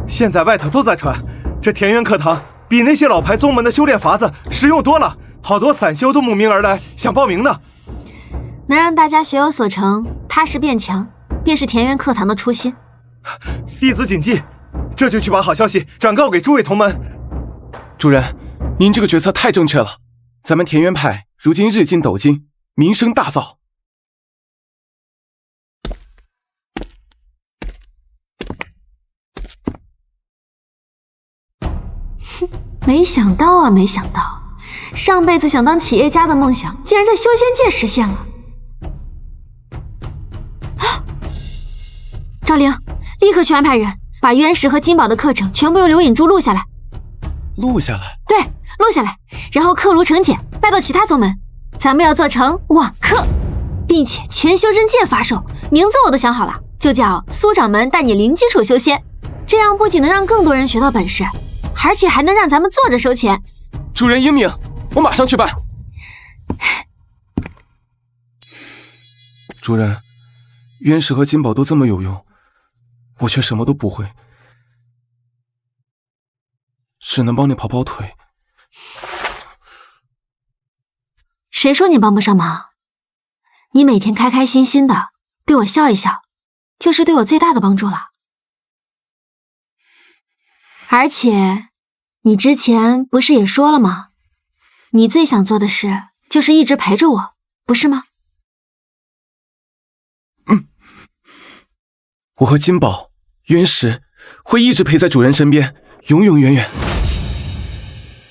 现在外头都在传，这田园课堂比那些老牌宗门的修炼法子实用多了，好多散修都慕名而来，想报名呢。能让大家学有所成，踏实变强，便是田园课堂的初心。弟子谨记，这就去把好消息转告给诸位同门。主人，您这个决策太正确了，咱们田园派如今日进斗金，名声大噪。没想到啊，没想到，上辈子想当企业家的梦想，竟然在修仙界实现了。赵灵，立刻去安排人，把渊石和金宝的课程全部用刘引珠录下来。录下来？对，录下来，然后刻炉成简，拜到其他宗门。咱们要做成网课，并且全修真界发售，名字我都想好了，就叫苏掌门带你零基础修仙。这样不仅能让更多人学到本事，而且还能让咱们坐着收钱。主人英明，我马上去办。主人，渊石和金宝都这么有用，我却什么都不会，只能帮你跑跑腿。谁说你帮不上忙？你每天开开心心的对我笑一笑，就是对我最大的帮助了。而且，你之前不是也说了吗？你最想做的事就是一直陪着我，不是吗？我和金宝、渊石会一直陪在主人身边，永永远远。